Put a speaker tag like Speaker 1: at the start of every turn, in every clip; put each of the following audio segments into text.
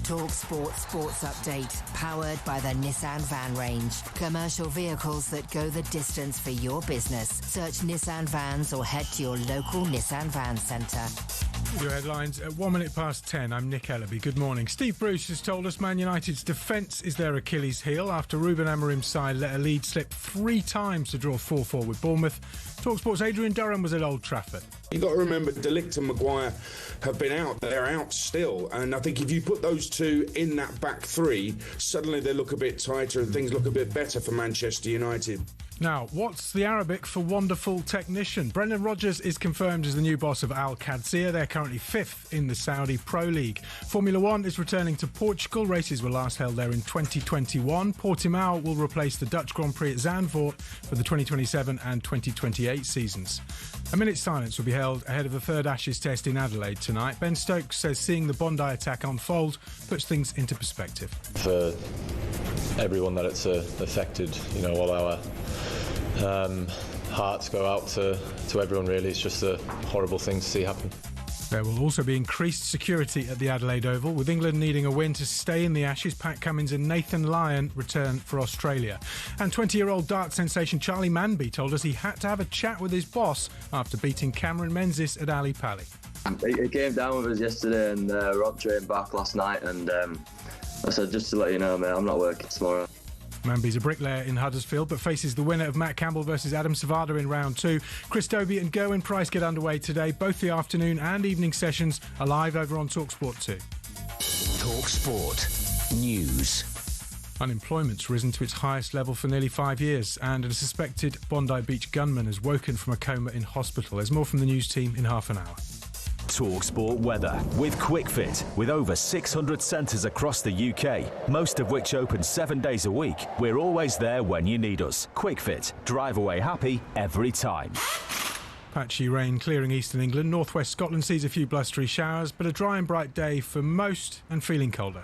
Speaker 1: talkSPORT Sports Update, powered by the Nissan Van range. Commercial vehicles that go the distance for your business. Search Nissan Vans or head to your local Nissan Van centre.
Speaker 2: Your headlines at 10:01. I'm Nick Ellaby. Good morning. Steve Bruce has told us Man United's defence is their Achilles heel after Ruben Amorim's side let a lead slip 3 times to draw 4-4 with Bournemouth. talkSPORT's Adrian Durham was at Old Trafford.
Speaker 3: You've got to remember, De Ligt and Maguire have been out. They're out still. And I think if you put those two in that back three, suddenly they look a bit tighter and things look a bit better for Manchester United.
Speaker 2: Now, what's the Arabic for wonderful technician? Brendan Rodgers is confirmed as the new boss of Al Qadsiya. They're currently 5th in the Saudi Pro League. Formula One is returning to Portugal. Races were last held there in 2021. Portimao will replace the Dutch Grand Prix at Zandvoort for the 2027 and 2028 seasons. A minute's silence will be held ahead of the third Ashes test in Adelaide tonight. Ben Stokes says seeing the Bondi attack unfold puts things into perspective.
Speaker 4: For everyone that it's affected, all our hearts go out to everyone, really. It's just a horrible thing to see happen.
Speaker 2: There will also be increased security at the Adelaide Oval, with England needing a win to stay in the Ashes. Pat Cummins and Nathan Lyon return for Australia. And 20-year-old dart sensation Charlie Manby told us he had to have a chat with his boss after beating Cameron Menzies at Ali Pali.
Speaker 5: He came down with us yesterday and Rob trained back last night, and I said, just to let you know, mate, I'm not working tomorrow.
Speaker 2: Manby's a bricklayer in Huddersfield, but faces the winner of Matt Campbell versus Adam Savada in round 2. Chris Dobie and Gerwyn Price get underway today. Both the afternoon and evening sessions are live over on talkSPORT 2.
Speaker 6: talkSPORT News.
Speaker 2: Unemployment's risen to its highest level for nearly 5 years, and a suspected Bondi Beach gunman has woken from a coma in hospital. There's more from the news team in half an hour.
Speaker 7: talkSPORT weather with QuickFit. With over 600 centres across the UK, most of which open 7 days a week, we're always there when you need us. QuickFit. Drive away happy every time.
Speaker 2: Patchy rain clearing eastern England. Northwest Scotland sees a few blustery showers, but a dry and bright day for most and feeling colder.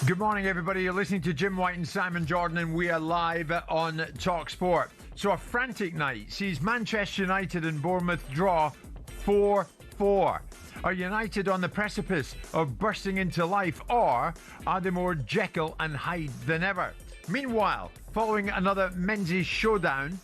Speaker 8: Good morning, everybody. You're listening to Jim White and Simon Jordan, and we are live on talkSPORT. So a frantic night sees Manchester United and Bournemouth draw 4-4. Are United on the precipice of bursting into life, or are they more Jekyll and Hyde than ever? Meanwhile, following another Menzies showdown,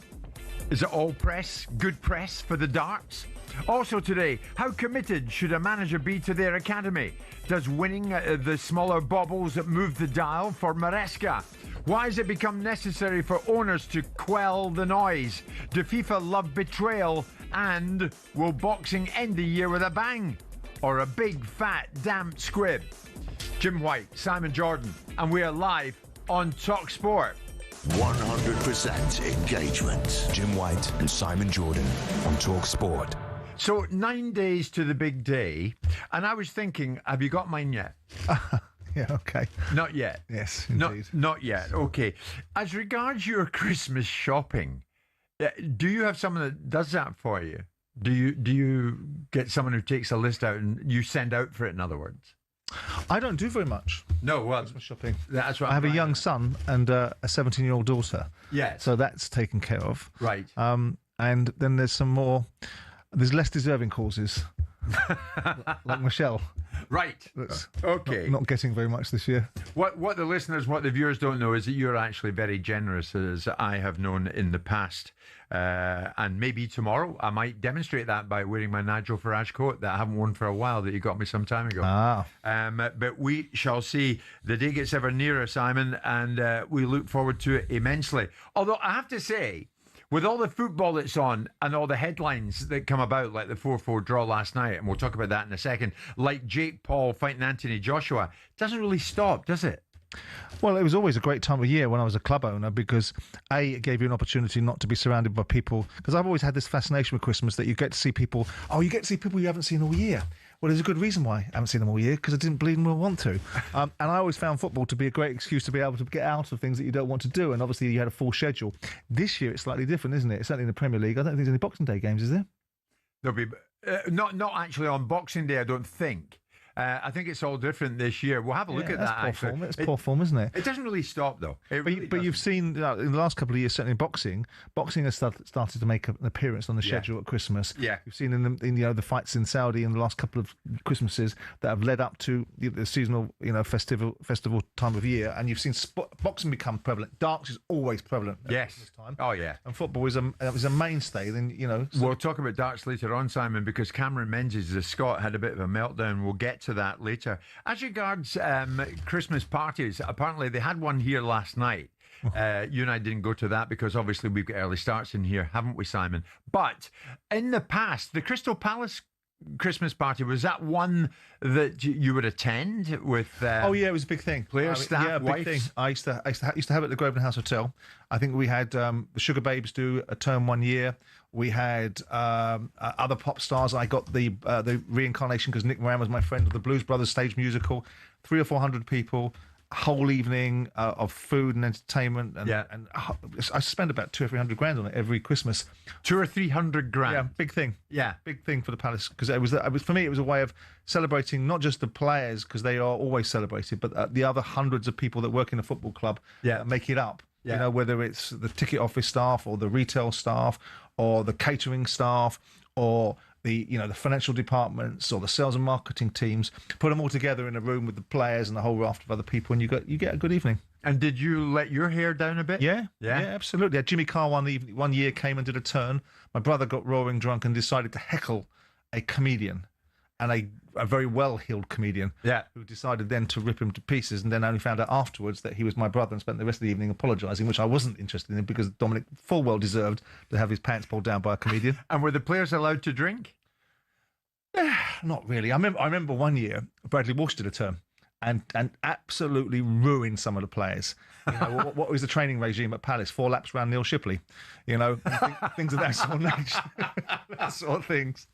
Speaker 8: is it all press, good press for the darts? Also today, how committed should a manager be to their academy? Does winning the smaller baubles move the dial for Maresca? Why has it become necessary for owners to quell the noise? Do FIFA love betrayal? And will boxing end the year with a bang? Or a big, fat, damp squib? Jim White, Simon Jordan, and we are live on talkSPORT.
Speaker 6: 100% engagement. Jim White and Simon Jordan on talkSPORT.
Speaker 8: So 9 days to the big day, and I was thinking, have you got mine yet?
Speaker 9: Yeah, okay.
Speaker 8: Not yet.
Speaker 9: Yes, indeed.
Speaker 8: Not yet. Okay. As regards your Christmas shopping, do you have someone that does that for you? Do you get someone who takes a list out and you send out for it, in other words?
Speaker 9: I don't do very much.
Speaker 8: No, well,
Speaker 9: Christmas shopping.
Speaker 8: That's what
Speaker 9: I have a young son and a 17-year-old daughter.
Speaker 8: Yes.
Speaker 9: So that's taken care of.
Speaker 8: Right.
Speaker 9: And then there's some more. There's less deserving causes, like Michelle.
Speaker 8: Right.
Speaker 9: That's
Speaker 8: okay.
Speaker 9: Not getting very much this year.
Speaker 8: What the listeners, what the viewers don't know is that you're actually very generous, as I have known in the past. And maybe tomorrow I might demonstrate that by wearing my Nigel Farage coat that I haven't worn for a while that you got me some time ago. But we shall see. The day gets ever nearer, Simon, and we look forward to it immensely. Although I have to say, with all the football that's on and all the headlines that come about, like the 4-4 draw last night, and we'll talk about that in a second, like Jake Paul fighting Anthony Joshua, it doesn't really stop, does it?
Speaker 9: Well, it was always a great time of year when I was a club owner because, A, it gave you an opportunity not to be surrounded by people. Because I've always had this fascination with Christmas that you get to see people. Oh, you get to see people you haven't seen all year. Well, there's a good reason why I haven't seen them all year, because I didn't believe them or want to. And I always found football to be a great excuse to be able to get out of things that you don't want to do. And obviously, you had a full schedule. This year, it's slightly different, isn't it? Certainly in the Premier League. I don't think there's any Boxing Day games, is there?
Speaker 8: There'll be not actually on Boxing Day, I don't think. I think it's all different this year. We'll have a look at that.
Speaker 9: It's poor form, isn't it?
Speaker 8: It doesn't really stop, though.
Speaker 9: But you've seen in the last couple of years, certainly boxing has started to make an appearance on the schedule at Christmas.
Speaker 8: Yeah,
Speaker 9: you've seen in the fights in Saudi in the last couple of Christmases that have led up to the seasonal festival time of year, and you've seen boxing become prevalent. Darts is always prevalent.
Speaker 8: Yes.
Speaker 9: This time.
Speaker 8: Oh yeah.
Speaker 9: And football is a mainstay. Then
Speaker 8: we'll talk about darts later on, Simon, because Cameron Menzies, the Scot, had a bit of a meltdown. We'll get to that later. As regards Christmas parties, apparently they had one here last night. You and I didn't go to that because obviously we've got early starts in here, haven't we, Simon? But in the past, the Crystal Palace Christmas party, was that one that you would attend with?
Speaker 9: Oh yeah, it was a big thing.
Speaker 8: Players, staff,
Speaker 9: yeah,
Speaker 8: wives.
Speaker 9: Big thing. I used to have it at the Grosvenor House Hotel. I think we had the Sugar Babes do a term one year. We had other pop stars. I got the reincarnation because Nick Moran was my friend of the Blues Brothers stage musical. 300 or 400 people. Whole evening of food and entertainment, and I spend about 200 or 300 grand on it every Christmas.
Speaker 8: 200 or 300 grand.
Speaker 9: Yeah, big thing.
Speaker 8: Yeah,
Speaker 9: big thing for the Palace because it was for me. It was a way of celebrating not just the players because they are always celebrated, but the other hundreds of people that work in a football club. That make it up. Yeah. Whether it's the ticket office staff or the retail staff or the catering staff or the financial departments or the sales and marketing teams, put them all together in a room with the players and a whole raft of other people, and you get a good evening.
Speaker 8: And did you let your hair down a bit?
Speaker 9: Yeah, absolutely. Yeah, Jimmy Carr one year came and did a turn. My brother got roaring drunk and decided to heckle a comedian, and a very well-heeled comedian, who decided then to rip him to pieces, and then only found out afterwards that he was my brother and spent the rest of the evening apologising, which I wasn't interested in because Dominic full well deserved to have his pants pulled down by a comedian.
Speaker 8: And were the players allowed to drink?
Speaker 9: Not really. I remember one year Bradley Walsh did a term and absolutely ruined some of the players. What was the training regime at Palace? 4 laps round Neil Shipley, things of that sort of nature. That sort of things.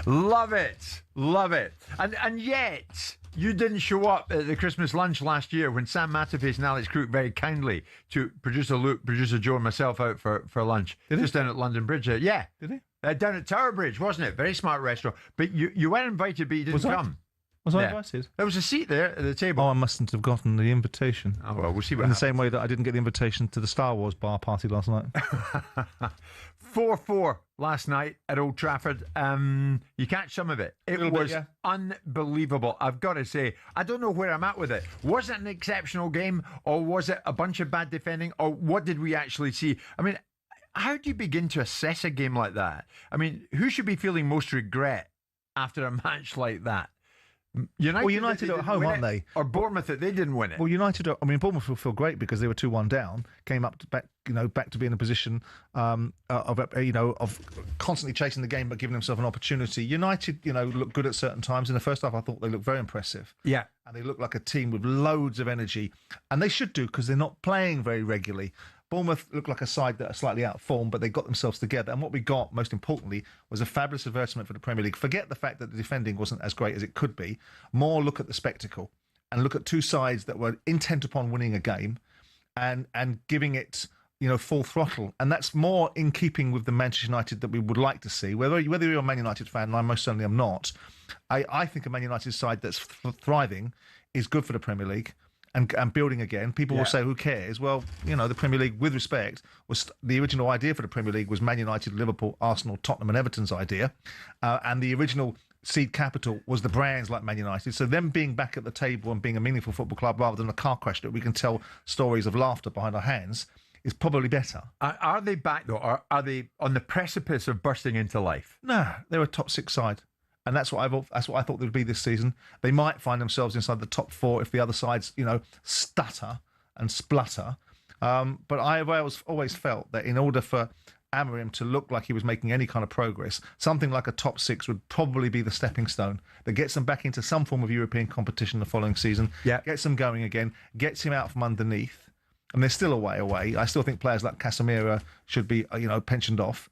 Speaker 8: Love it. And yet you didn't show up at the Christmas lunch last year when Sam Matterface and Alex Crook very kindly took producer Luke, producer Joe and myself out for lunch. Just down at London Bridge. Yeah.
Speaker 9: Did he?
Speaker 8: Down at Tower Bridge, wasn't it? Very smart restaurant. But you were invited, but you didn't come.
Speaker 9: Was I invited?
Speaker 8: There was a seat there at the table.
Speaker 9: Oh, I mustn't have gotten the invitation.
Speaker 8: Oh, well, we'll see what
Speaker 9: In
Speaker 8: happens.
Speaker 9: the same way that I didn't get the invitation to the Star Wars bar party last night.
Speaker 8: 4-4 last night at Old Trafford. You catch some of it. It was unbelievable. I've got to say, I don't know where I'm at with it. Was it an exceptional game, or was it a bunch of bad defending, or what did we actually see? I mean, how do you begin to assess a game like that? I mean, who should be feeling most regret after a match like that?
Speaker 9: United are at home, aren't they?
Speaker 8: Or Bournemouth, they didn't win it.
Speaker 9: Well, Bournemouth will feel great because they were 2-1 down, came up back to be in a position of constantly chasing the game but giving themselves an opportunity. United, look good at certain times. In the first half, I thought they looked very impressive.
Speaker 8: Yeah.
Speaker 9: And they look like a team with loads of energy. And they should do because they're not playing very regularly. Bournemouth looked like a side that are slightly out of form, but they got themselves together. And what we got, most importantly, was a fabulous advertisement for the Premier League. Forget the fact that the defending wasn't as great as it could be. More look at the spectacle and look at two sides that were intent upon winning a game and giving it, full throttle. And that's more in keeping with the Manchester United that we would like to see. Whether you're a Man United fan, and I most certainly am not, I think a Man United side that's thriving is good for the Premier League. And building again, people will say, who cares? Well, the Premier League, with respect, was the original idea for the Premier League was Man United, Liverpool, Arsenal, Tottenham and Everton's idea. And the original seed capital was the brands like Man United. So them being back at the table and being a meaningful football club rather than a car crash that we can tell stories of laughter behind our hands is probably better.
Speaker 8: Are they back, though? Or are they on the precipice of bursting into life?
Speaker 9: No, they're a top 6 side. And that's what I thought they would be this season. They might find themselves inside the top 4 if the other sides, stutter and splutter. But I've always felt that in order for Amorim to look like he was making any kind of progress, something like a top 6 would probably be the stepping stone that gets them back into some form of European competition the following season, gets them going again, gets him out from underneath. And they're still a way away. I still think players like Casemiro should be, pensioned off.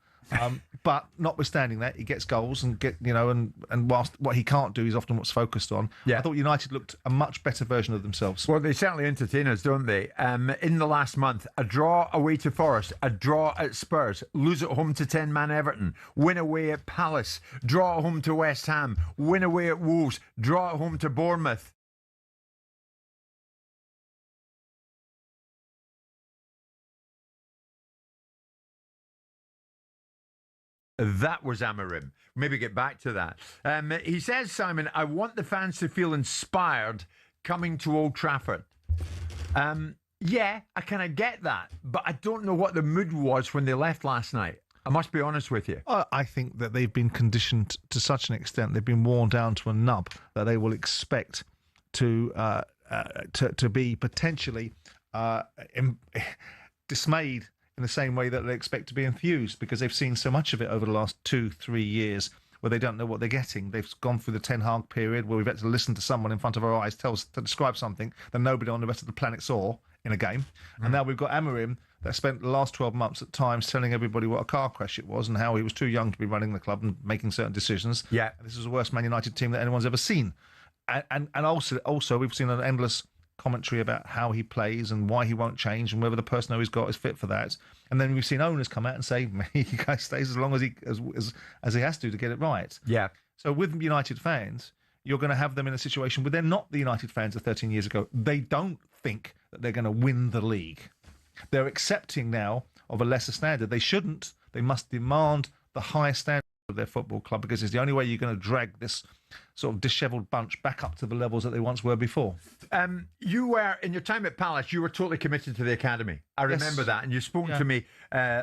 Speaker 9: But notwithstanding that, he gets goals and and whilst what he can't do is often what's focused on. I thought United looked a much better version of themselves.
Speaker 8: Well, they certainly entertain us, don't they? In the last month, a draw away to Forest, a draw at Spurs, lose at home to 10-man Everton, win away at Palace, draw at home to West Ham, win away at Wolves, draw at home to Bournemouth. That was Amorim. Maybe get back to that. He says, Simon, I want the fans to feel inspired coming to Old Trafford. Yeah, I kind of get that, but I don't know what the mood was when they left last night. I must be honest with you.
Speaker 9: I think that they've been conditioned to such an extent, they've been worn down to a nub, that they will expect to be potentially dismayed in the same way that they expect to be enthused, because they've seen so much of it over the last 2-3 years where they don't know what they're getting. They've gone through the Ten Hag period where we've had to listen to someone in front of our eyes to describe something that nobody on the rest of the planet saw in a game. And now we've got Amorim that spent the last 12 months at times telling everybody what a car crash it was and how he was too young to be running the club and making certain decisions.
Speaker 8: Yeah.
Speaker 9: And this is the worst Man United team that anyone's ever seen. And also we've seen an endless commentary about how he plays and why he won't change and whether the personnel he's got is fit for that. And then we've seen owners come out and say he stays as long as he has to get it right.
Speaker 8: Yeah.
Speaker 9: So with United fans, you're going to have them in a situation where they're not the United fans of 13 years ago. They don't think that they're going to win the league. They're accepting now of a lesser standard. They shouldn't. They must demand the highest standard of their football club, because it's the only way you're going to drag this sort of dishevelled bunch back up to the levels that they once were before.
Speaker 8: You were, in your time at Palace, you were totally committed to the academy. I remember that. And you've spoken to me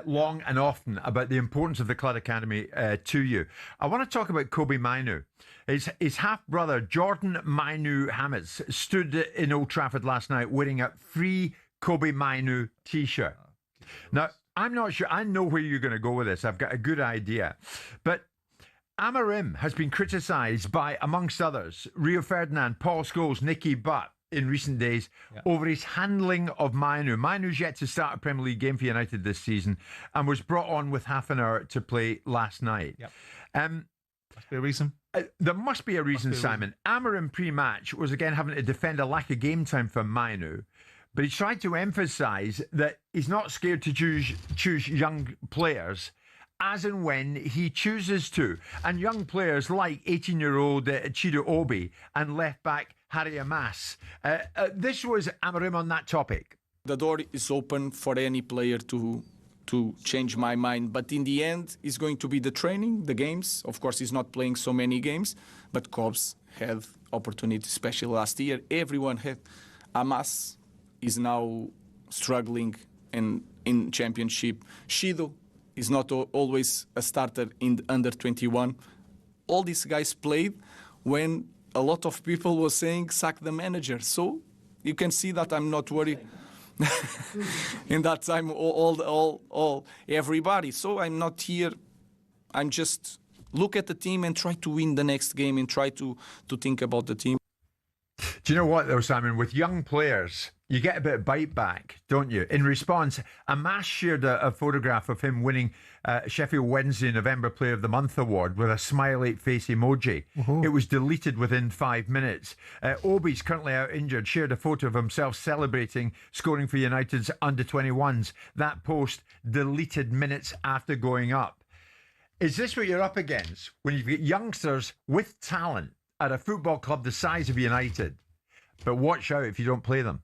Speaker 8: long and often about the importance of the Club Academy to you. I want to talk about Kobbie Mainoo. His half-brother, Jordan Mainoo Hammets, stood in Old Trafford last night wearing a free Kobbie Mainoo T-shirt. Now, I'm not sure. I know where you're going to go with this. I've got a good idea. But Amorim has been criticised by, amongst others, Rio Ferdinand, Paul Scholes, Nicky Butt in recent days over his handling of Mainoo. Mainoo's yet to start a Premier League game for United this season and was brought on with half an hour to play last night.
Speaker 9: Must be a reason.
Speaker 8: There must be a reason, Simon. Amorim pre-match was again having to defend a lack of game time for Mainoo. But he tried to emphasise that he's not scared to choose young players as and when he chooses to. And young players like 18-year-old Chido Obi and left-back Harry Amas. This was Amorim on that topic.
Speaker 10: The door is open for any player to change my mind. But in the end, it's going to be the training, the games. Of course, he's not playing so many games. But Kobbie had opportunity, especially last year. Everyone had. Amas is now struggling in championship. Shido is not always a starter in the under 21. All these guys played when a lot of people were saying sack the manager. So you can see that I'm not worried. In that time, all everybody. So I'm not here. I'm just look at the team and try to win the next game and try to think about the team.
Speaker 8: Do you know what, though, Simon? With young players, you get a bit of bite back, don't you? In response, Amas shared a photograph of him winning Sheffield Wednesday November Player of the Month award with a smiley face emoji. It was deleted within 5 minutes. Obi's currently out injured, shared a photo of himself celebrating scoring for United's under-21s. That post deleted minutes after going up. Is this what you're up against when you've got youngsters with talent at a football club the size of United? But watch out if you don't play them.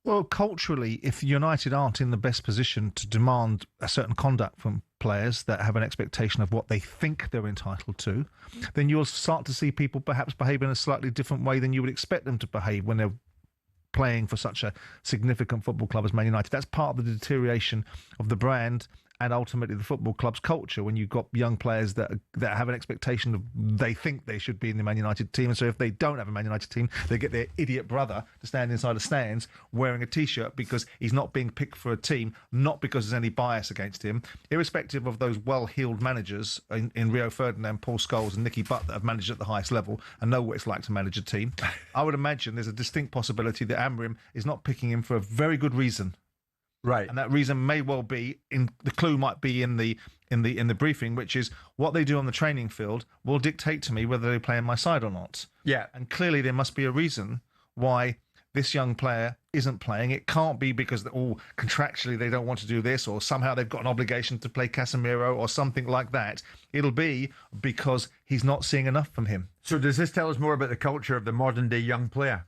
Speaker 9: Well, culturally, if United aren't in the best position to demand a certain conduct from players that have an expectation of what they think they're entitled to, then you'll start to see people perhaps behave in a slightly different way than you would expect them to behave when they're playing for such a significant football club as Man United. That's part of the deterioration of the brand and ultimately the football club's culture when you've got young players that have an expectation of they think they should be in the Man United team. And so if they don't have a Man United team, they get their idiot brother to stand inside the stands wearing a T-shirt because he's not being picked for a team, not because there's any bias against him. Irrespective of those well-heeled managers in Rio Ferdinand, Paul Scholes and Nicky Butt that have managed at the highest level and know what it's like to manage a team, I would imagine there's a distinct possibility that Amorim is not picking him for a very good reason.
Speaker 8: Right,
Speaker 9: and that reason may well be the clue might be in the briefing, which is what they do on the training field will dictate to me whether they play in my side or not.
Speaker 8: Yeah,
Speaker 9: and clearly there must be a reason why this young player isn't playing. It can't be because contractually they don't want to do this, or somehow they've got an obligation to play Casemiro or something like that. It'll be because he's not seeing enough from him.
Speaker 8: So does this tell us more about the culture of the modern day young player?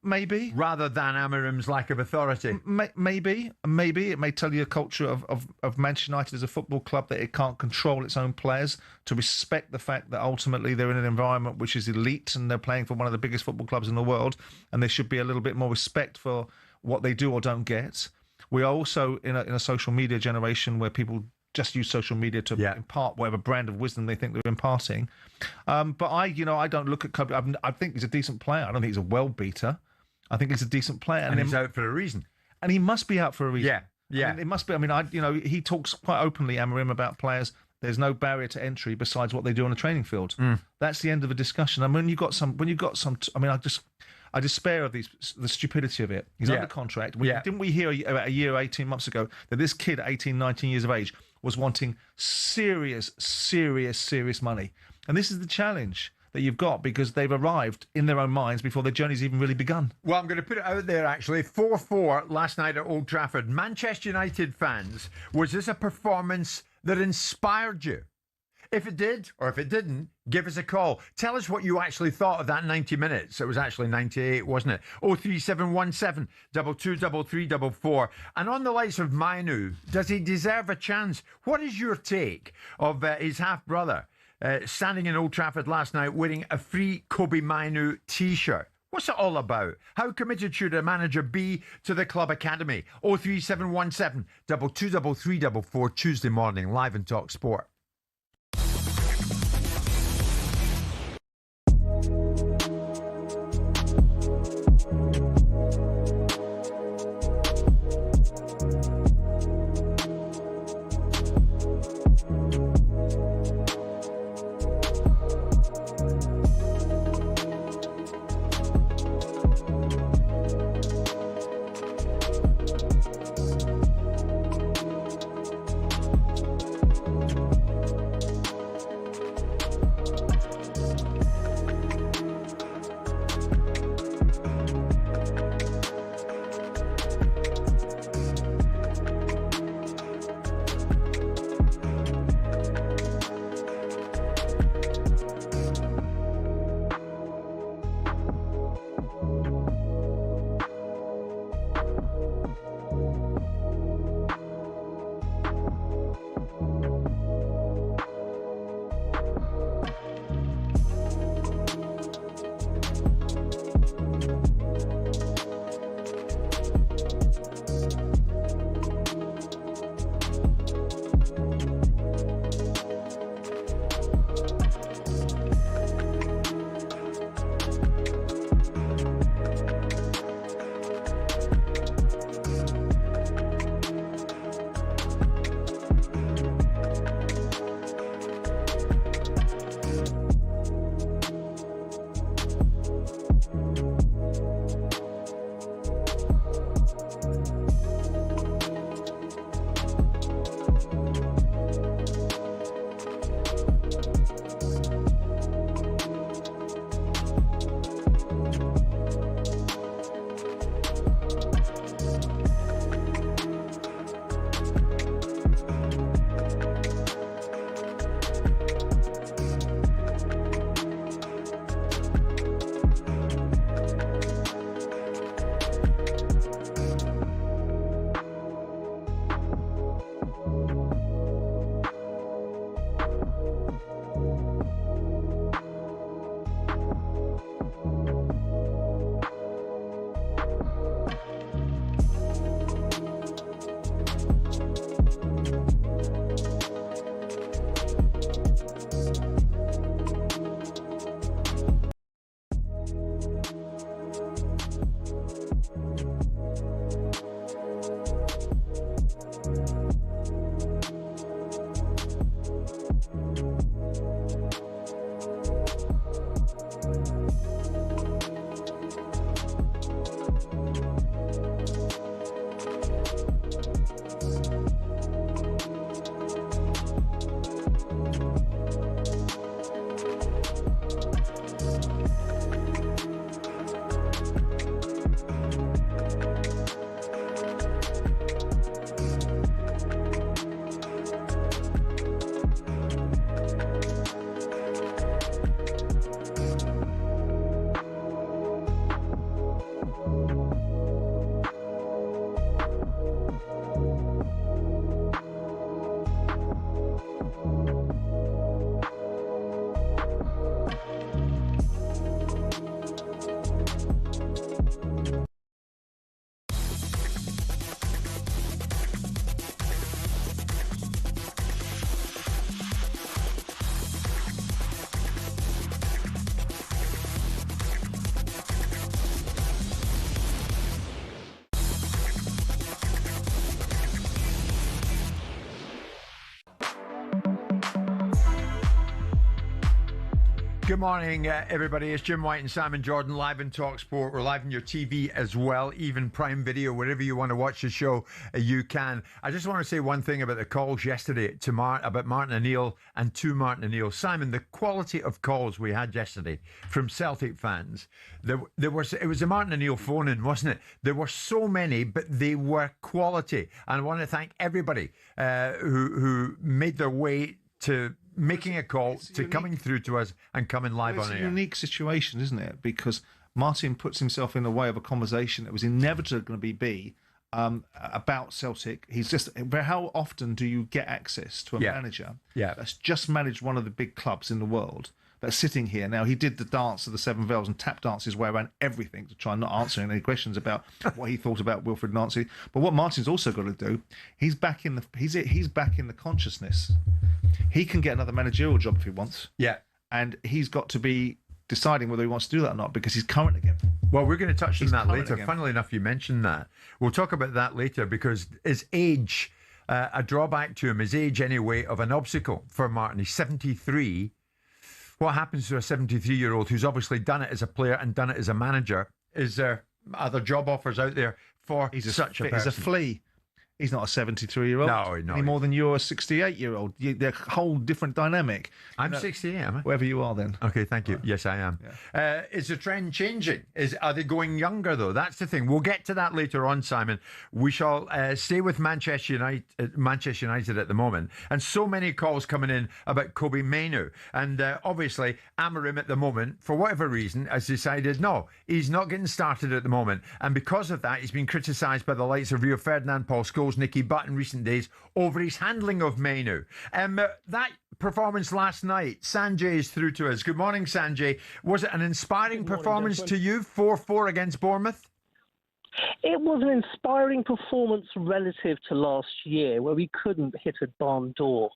Speaker 9: Maybe.
Speaker 8: Rather than Amorim's lack of authority.
Speaker 9: Maybe. It may tell you a culture of Manchester United as a football club, that it can't control its own players, to respect the fact that ultimately they're in an environment which is elite and they're playing for one of the biggest football clubs in the world, and there should be a little bit more respect for what they do or don't get. We are also in a social media generation where people just use social media to impart whatever brand of wisdom they think they're imparting. But I don't look at Kobbie. I think he's a decent player. I don't think he's a world beater. I think he's a decent player,
Speaker 8: and he's out for a reason.
Speaker 9: And he must be out for a reason.
Speaker 8: Yeah.
Speaker 9: I mean, it must be. I mean, he talks quite openly, Amorim, about players. There's no barrier to entry besides what they do on the training field. That's the end of a discussion. I mean, I despair of the stupidity of it. He's under contract. Didn't we hear about a year, 18 months ago, that this kid at 18, 19 years of age was wanting serious money? And this is the challenge that you've got, because they've arrived in their own minds before their journey's even really begun.
Speaker 8: Well, I'm going to put it out there, actually. 4-4 last night at Old Trafford. Manchester United fans, was this a performance that inspired you? If it did, or if it didn't, give us a call. Tell us what you actually thought of that 90 minutes. It was actually 98, wasn't it? 03717 223344. And on the likes of Mainoo, does he deserve a chance? What is your take of his half-brother standing in Old Trafford last night wearing a free Kobbie Mainoo T-shirt? What's it all about? How committed should a manager be to the club academy? 03717 223344, Tuesday morning, live in talkSPORT. Good morning, everybody. It's Jim White and Simon Jordan live in talkSPORT. We're live on your TV as well, even Prime Video, wherever you want to watch the show, you can. I just want to say one thing about the calls yesterday to about Martin O'Neill and to Martin O'Neill. Simon, the quality of calls we had yesterday from Celtic fans, it was a Martin O'Neill phone-in, wasn't it? There were so many, but they were quality. And I want to thank everybody who made their way to making a call, to coming through to us and coming live on air.
Speaker 9: It's a unique situation, isn't it? Because Martin puts himself in the way of a conversation that was inevitably going to be about Celtic. He's just, how often do you get access to a manager that's just managed one of the big clubs in the world, that's sitting here? Now, he did the dance of the Seven Veils and tap danced his way around everything to try not answering any questions about what he thought about Wilfred Nancy. But what Martin's also got to do, he's back in the consciousness. He can get another managerial job if he wants.
Speaker 8: Yeah.
Speaker 9: And he's got to be deciding whether he wants to do that or not, because he's current again.
Speaker 8: Well, we're going to touch on that later.
Speaker 9: Again.
Speaker 8: Funnily enough, you mentioned that. We'll talk about that later, because his age, a drawback to him, his age anyway, of an obstacle for Martin. He's 73. What happens to a 73-year-old who's obviously done it as a player and done it as a manager? Is there other job offers out there for such a person?
Speaker 9: He's a flea. He's not a 73-year-old.
Speaker 8: No.
Speaker 9: Any more than you're a 68-year-old. They're a whole different dynamic.
Speaker 8: I'm 68, am I?
Speaker 9: Wherever you are then.
Speaker 8: Okay, thank you. Yes, I am. Yeah. Is the trend changing? Are they going younger, though? That's the thing. We'll get to that later on, Simon. We shall stay with Manchester United at the moment. And so many calls coming in about Kobbie Mainoo. And obviously, Amorim at the moment, for whatever reason, has decided, no, he's not getting started at the moment. And because of that, he's been criticised by the likes of Rio Ferdinand, Paul Scholes, Nicky Butt in recent days over his handling of Mainoo. That performance last night, Sanjay is through to us. Good morning, Sanjay. Was it an inspiring performance to you, 4-4 against Bournemouth?
Speaker 11: It was an inspiring performance relative to last year, where we couldn't hit a barn door.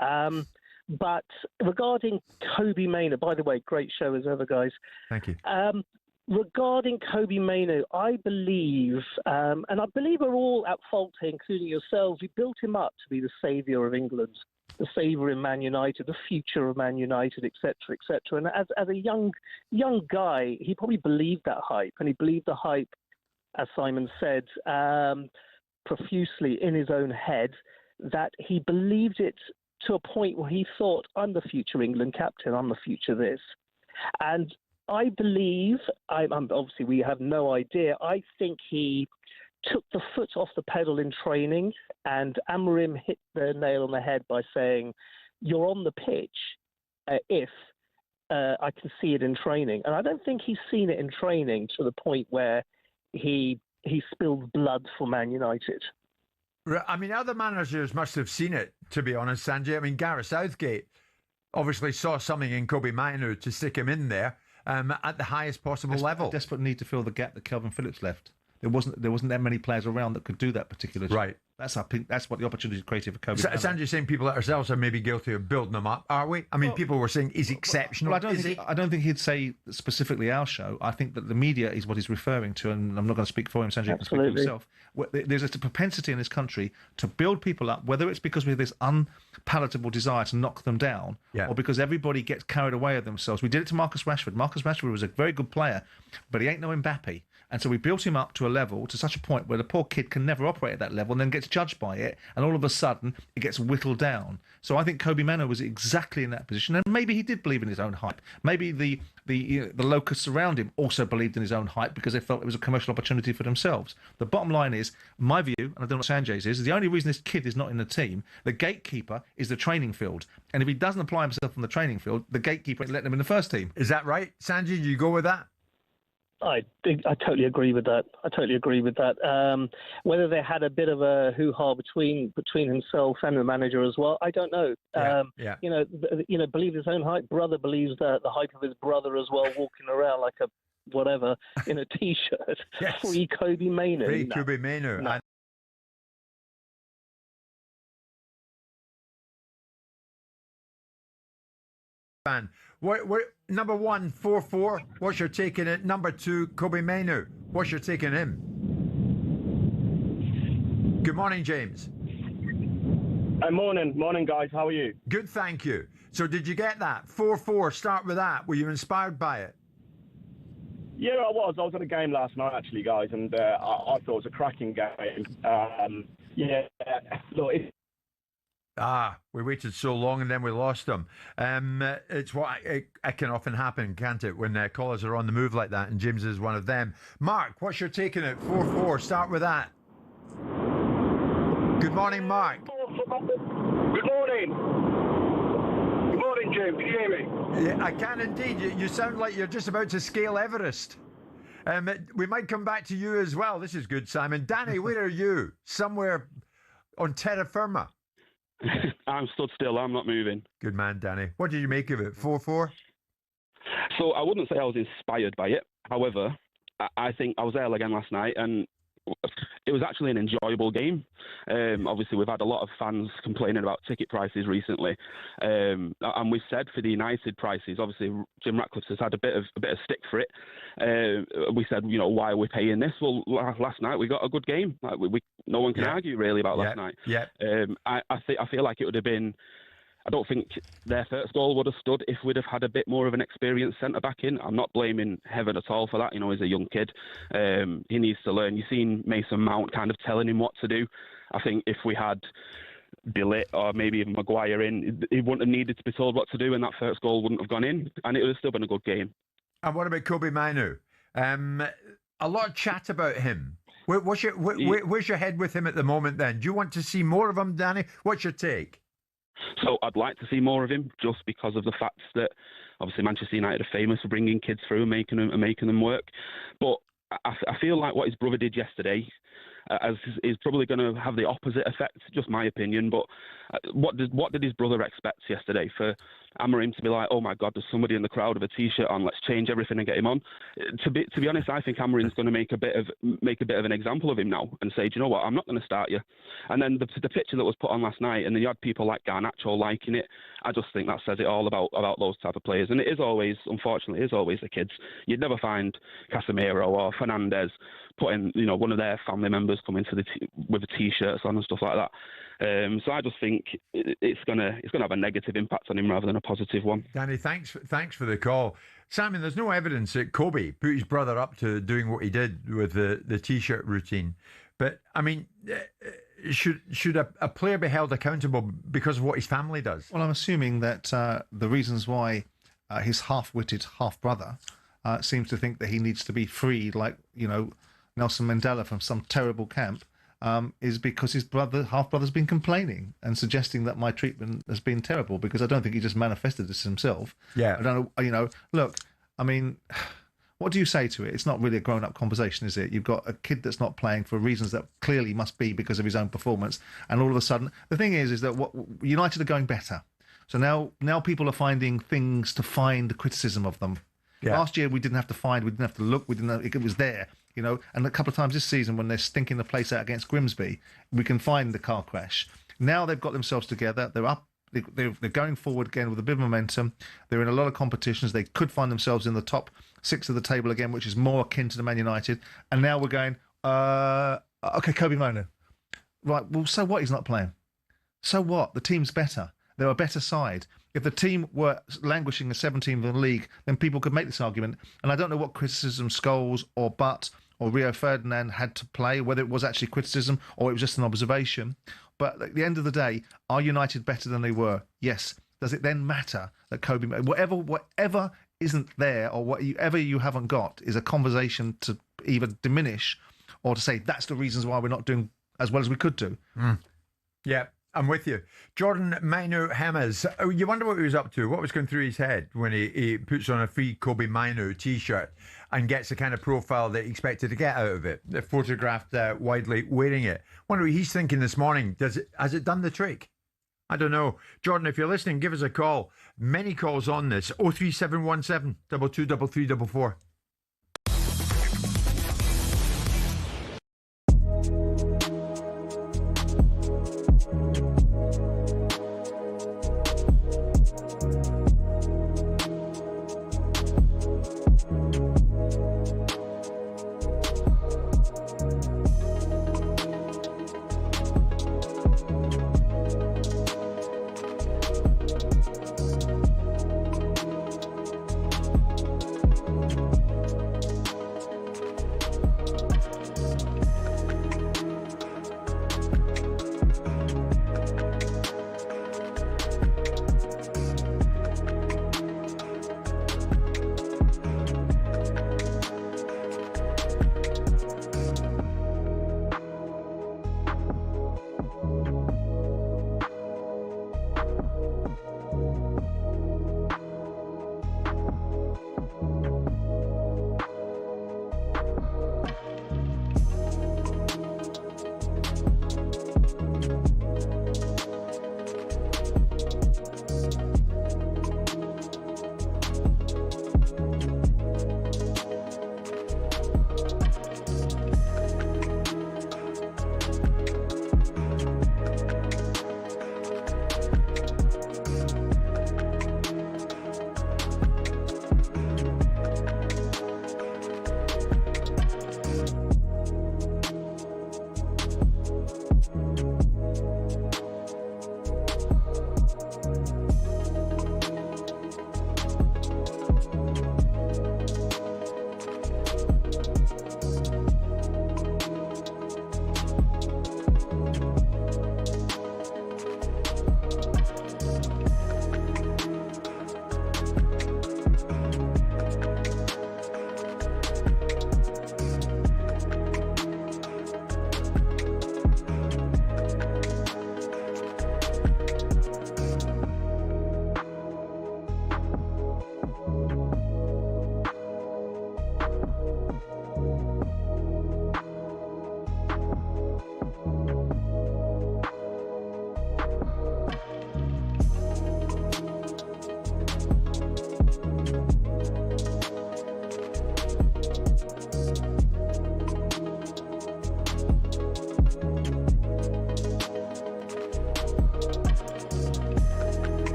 Speaker 11: But regarding Kobbie Mainoo, by the way, great show as ever, guys.
Speaker 8: Thank you.
Speaker 11: Regarding Kobbie Mainoo, I believe, and I believe we're all at fault here, including yourselves, we built him up to be the saviour of England, the saviour in Man United, the future of Man United, etc., etc. And as a young guy, he probably believed that hype, and he believed the hype, as Simon said, profusely in his own head, that he believed it to a point where he thought, I'm the future England captain, I'm the future this. And I believe, obviously we have no idea, I think he took the foot off the pedal in training, and Amorim hit the nail on the head by saying, you're on the pitch if I can see it in training. And I don't think he's seen it in training to the point where he spilled blood for Man United.
Speaker 8: I mean, other managers must have seen it, to be honest, Sanjay. I mean, Gareth Southgate obviously saw something in Kobbie Mainoo to stick him in there. At the highest possible level.
Speaker 9: A desperate need to fill the gap that Calvin Phillips left. There wasn't that many players around that could do that particular job. Right. That's what the opportunity is created for Kobbie.
Speaker 8: Sanjay saying people like ourselves are maybe guilty of building them up, are we? I mean, people were saying he's exceptional.
Speaker 9: I don't think he'd say specifically our show. I think that the media is what he's referring to, and I'm not going to speak for him. Sanjay can speak for himself. There's a propensity in this country to build people up, whether it's because we have this unpalatable desire to knock them down, or because everybody gets carried away with themselves. We did it to Marcus Rashford. Marcus Rashford was a very good player, but he ain't no Mbappe. And so we built him up to a level, to such a point where the poor kid can never operate at that level and then gets judged by it. And all of a sudden, it gets whittled down. So I think Kobbie Mainoo was exactly in that position. And maybe he did believe in his own hype. Maybe the locusts around him also believed in his own hype because they felt it was a commercial opportunity for themselves. The bottom line is, my view, and I don't know what Sanjay's is the only reason this kid is not in the team, the gatekeeper is the training field. And if he doesn't apply himself on the training field, the gatekeeper is letting him in the first team.
Speaker 8: Is that right? Sanjay, do you go with that?
Speaker 11: I totally agree with that. Whether they had a bit of a hoo-ha between himself and the manager as well, I don't know. Believe his own hype. Brother believes the hype of his brother as well, walking around like a whatever in a t-shirt.
Speaker 8: Yes.
Speaker 11: Free Kobbie Mainoo.
Speaker 8: Free Kobbie Mainoo.
Speaker 11: No.
Speaker 8: What, number one, 4-4. What's your take in it? Number two, Kobbie Mainoo. What's your take on him? Good morning, James.
Speaker 12: Morning, guys. How are you?
Speaker 8: Good, thank you. So did you get that? 4-4, start with that. Were you inspired by it?
Speaker 12: Yeah, I was. I was at a game last night, actually, guys, and I thought it was a cracking game. Look,
Speaker 8: we waited so long and then we lost them. It's what it can often happen, can't it, when callers are on the move like that, and James is one of them. Mark, what's your take on it? 4-4, start with that. Good morning, Mark.
Speaker 12: Good morning. Good morning, Jim. Can you hear me?
Speaker 8: Yeah, I can indeed. You sound like you're just about to scale Everest. We might come back to you as well. This is good, Simon. Danny, where are you? Somewhere on terra firma.
Speaker 13: I'm stood still. I'm not moving.
Speaker 8: Good man, Danny. What did you make of it? 4-4?
Speaker 13: So I wouldn't say I was inspired by it. However, I think I was there again last night, and it was actually an enjoyable game. Obviously, we've had a lot of fans complaining about ticket prices recently, and we've said for the United prices, obviously Jim Ratcliffe has had a bit of stick for it. We said, why are we paying this? Well, last night we got a good game. No one can argue really about last night.
Speaker 8: Yeah.
Speaker 13: I feel like it would have been. I don't think their first goal would have stood if we'd have had a bit more of an experienced centre-back in. I'm not blaming Heaven at all for that. He's a young kid. He needs to learn. You've seen Mason Mount kind of telling him what to do. I think if we had Billet or maybe even Maguire in, he wouldn't have needed to be told what to do, and that first goal wouldn't have gone in, and it would have still been a good game.
Speaker 8: And what about Kobbie Mainoo? A lot of chat about him. Where's your head with him at the moment then? Do you want to see more of him, Danny? What's your take?
Speaker 13: So I'd like to see more of him, just because of the fact that obviously Manchester United are famous for bringing kids through and making them work. But I feel like what his brother did yesterday is probably going to have the opposite effect, just my opinion. But what did his brother expect yesterday? For Amorim to be like, oh my God, there's somebody in the crowd with a T-shirt on, let's change everything and get him on. To be honest, I think Amorim's going to make a bit of an example of him now and say, do you know what, I'm not going to start you. And then the picture that was put on last night, and then you had people like Garnacho liking it. I just think that says it all about those type of players. And it is always, unfortunately, the kids. You'd never find Casemiro or Fernandes putting, one of their family members coming with the T-shirts on and stuff like that. So I just think it's gonna have a negative impact on him rather than a positive one.
Speaker 8: Danny, thanks for the call. Simon, there's no evidence that Kobbie put his brother up to doing what he did with the T-shirt routine. But I mean, should a player be held accountable because of what his family does?
Speaker 9: Well, I'm assuming that the reasons why his half-witted half-brother seems to think that he needs to be freed, like Nelson Mandela from some terrible camp, is because his half-brother's been complaining and suggesting that my treatment has been terrible, because I don't think he just manifested this himself.
Speaker 8: Yeah.
Speaker 9: I don't know, look, I mean, what do you say to it? It's not really a grown-up conversation, is it? You've got a kid that's not playing for reasons that clearly must be because of his own performance, and all of a sudden, the thing is that United are going better. So now people are finding things to find criticism of them. Yeah. Last year we didn't have to find, we didn't have to look, it was there. And a couple of times this season when they're stinking the place out against Grimsby, we can find the car crash. Now they've got themselves together. They're up. They're going forward again with a bit of momentum. They're in a lot of competitions. They could find themselves in the top 6 of the table again, which is more akin to the Man United. And now we're going, okay, Kobbie Mainoo. Right, well, so what? He's not playing. So what? The team's better. They're a better side. If the team were languishing as 17th in the league, then people could make this argument. And I don't know what criticism Scholes or Butt or Rio Ferdinand had to play, whether it was actually criticism or it was just an observation. But at the end of the day, are United better than they were? Yes. Does it then matter that Kobbie, whatever isn't there or whatever you haven't got is a conversation to either diminish or to say that's the reasons why we're not doing as well as we could do?
Speaker 8: Yeah. I'm with you. Jordan Mainoo Hammers. You wonder what he was up to, what was going through his head when he puts on a free Kobbie Mainoo T-shirt and gets the kind of profile that he expected to get out of it, photographed widely wearing it. Wonder what he's thinking this morning. Has it done the trick? I don't know. Jordan, if you're listening, give us a call. Many calls on this. 03717 223344.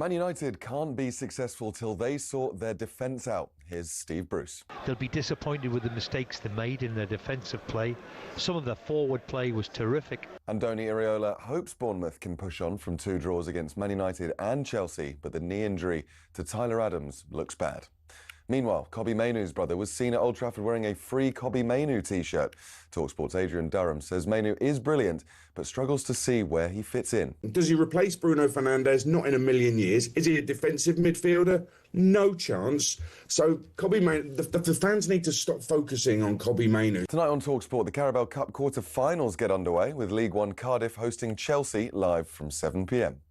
Speaker 14: Man United can't be successful till they sort their defence out. Here's Steve Bruce.
Speaker 15: They'll be disappointed with the mistakes they made in their defensive play. Some of their forward play was terrific.
Speaker 14: Andoni Iraola hopes Bournemouth can push on from 2 draws against Man United and Chelsea, but the knee injury to Tyler Adams looks bad. Meanwhile, Kobbie Mainoo's brother was seen at Old Trafford wearing a free Kobbie Mainoo t-shirt. talkSPORT's Adrian Durham says Mainoo is brilliant, but struggles to see where he fits in.
Speaker 3: Does he replace Bruno Fernandes? Not in a million years. Is he a defensive midfielder? No chance. So Kobbie Mainoo, the fans need to stop focusing on Kobbie Mainoo.
Speaker 14: Tonight on talkSPORT, the Carabao Cup quarter-finals get underway, with League One Cardiff hosting Chelsea live from 7 p.m.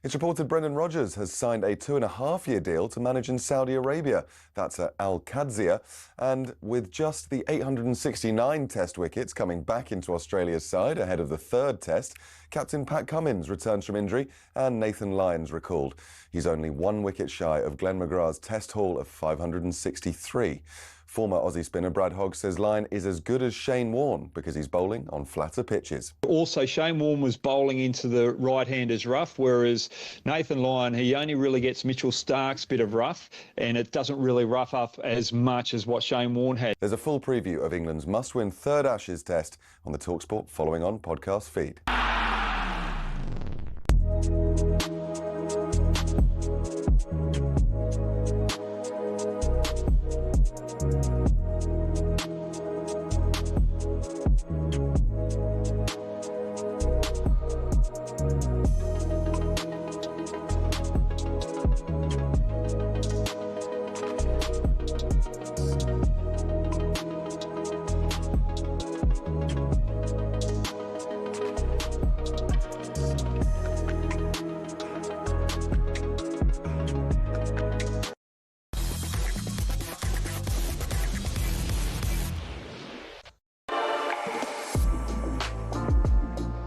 Speaker 14: It's reported Brendan Rodgers has signed a 2.5-year deal to manage in Saudi Arabia. That's at Al-Qadsiya. And with just the 869 test wickets coming back into Australia's side ahead of the 3rd test, captain Pat Cummins returns from injury and Nathan Lyons recalled. He's only 1 wicket shy of Glenn McGrath's test haul of 563. Former Aussie spinner Brad Hogg says Lyon is as good as Shane Warne because he's bowling on flatter pitches.
Speaker 16: Also, Shane Warne was bowling into the right-hander's rough, whereas Nathan Lyon, he only really gets Mitchell Stark's bit of rough, and it doesn't really rough up as much as what Shane Warne had.
Speaker 14: There's a full preview of England's must-win 3rd Ashes test on the talkSPORT Following On podcast feed.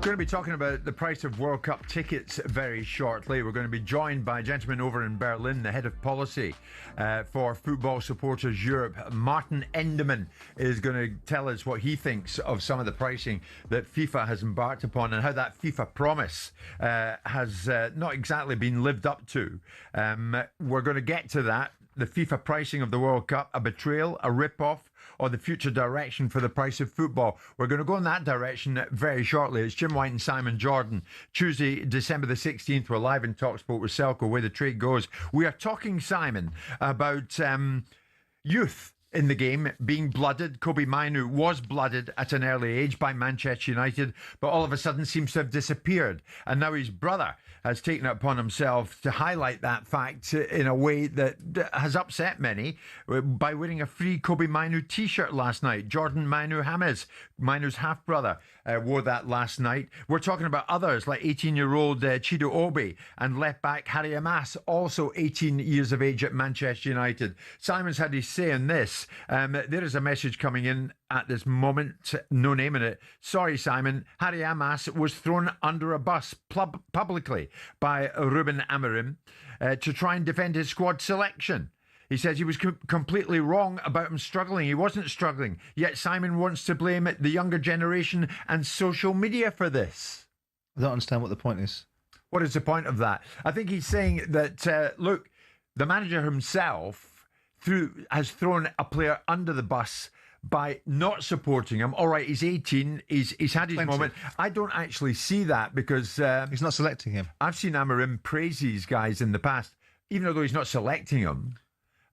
Speaker 8: Going to be talking about the price of World Cup tickets very shortly. We're going to be joined by a gentleman over in Berlin, the head of policy for Football Supporters Europe. Martin Enderman is going to tell us what he thinks of some of the pricing that FIFA has embarked upon and how that FIFA promise has not exactly been lived up to. We're going to get to that. The FIFA pricing of the World Cup, a betrayal, a rip-off, or the future direction for the price of football. We're going to go in that direction very shortly. It's Jim White and Simon Jordan. Tuesday, December the 16th, we're live in talkSPORT with Selco, where the trade goes. We are talking, Simon, about youth in the game being blooded. Kobbie Mainoo was blooded at an early age by Manchester United, but all of a sudden seems to have disappeared. And now his brother has taken it upon himself to highlight that fact in a way that has upset many by winning a free Kobbie Mainoo t-shirt last night. Jordan Mainoo James, Mainoo's half-brother, wore that last night. We're talking about others like 18-year-old Chido Obi and left-back Harry Amas, also 18 years of age at Manchester United. Simon's had his say in this. There is a message coming in at this moment, no name in it. Sorry, Simon, Harry Amas was thrown under a bus publicly by Ruben Amorim to try and defend his squad selection. He says he was completely wrong about him struggling. He wasn't struggling. Yet Simon wants to blame the younger generation and social media for this.
Speaker 9: I don't understand what the point is.
Speaker 8: What is the point of that? I think he's saying that, look, the manager himself has thrown a player under the bus by not supporting him. All right, he's 18, he's had his moment. I don't actually see that because...
Speaker 9: he's not selecting him.
Speaker 8: I've seen Amorim praise these guys in the past, even though he's not selecting them.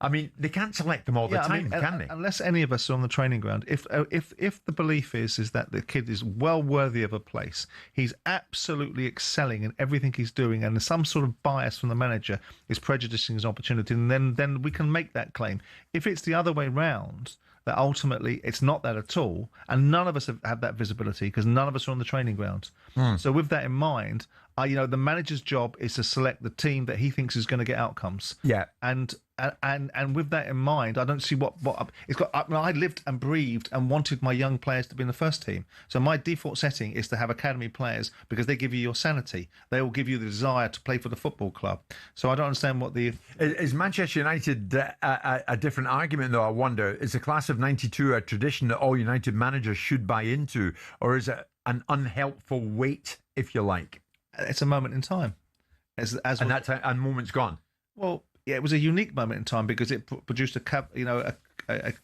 Speaker 8: I mean, they can't select them all the time, can they?
Speaker 9: Unless any of us are on the training ground. If the belief is that the kid is well worthy of a place, he's absolutely excelling in everything he's doing, and some sort of bias from the manager is prejudicing his opportunity, and then we can make that claim. If it's the other way round, that ultimately it's not that at all, and none of us have that visibility because none of us are on the training ground. So with that in mind, the manager's job is to select the team that he thinks is going to get outcomes.
Speaker 8: Yeah.
Speaker 9: And with that in mind, I don't see what it's got. I lived and breathed and wanted my young players to be in the first team. So my default setting is to have academy players because they give you your sanity. They will give you the desire to play for the football club. So I don't understand what the...
Speaker 8: Is Manchester United a different argument, though, I wonder? Is the class of 92 a tradition that all United managers should buy into? Or is it an unhelpful weight, if you like?
Speaker 9: It's a moment in time.
Speaker 8: And moment's gone.
Speaker 9: Well, yeah, it was a unique moment in time because it produced a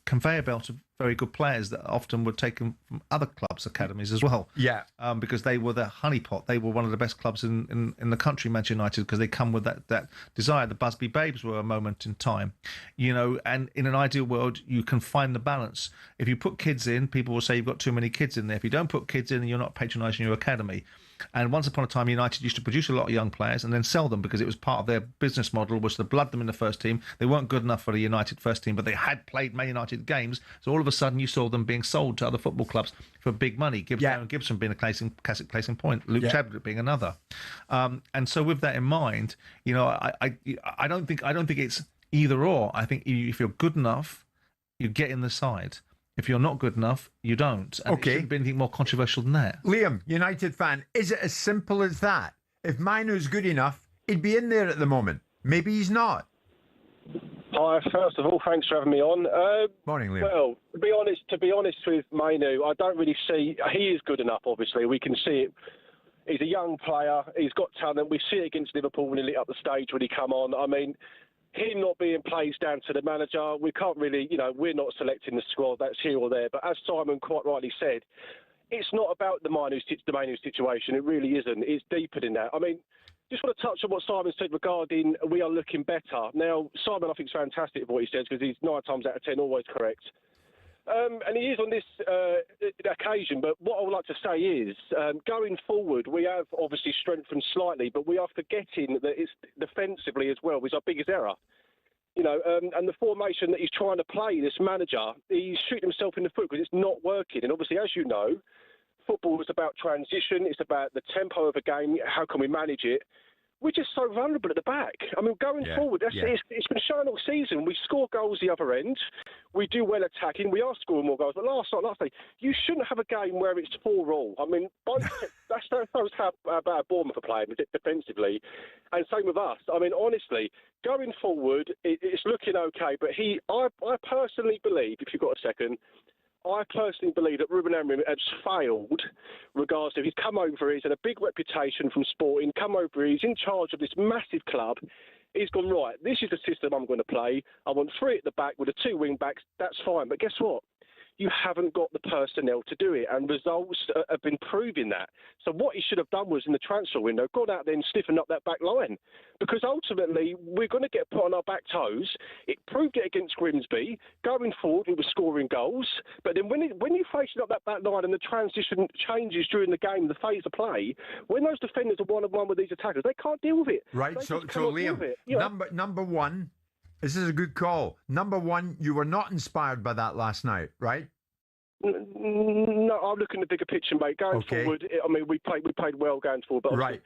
Speaker 9: conveyor belt of very good players that often were taken from other clubs' academies as well.
Speaker 8: Yeah.
Speaker 9: Because they were the honeypot. They were one of the best clubs in the country, Manchester United, because they come with that desire. The Busby Babes were a moment in time, and in an ideal world, you can find the balance. If you put kids in, people will say you've got too many kids in there. If you don't put kids in, you're not patronising your academy. And once upon a time, United used to produce a lot of young players and then sell them because it was part of their business model was to blood them in the first team. They weren't good enough for the United first team, but they had played Man United games. So all of a sudden, you saw them being sold to other football clubs for big money. Gibson being a classic case in point. Luke Chadwick being another. And so with that in mind, I don't think it's either or. I think if you're good enough, you get in the side. If you're not good enough, you don't. And it shouldn't be anything more controversial than that.
Speaker 8: Liam, United fan, is it as simple as that? If Mainoo's good enough, he'd be in there at the moment. Maybe he's not.
Speaker 12: Hi, first of all, thanks for having me on.
Speaker 8: Morning, Liam.
Speaker 12: Well, to be honest with Mainoo, I don't really see... He is good enough, obviously. We can see it. He's a young player. He's got talent. We see it against Liverpool when he lit up the stage when he come on. I mean... Him not being played down to the manager, we can't really, we're not selecting the squad, that's here or there. But as Simon quite rightly said, it's not about the Mainoo situation. It really isn't. It's deeper than that. I mean, just want to touch on what Simon said regarding we are looking better. Now, Simon, I think, is fantastic with what he says because he's 9 times out of 10 always correct. And he is on this occasion, but what I would like to say is, going forward, we have obviously strengthened slightly, but we are forgetting that it's defensively as well is our biggest error. And the formation that he's trying to play, this manager, he's shooting himself in the foot because it's not working. And obviously, as you know, football is about transition, it's about the tempo of a game, how can we manage it? We're just so vulnerable at the back. I mean, going forward, it's been shown all season. We score goals the other end. We do well attacking. We are scoring more goals. But last night, you shouldn't have a game where it's 4-4. I mean, that shows how bad Bournemouth are playing defensively. And same with us. I mean, honestly, going forward, it's looking okay. But I personally believe, if you've got a second, I personally believe that Ruben Amorim has failed, regardless of he's come over, he's had a big reputation from Sporting, come over, he's in charge of this massive club. He's gone, right, this is the system I'm going to play. I want 3 at the back with the 2 wing backs. That's fine. But guess what? You haven't got the personnel to do it, and results have been proving that. So what he should have done was, in the transfer window, gone out there and stiffened up that back line. Because ultimately, we're going to get put on our back toes. It proved it against Grimsby. Going forward, we were scoring goals. But then when you're facing up that back line and the transition changes during the game, the phase of play, when those defenders are one-on-one with these attackers, they can't deal with it.
Speaker 8: Right, so Liam, number one, this is a good call. Number one, you were not inspired by that last night, right?
Speaker 12: No, I'm looking at the bigger picture, mate. Going forward, I mean, we played well going forward, but
Speaker 8: right.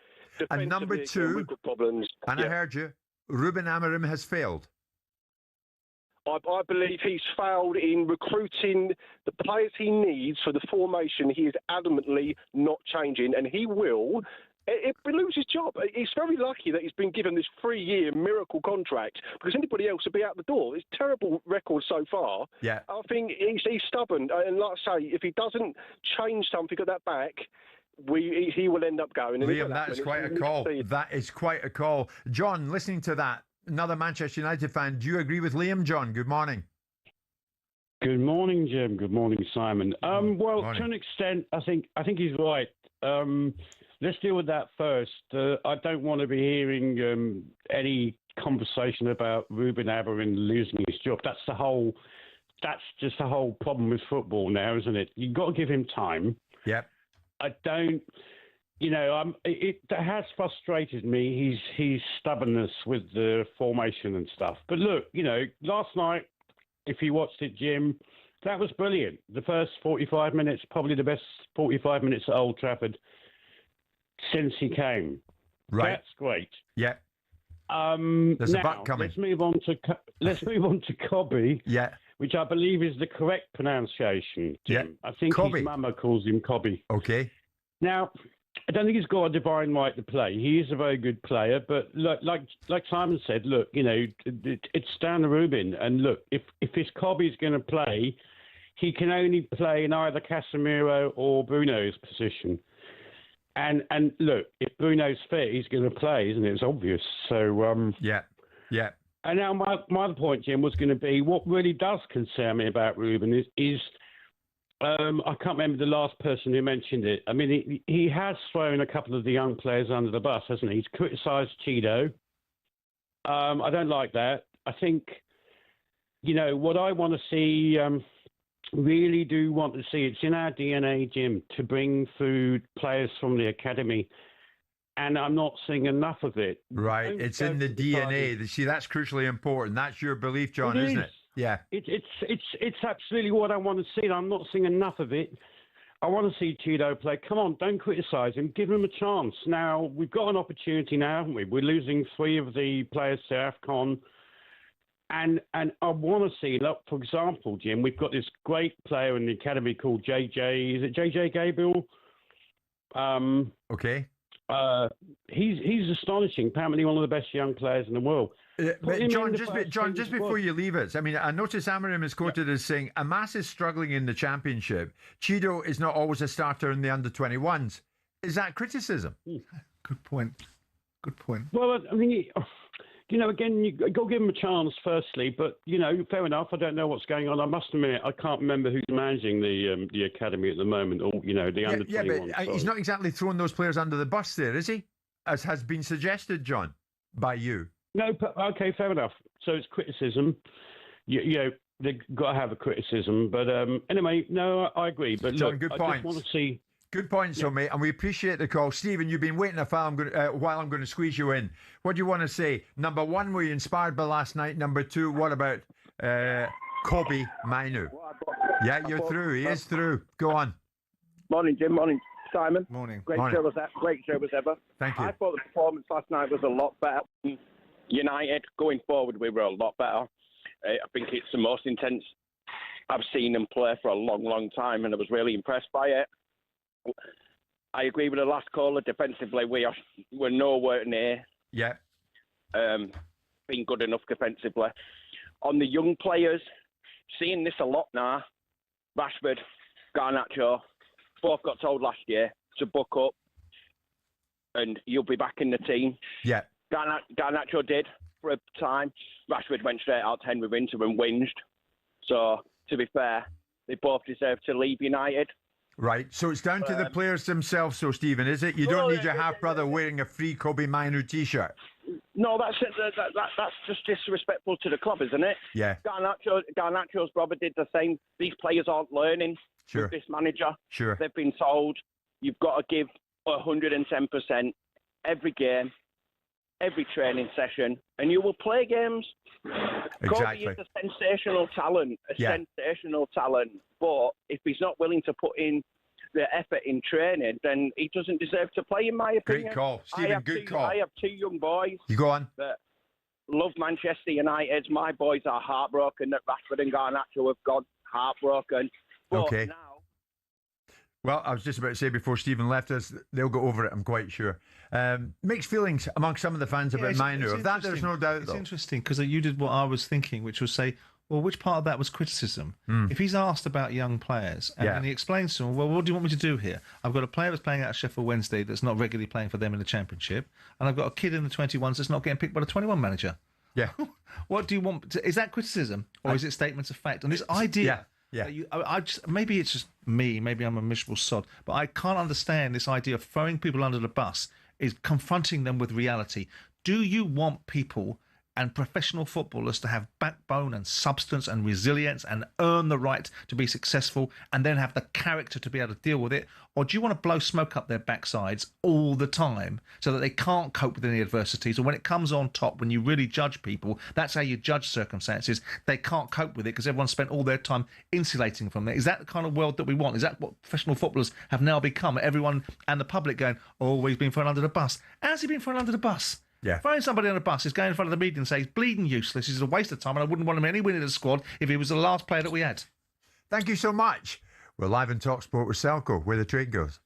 Speaker 8: And number two,
Speaker 12: we've got problems.
Speaker 8: And I heard you, Ruben Amorim has failed.
Speaker 12: I believe he's failed in recruiting the players he needs for the formation. He is adamantly not changing, and he will. If he loses his job, he's very lucky that he's been given this 3-year miracle contract because anybody else would be out the door. It's a terrible record so far.
Speaker 8: Yeah.
Speaker 12: I think he's stubborn. And like I say, if he doesn't change something at that back, he will end up going. And
Speaker 8: Liam, that is quite a call. That is quite a call. John, listening to that, another Manchester United fan, do you agree with Liam, John? Good morning.
Speaker 17: Good morning, Jim. Good morning, Simon. Well,
Speaker 8: morning.
Speaker 17: To an extent, I think he's right. Let's deal with that first. I don't want to be hearing any conversation about Ruben Amorim losing his job. That's just the whole problem with football now, isn't it? You've got to give him time.
Speaker 8: Yep.
Speaker 17: I don't, that has frustrated me. His stubbornness with the formation and stuff. But look, last night, if you watched it, Jim, that was brilliant. The first 45 minutes, probably the best 45 minutes at Old Trafford since he came.
Speaker 8: Right.
Speaker 17: That's great.
Speaker 8: Yeah.
Speaker 17: There's
Speaker 8: a butt coming.
Speaker 17: Let's move on to Kobbie.
Speaker 8: Yeah.
Speaker 17: Which I believe is the correct pronunciation, Jim. Yeah. I think
Speaker 8: Kobbie.
Speaker 17: His mama calls him Kobbie.
Speaker 8: Okay.
Speaker 17: Now, I don't think he's got a divine right to play. He is a very good player, but look, like Simon said, look, it's down to Ruben. And look, if this Kobbie's going to play, he can only play in either Casemiro or Bruno's position. And look, if Bruno's fit, he's going to play, isn't it? It's obvious. So
Speaker 8: yeah.
Speaker 17: And now my other point, Jim, was going to be what really does concern me about Ruben is I can't remember the last person who mentioned it. I mean, he has thrown a couple of the young players under the bus, hasn't he? He's criticised Cheeto. I don't like that. I think, what I want to see, really do want to see, it's in our DNA, Jim, to bring through players from the academy. And I'm not seeing enough of it.
Speaker 8: Right, it's in the DNA. See, that's crucially important. That's your belief, John, isn't it? Yeah.
Speaker 17: It's absolutely what I want to see. And I'm not seeing enough of it. I want to see Cheeto play. Come on, don't criticise him. Give him a chance. Now, we've got an opportunity now, haven't we? We're losing 3 of the players to AFCON. And I want to see, look, for example, Jim, we've got this great player in the academy called JJ. Is it JJ Gabriel?
Speaker 8: Okay.
Speaker 17: He's astonishing. Apparently one of the best young players in the world.
Speaker 8: But John, just before you leave it, I mean, I notice Amarim is quoted as saying, Amas is struggling in the Championship. Cheeto is not always a starter in the under-21s. Is that criticism?
Speaker 9: Good point.
Speaker 17: Well, I mean, again, you got to give him a chance, firstly. But, fair enough. I don't know what's going on. I must admit, I can't remember who's managing the academy at the moment, or, the under-21.
Speaker 8: Yeah, but he's not exactly throwing those players under the bus there, is he? As has been suggested, John, by you.
Speaker 17: No, but, okay, fair enough. So it's criticism. They've got to have a criticism. But anyway, no, I agree. But
Speaker 8: John,
Speaker 17: look,
Speaker 8: good
Speaker 17: I
Speaker 8: point.
Speaker 17: just want to see...
Speaker 8: Good point, so mate, and we appreciate the call. Stephen, you've been waiting a while. I'm going to squeeze you in. What do you want to say? Number 1, were you inspired by last night? Number 2, what about Kobbie, Mainoo? Yeah, you're through. He is through. Go on.
Speaker 18: Morning, Jim. Morning, Simon.
Speaker 9: Morning.
Speaker 18: Great show as ever.
Speaker 8: Thank you.
Speaker 18: I thought the performance last night was a lot better. United, going forward, we were a lot better. I think it's the most intense I've seen them play for a long, long time, and I was really impressed by it. I agree with the last caller. Defensively, we're nowhere near.
Speaker 8: Yeah.
Speaker 18: Being good enough defensively. On the young players, seeing this a lot now. Rashford, Garnacho, both got told last year to buck up, and you'll be back in the team.
Speaker 8: Yeah.
Speaker 18: Garnacho did for a time. Rashford went straight out to Henry Winter and whinged. So, to be fair, they both deserve to leave United.
Speaker 8: Right, so it's down to the players themselves, so Stephen, is it? You don't need your half-brother wearing a free Kobbie Mainoo T-shirt.
Speaker 18: No, that's just disrespectful to the club, isn't it?
Speaker 8: Yeah.
Speaker 18: Garnacho's brother did the same. These players aren't learning with this manager.
Speaker 8: Sure.
Speaker 18: They've been told you've got to give 110% every game, every training session, and you will play games.
Speaker 8: Exactly.
Speaker 18: Kobbie is a sensational talent, sensational talent. But if he's not willing to put in the effort in training, then he doesn't deserve to play, in my opinion.
Speaker 8: Great call, Stephen. Good call.
Speaker 18: I have 2 young boys.
Speaker 8: You go on.
Speaker 18: That love Manchester United. My boys are heartbroken that Rashford and Garnacho have gone. Heartbroken. But
Speaker 8: okay.
Speaker 18: Now,
Speaker 8: well, I was just about to say before Stephen left us, they'll go over it, I'm quite sure. Mixed feelings among some of the fans about Mainoo. Of that, there's no doubt,
Speaker 9: It's interesting because you did what I was thinking, which was say, well, which part of that was criticism? If he's asked about young players and he explains to them, well, what do you want me to do here? I've got a player that's playing out of Sheffield Wednesday that's not regularly playing for them in the Championship, and I've got a kid in the 21s that's not getting picked by the 21 manager.
Speaker 8: Yeah.
Speaker 9: What do you want? Is that criticism or is it statements of fact? And this idea...
Speaker 8: Yeah.
Speaker 9: Maybe it's just me. Maybe I'm a miserable sod, but I can't understand this idea of throwing people under the bus. Is confronting them with reality. Do you want people and professional footballers to have backbone and substance and resilience and earn the right to be successful and then have the character to be able to deal with it? Or do you want to blow smoke up their backsides all the time so that they can't cope with any adversities? Or when it comes on top, when you really judge people, that's how you judge circumstances. They can't cope with it because everyone spent all their time insulating from it. Is that the kind of world that we want? Is that what professional footballers have now become? Everyone and the public going, oh, he's been thrown under the bus. How's he been thrown under the bus?
Speaker 8: Yeah.
Speaker 9: Throwing somebody on a bus is going in front of the media and saying he's bleeding useless. He's a waste of time, and I wouldn't want him anywhere in the squad if he was the last player that we had.
Speaker 8: Thank you so much. We're live in talkSPORT with Selco, where the trade goes.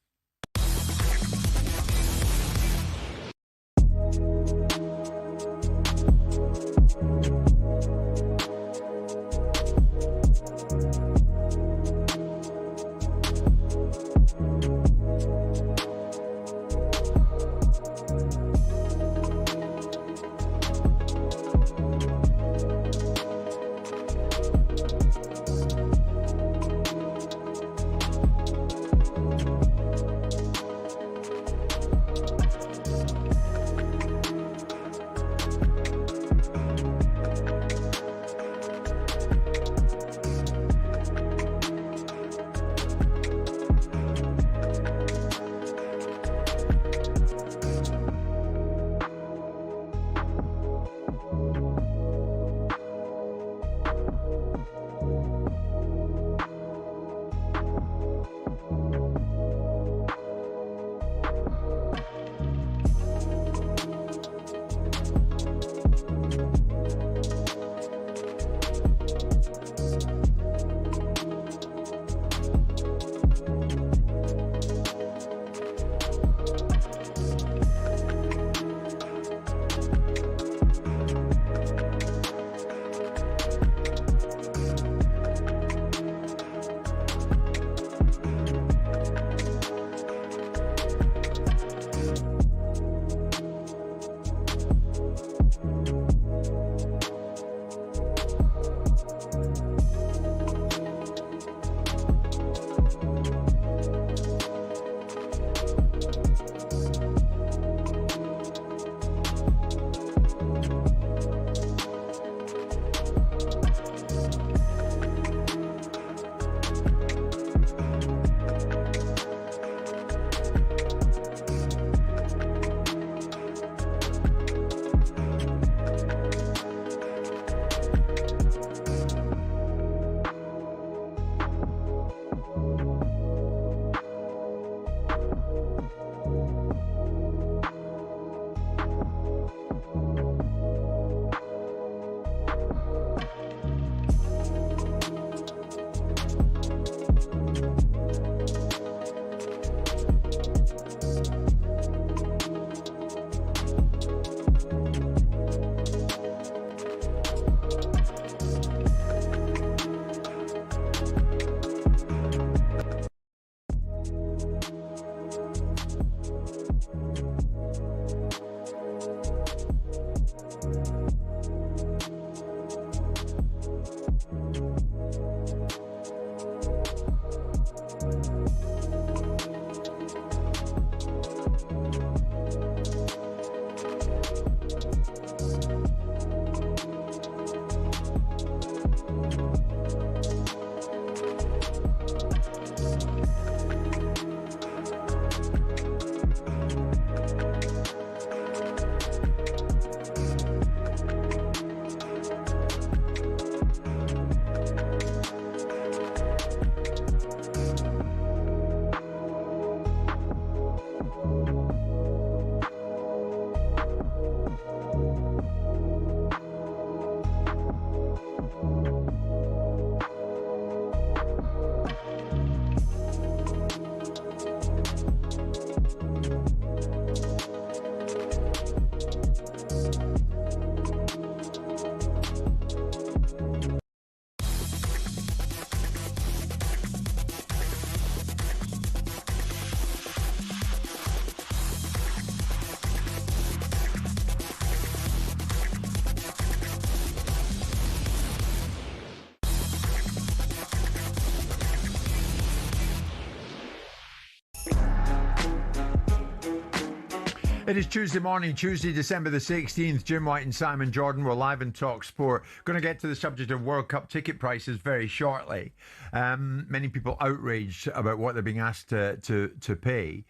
Speaker 8: It is Tuesday morning, Tuesday, December the 16th. Jim White and Simon Jordan. We're live in talkSPORT. Going to get to the subject of World Cup ticket prices very shortly. Many people outraged about what they're being asked to pay.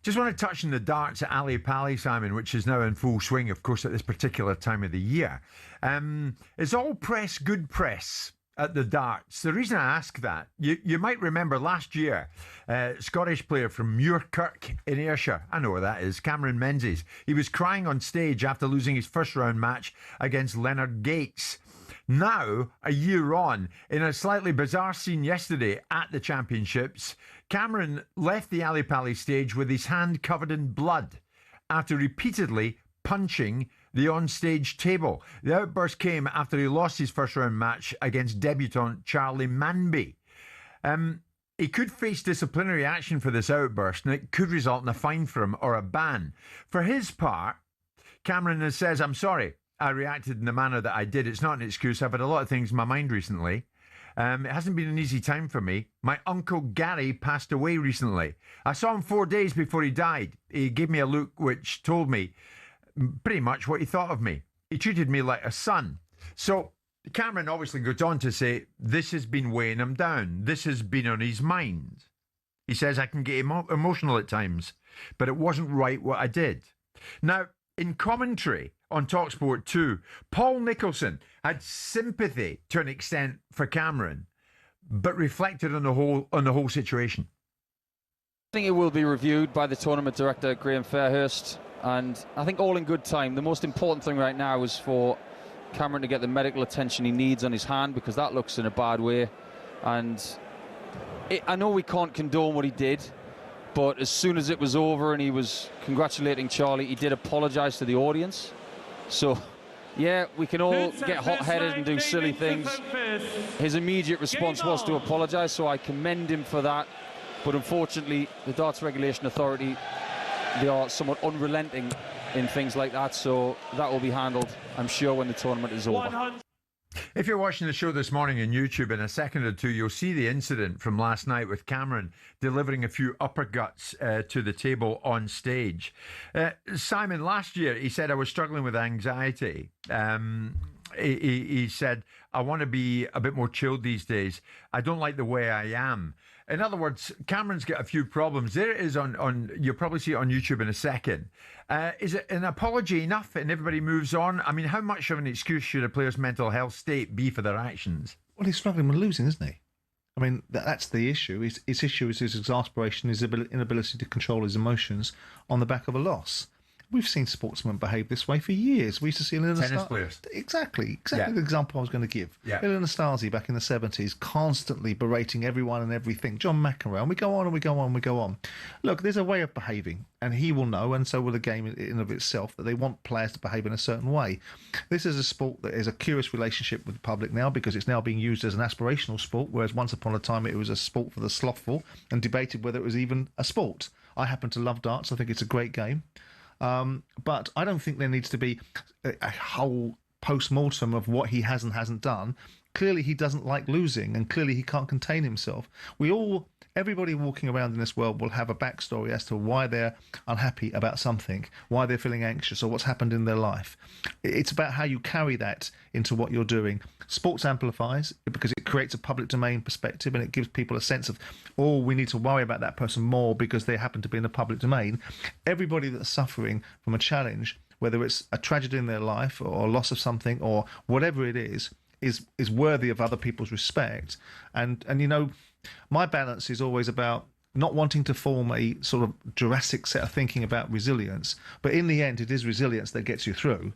Speaker 8: Just want to touch on the darts at Ali Pali, Simon, which is now in full swing, of course, at this particular time of the year. Is all press good press at the darts? The reason I ask that, you might remember last year, Scottish player from Muirkirk in Ayrshire, I know where that is, Cameron Menzies. He was crying on stage after losing his first round match against Leonard Gates. Now, a year on, in a slightly bizarre scene yesterday at the championships, Cameron left the Ali Pali stage with his hand covered in blood after repeatedly punching the on-stage table. The outburst came after he lost his first-round match against debutant Charlie Manby. He could face disciplinary action for this outburst, and it could result in a fine for him or a ban. For his part, Cameron says, "I'm sorry, I reacted in the manner that I did. It's not an excuse. I've had a lot of things in my mind recently. It hasn't been an easy time for me. My uncle Gary passed away recently. I saw him 4 days before he died. He gave me a look which told me pretty much what he thought of me. He treated me like a son." So Cameron obviously goes on to say, this has been weighing him down. This has been on his mind. He says, "I can get emotional at times, but it wasn't right what I did." Now, in commentary on talkSPORT 2, Paul Nicholson had sympathy to an extent for Cameron, but reflected on the whole situation.
Speaker 19: I think it will be reviewed by the tournament director, Graham Fairhurst, and I think all in good time. The most important thing right now is for Cameron to get the medical attention he needs on his hand, because that looks in a bad way. And I know we can't condone what he did, but as soon as it was over and he was congratulating Charlie, he did apologise to the audience. So, yeah, we can all get hot-headed and do silly things. His immediate response was to apologise, so I commend him for that. But unfortunately, the Darts Regulation Authority, they are somewhat unrelenting in things like that, so that will be handled, I'm sure, when the tournament is over.
Speaker 8: If you're watching the show this morning on YouTube, in a second or two, you'll see the incident from last night with Cameron delivering a few uppercuts to the table on stage. Simon, last year, he said, "I was struggling with anxiety." He said, "I want to be a bit more chilled these days. I don't like the way I am." In other words, Cameron's got a few problems. There it is you'll probably see it on YouTube in a second. Is it an apology enough and everybody moves on? I mean, how much of an excuse should a player's mental health state be for their actions?
Speaker 9: Well, he's struggling with losing, isn't he? I mean, that's the issue. His issue is his exasperation, his inability to control his emotions on the back of a loss. We've seen sportsmen behave this way for years. We used to see
Speaker 8: tennis players.
Speaker 9: Exactly the example I was going to give. Ilan Nastasi back in the 70s, constantly berating everyone and everything. John McEnroe, and we go on and we go on and we go on. Look, there's a way of behaving, and he will know, and so will the game in and of itself, that they want players to behave in a certain way. This is a sport that is a curious relationship with the public now, because it's now being used as an aspirational sport, whereas once upon a time it was a sport for the slothful and debated whether it was even a sport. I happen to love darts. I think it's a great game. But I don't think there needs to be a whole post-mortem of what he has and hasn't done. Clearly he doesn't like losing, and clearly he can't contain himself. Everybody walking around in this world will have a backstory as to why they're unhappy about something, why they're feeling anxious, or what's happened in their life. It's about how you carry that into what you're doing. Sports amplifies, because it creates a public domain perspective, and it gives people a sense of, oh, we need to worry about that person more because they happen to be in the public domain. Everybody that's suffering from a challenge, whether it's a tragedy in their life or loss of something or whatever it is worthy of other people's respect. And you know, my balance is always about not wanting to form a sort of Jurassic set of thinking about resilience, but in the end, it is resilience that gets you through.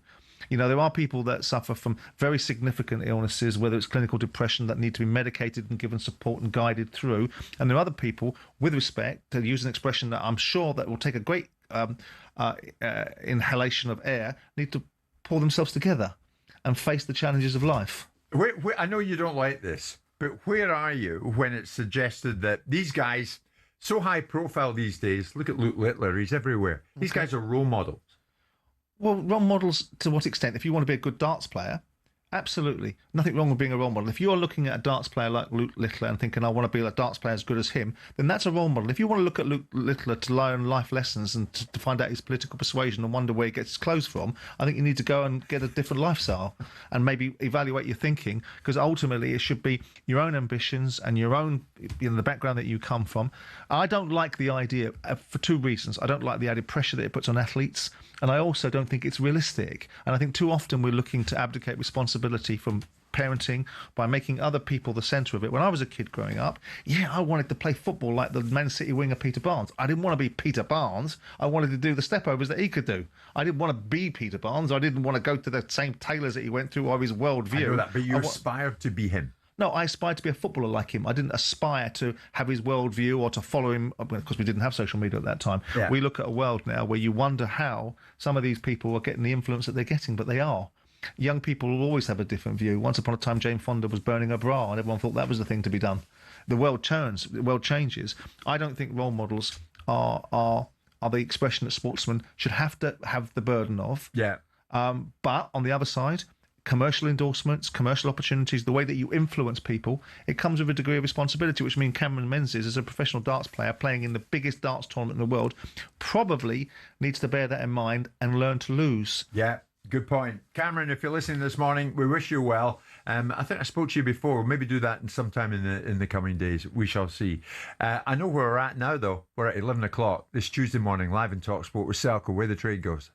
Speaker 9: You know, there are people that suffer from very significant illnesses, whether it's clinical depression, that need to be medicated and given support and guided through. And there are other people, with respect, to use an expression that I'm sure that will take a great inhalation of air, need to pull themselves together and face the challenges of life.
Speaker 8: I know you don't like this, but where are you when it's suggested that these guys, so high profile these days, look at Luke Littler, he's everywhere. These guys are role models.
Speaker 9: Well, role models to what extent? If you want to be a good darts player Absolutely. Nothing wrong with being a role model. If you're looking at a darts player like Luke Littler and thinking, I want to be a darts player as good as him, then that's a role model. If you want to look at Luke Littler to learn life lessons and to find out his political persuasion and wonder where he gets his clothes from, I think you need to go and get a different lifestyle and maybe evaluate your thinking, because ultimately it should be your own ambitions and your own, the background that you come from. I don't like the idea, for two reasons. I don't like the added pressure that it puts on athletes, and I also don't think it's realistic. And I think too often we're looking to abdicate responsibility from parenting by making other people the centre of it. When I was a kid growing up, I wanted to play football like the Man City winger Peter Barnes. I didn't want to be Peter Barnes. I wanted to do the step-overs that he could do. I didn't want to be Peter Barnes. I didn't want to go to the same tailors that he went through or his worldview.
Speaker 8: I know that, but you aspired to be him.
Speaker 9: No, I aspired to be a footballer like him. I didn't aspire to have his worldview or to follow him. Of course, we didn't have social media at that time. Yeah. We look at a world now where you wonder how some of these people are getting the influence that they're getting, but they are. Young people will always have a different view. Once upon a time, Jane Fonda was burning her bra, and everyone thought that was the thing to be done. The world turns. The world changes. I don't think role models are the expression that sportsmen should have to have the burden of.
Speaker 8: Yeah.
Speaker 9: But on the other side, commercial endorsements, commercial opportunities, the way that you influence people, it comes with a degree of responsibility, which means Cameron Menzies, as a professional darts player playing in the biggest darts tournament in the world, probably needs to bear that in mind and learn to lose.
Speaker 8: Yeah, good point. Cameron, if you're listening this morning, we wish you well. I think I spoke to you before. We'll maybe do that sometime in the coming days. We shall see. I know where we're at now, though. We're at 11 o'clock this Tuesday morning, live in talkSPORT with Selco, where the trade goes.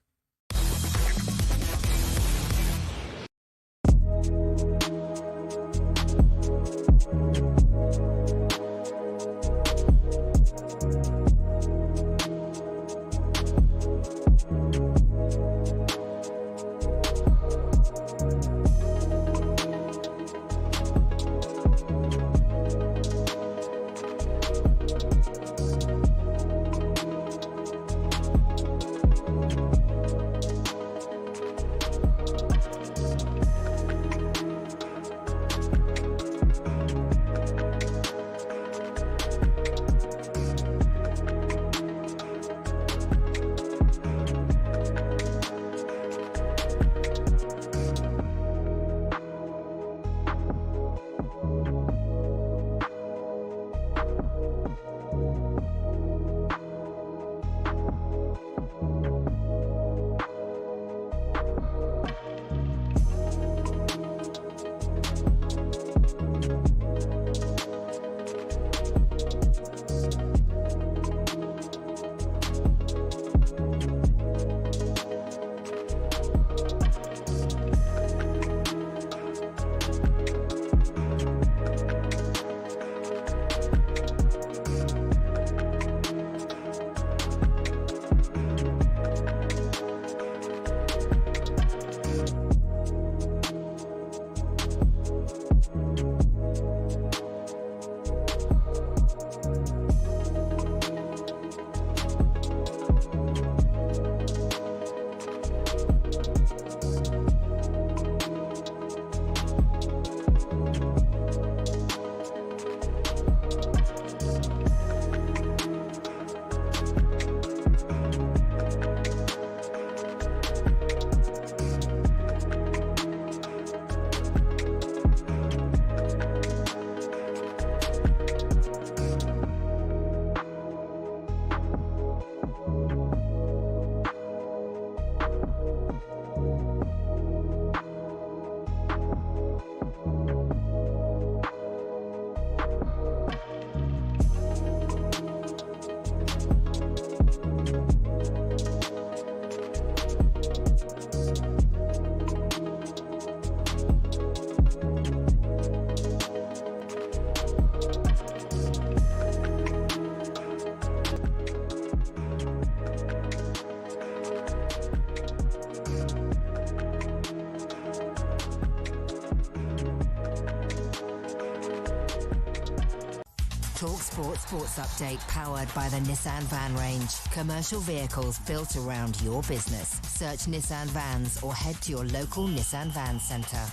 Speaker 1: talkSPORT Sports Update powered by the Nissan Van Range. Commercial vehicles built around your business. Search Nissan Vans or head to your local Nissan Van Centre.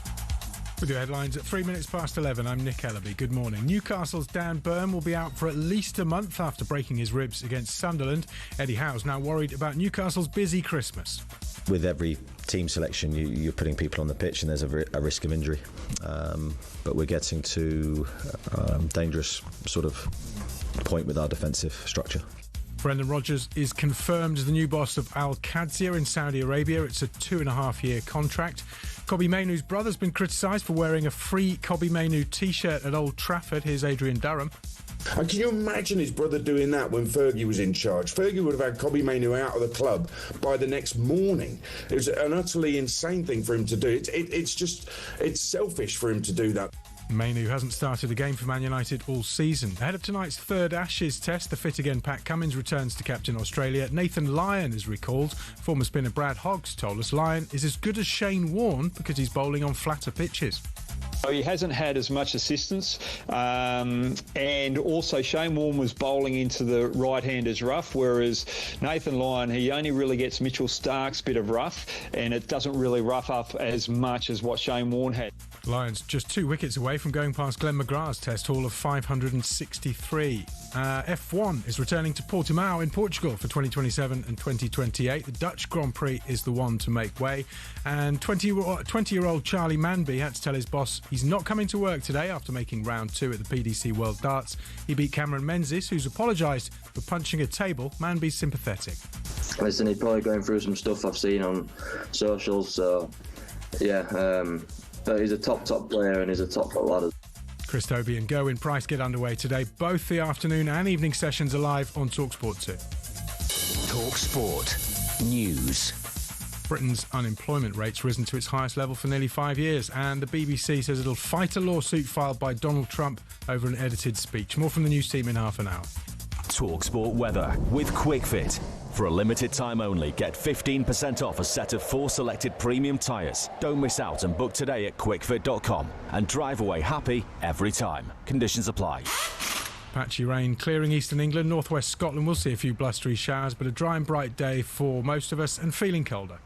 Speaker 2: With your headlines at 3 minutes past 11, I'm Nick Ellaby. Good morning. Newcastle's Dan Burn will be out for at least a month after breaking his ribs against Sunderland. Eddie Howe's now worried about Newcastle's busy Christmas.
Speaker 20: with every team selection, you're putting people on the pitch and there's a risk of injury. But we're getting to dangerous sort of point with our defensive structure.
Speaker 2: Brendan Rodgers is confirmed as the new boss of Al Qadsiya in Saudi Arabia. It's a 2.5-year contract. Kobbie Mainoo's brother's been criticised for wearing a free Kobbie Mainoo t-shirt at Old Trafford. Here's Adrian Durham.
Speaker 3: And can you imagine his brother doing that when Fergie was in charge? Fergie would have had Kobbie Mainoo out of the club by the next morning. It was an utterly insane thing for him to do. It's selfish for him to do that.
Speaker 2: Mainoo hasn't started a game for Man United all season. Ahead of tonight's third Ashes test, the fit again Pat Cummins returns to captain Australia. Nathan Lyon is recalled. Former spinner Brad Hoggs told us Lyon is as good as Shane Warne because he's bowling on flatter pitches.
Speaker 16: He hasn't had as much assistance, and also Shane Warne was bowling into the right-handers rough, whereas Nathan Lyon, he only really gets Mitchell Stark's bit of rough, and it doesn't really rough up as much as what Shane Warne had.
Speaker 2: Lyon's just 2 wickets away from going past Glenn McGrath's test haul of 563. F1 is returning to Portimao in Portugal for 2027 and 2028. The Dutch Grand Prix is the one to make way. And 20-year-old Charlie Manby had to tell his boss he's not coming to work today after making round 2 at the PDC World Darts. He beat Cameron Menzies, who's apologised for punching a table. Manby's sympathetic.
Speaker 5: Listen, he's probably going through some stuff I've seen on socials, so yeah, but he's a top player and he's a top lad.
Speaker 2: Chris Toby and Gerwyn Price get underway today. Both the afternoon and evening sessions are live on talkSPORT 2.
Speaker 6: talkSPORT News.
Speaker 2: Britain's unemployment rate's risen to its highest level for nearly 5 years, and the BBC says it'll fight a lawsuit filed by Donald Trump over an edited speech. More from the news team in half an hour.
Speaker 7: talkSPORT weather with QuickFit. For a limited time only, get 15% off a set of 4 selected premium tyres. Don't miss out and book today at quickfit.com and drive away happy every time. Conditions apply.
Speaker 2: Patchy rain clearing eastern England. Northwest Scotland will see a few blustery showers, but a dry and bright day for most of us and feeling colder.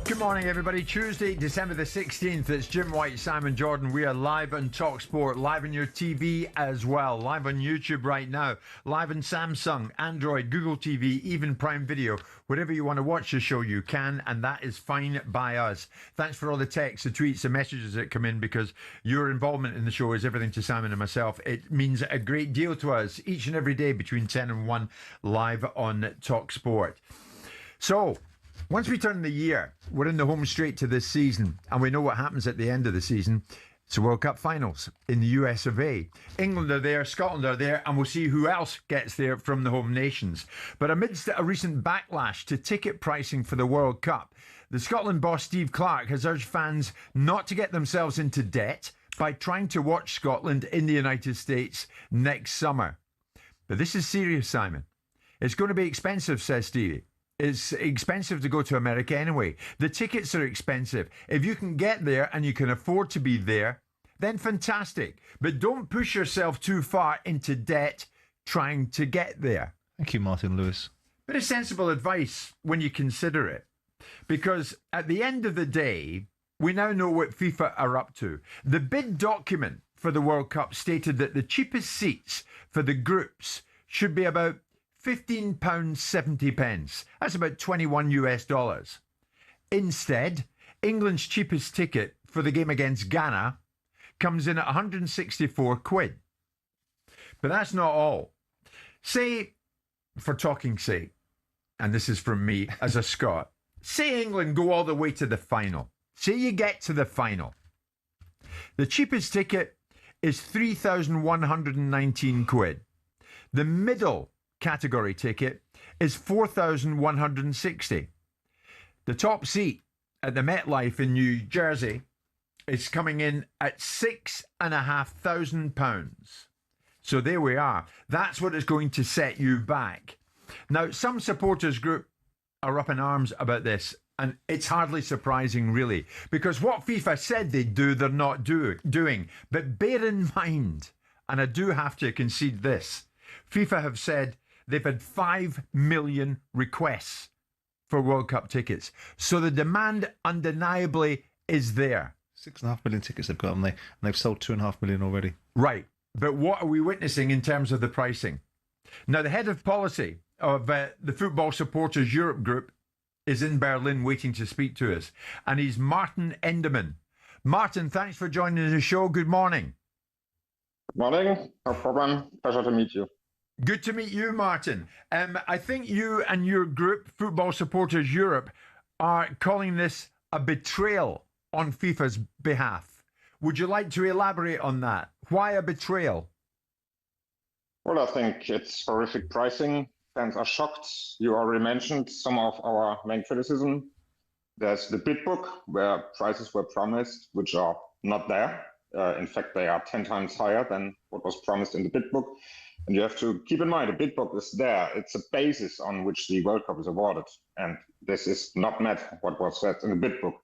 Speaker 8: Good morning, everybody. Tuesday, December the 16th. It's Jim White, Simon Jordan. We are live on talkSPORT, live on your TV as well, live on YouTube right now, live on Samsung, Android, Google TV, even Prime Video. Wherever you want to watch the show, you can, and that is fine by us. Thanks for all the texts, the tweets, the messages that come in, because your involvement in the show is everything to Simon and myself. It means a great deal to us each and every day between 10 and 1, live on talkSPORT. So, once we turn the year, we're in the home straight to this season, and we know what happens at the end of the season. It's the World Cup finals in the US of A. England are there, Scotland are there, and we'll see who else gets there from the home nations. But amidst a recent backlash to ticket pricing for the World Cup, the Scotland boss Steve Clarke has urged fans not to get themselves into debt by trying to watch Scotland in the United States next summer. But this is serious, Simon. It's going to be expensive, says Stevie. It's expensive to go to America anyway. The tickets are expensive. If you can get there and you can afford to be there, then fantastic. But don't push yourself too far into debt trying to get there.
Speaker 9: Thank you, Martin Lewis.
Speaker 8: Bit of sensible advice when you consider it. Because at the end of the day, we now know what FIFA are up to. The bid document for the World Cup stated that the cheapest seats for the groups should be about £15.70. That's about $21 US. Instead, England's cheapest ticket for the game against Ghana comes in at 164 quid. But that's not all. Say, for talking's sake, and this is from me as a Scot, say England go all the way to the final. Say you get to the final. The cheapest ticket is 3,119 quid. The middle category ticket is 4,160. The top seat at the MetLife in New Jersey is coming in at £6,500. So there we are. That's what is going to set you back. Now, some supporters group are up in arms about this, and it's hardly surprising, really, because what FIFA said they'd do, they're not doing. But bear in mind, and I do have to concede this, FIFA have said they've had 5 million requests for World Cup tickets. So the demand undeniably is there.
Speaker 9: 6.5 million tickets they've got, haven't they? And they've sold 2.5 million already.
Speaker 8: Right. But what are we witnessing in terms of the pricing? Now, the head of policy of the Football Supporters Europe group is in Berlin waiting to speak to us. And he's Martin Enderman. Martin, thanks for joining the show. Good morning.
Speaker 21: Good morning. No problem. Pleasure to meet you.
Speaker 8: Good to meet you, Martin. I think you and your group, Football Supporters Europe, are calling this a betrayal on FIFA's behalf. Would you like to elaborate on that? Why a betrayal?
Speaker 21: Well, I think it's horrific pricing. Fans are shocked. You already mentioned some of our main criticism. There's the bid book, where prices were promised, which are not there. In fact, they are 10 times higher than what was promised in the bid book. And you have to keep in mind, the bid book is there. It's a basis on which the World Cup is awarded. And this is not met what was said in the bid book.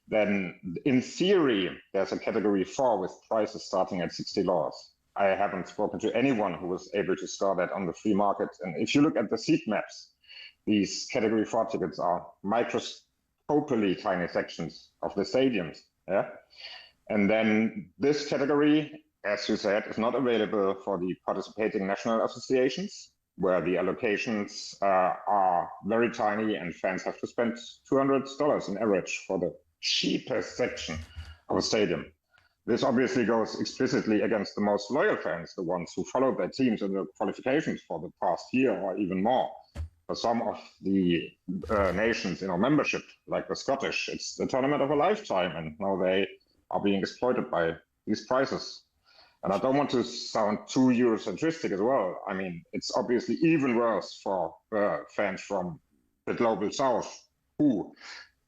Speaker 21: Then, in theory, there's a category 4 with prices starting at $60. I haven't spoken to anyone who was able to store that on the free market. And if you look at the seat maps, these category 4 tickets are microscopically tiny sections of the stadiums. Yeah. And then this category, as you said, is not available for the participating national associations, where the allocations are very tiny and fans have to spend $200 on average for the cheapest section of a stadium. This obviously goes explicitly against the most loyal fans, the ones who followed their teams in the qualifications for the past year or even more. For some of the nations in our membership, like the Scottish, it's the tournament of a lifetime, and now they are being exploited by these prices. And I don't want to sound too Eurocentristic as well. I mean, it's obviously even worse for fans from the global south, who,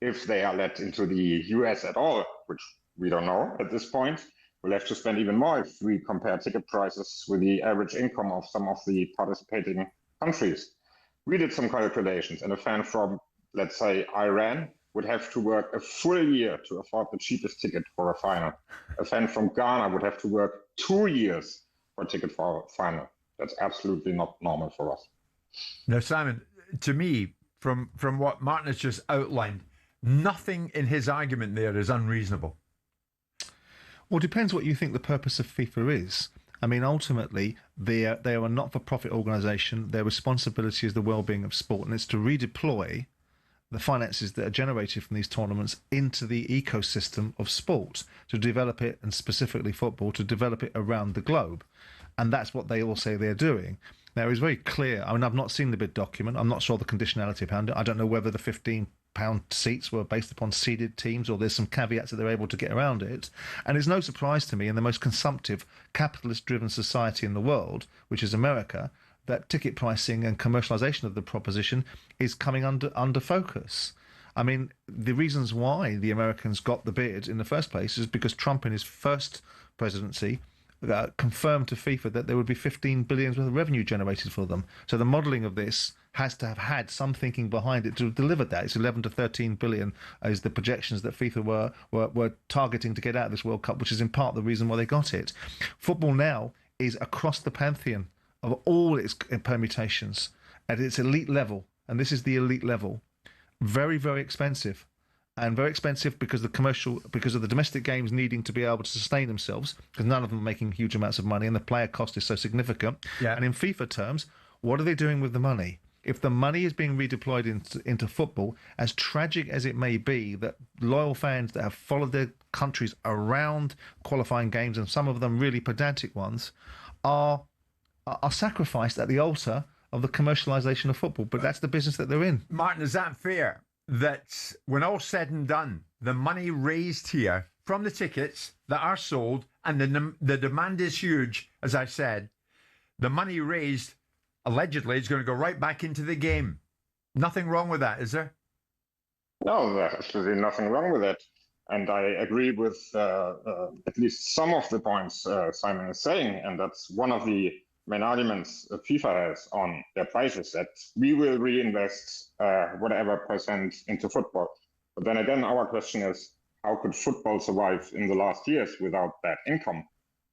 Speaker 21: if they are let into the US at all, which we don't know at this point, will have to spend even more if we compare ticket prices with the average income of some of the participating countries. We did some calculations, and a fan from, let's say, Iran would have to work a full year to afford the cheapest ticket for a final. A fan from Ghana would have to work 2 years for a ticket for a final. That's absolutely not normal for us.
Speaker 8: Now, Simon, to me, from what Martin has just outlined, nothing in his argument there is unreasonable.
Speaker 9: Well, it depends what you think the purpose of FIFA is. I mean, ultimately, they are a not-for-profit organisation. Their responsibility is the well-being of sport, and it's to redeploy the finances that are generated from these tournaments into the ecosystem of sport, to develop it, and specifically football, to develop it around the globe. And that's what they all say they're doing. Now, it's very clear. I mean, I've not seen the bid document. I'm not sure the conditionality around it. I don't know whether the £15 seats were based upon seeded teams, or there's some caveats that they're able to get around it. And it's no surprise to me, in the most consumptive, capitalist-driven society in the world, which is America, that ticket pricing and commercialisation of the proposition is coming under focus. I mean, the reasons why the Americans got the bid in the first place is because Trump, in his first presidency, confirmed to FIFA that there would be 15 billion worth of revenue generated for them. So the modelling of this has to have had some thinking behind it to deliver that. It's 11 to 13 billion is the projections that FIFA were targeting to get out of this World Cup, which is in part the reason why they got it. Football now is across the pantheon of all its permutations at its elite level, and this is the elite level, very, very expensive. And very expensive because of the domestic games needing to be able to sustain themselves, because none of them are making huge amounts of money, and the player cost is so significant. Yeah. And in FIFA terms, what are they doing with the money? If the money is being redeployed into football, as tragic as it may be that loyal fans that have followed their countries around qualifying games, and some of them really pedantic ones, are sacrificed at the altar of the commercialisation of football. But that's the business that they're in.
Speaker 8: Martin, is that fair? That when all said and done, the money raised here from the tickets that are sold and the demand is huge, as I said, the money raised allegedly is going to go right back into the game. Nothing wrong with that, is there?
Speaker 21: No, there's absolutely nothing wrong with it. And I agree with at least some of the points Simon is saying, and that's one of the main arguments FIFA has on their prices, that we will reinvest whatever percent into football. But then again, our question is, how could football survive in the last years without that income?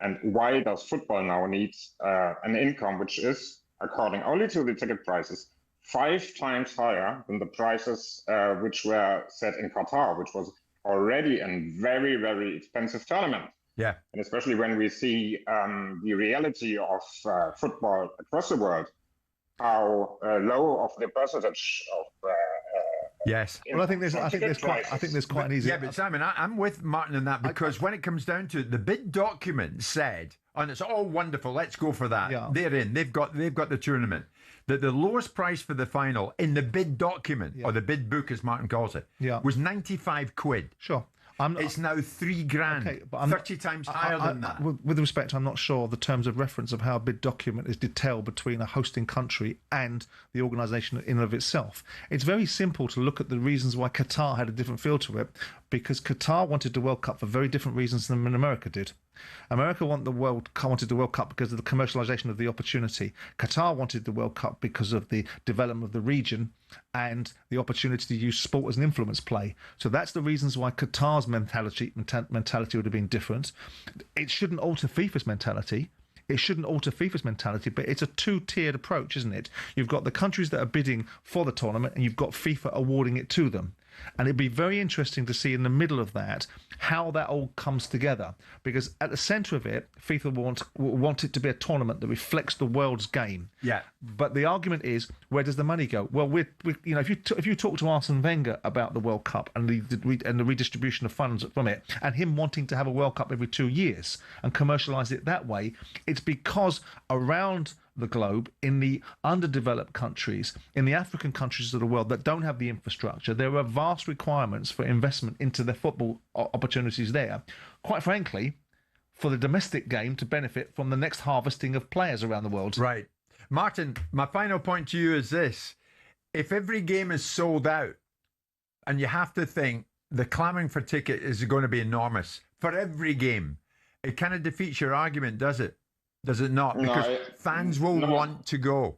Speaker 21: And why does football now need an income which is, according only to the ticket prices, 5 times higher than the prices which were set in Qatar, which was already a very, very expensive tournament.
Speaker 8: Yeah.
Speaker 21: And especially when we see the reality of football across the world, how low of the percentage of
Speaker 8: yes.
Speaker 9: Well, I think there's quite an easy.
Speaker 8: Yeah, but Simon, I'm with Martin in that, because when it comes down to it, the bid document said, and it's all wonderful, let's go for that. Yeah. They're in. They've got the tournament. That the lowest price for the final in the bid document, or the bid book as Martin calls it, was 95 quid.
Speaker 9: Sure.
Speaker 8: It's now $3,000, okay, but 30 times higher than that.
Speaker 9: With respect, I'm not sure the terms of reference of how a bid document is detailed between a hosting country and the organisation in and of itself. It's very simple to look at the reasons why Qatar had a different feel to it, because Qatar wanted the World Cup for very different reasons than America did. America wanted the World Cup because of the commercialisation of the opportunity. Qatar wanted the World Cup because of the development of the region and the opportunity to use sport as an influence play. So that's the reasons why Qatar's mentality would have been different. It shouldn't alter FIFA's mentality. But it's a two-tiered approach, isn't it? You've got the countries that are bidding for the tournament, and you've got FIFA awarding it to them. And it'd be very interesting to see in the middle of that how that all comes together, because at the centre of it, FIFA want it to be a tournament that reflects the world's game.
Speaker 8: Yeah.
Speaker 9: But the argument is, where does the money go? Well, if you talk to Arsene Wenger about the World Cup and the redistribution of funds from it, and him wanting to have a World Cup every 2 years and commercialise it that way, it's because around the globe, in the underdeveloped countries, in the African countries of the world that don't have the infrastructure, there are vast requirements for investment into their football opportunities there. Quite frankly, for the domestic game to benefit from the next harvesting of players around the world.
Speaker 8: Right. Martin, my final point to you is this. If every game is sold out, and you have to think the clamouring for ticket is going to be enormous for every game, it kind of defeats your argument, does it? Does it not? Because fans will want to go.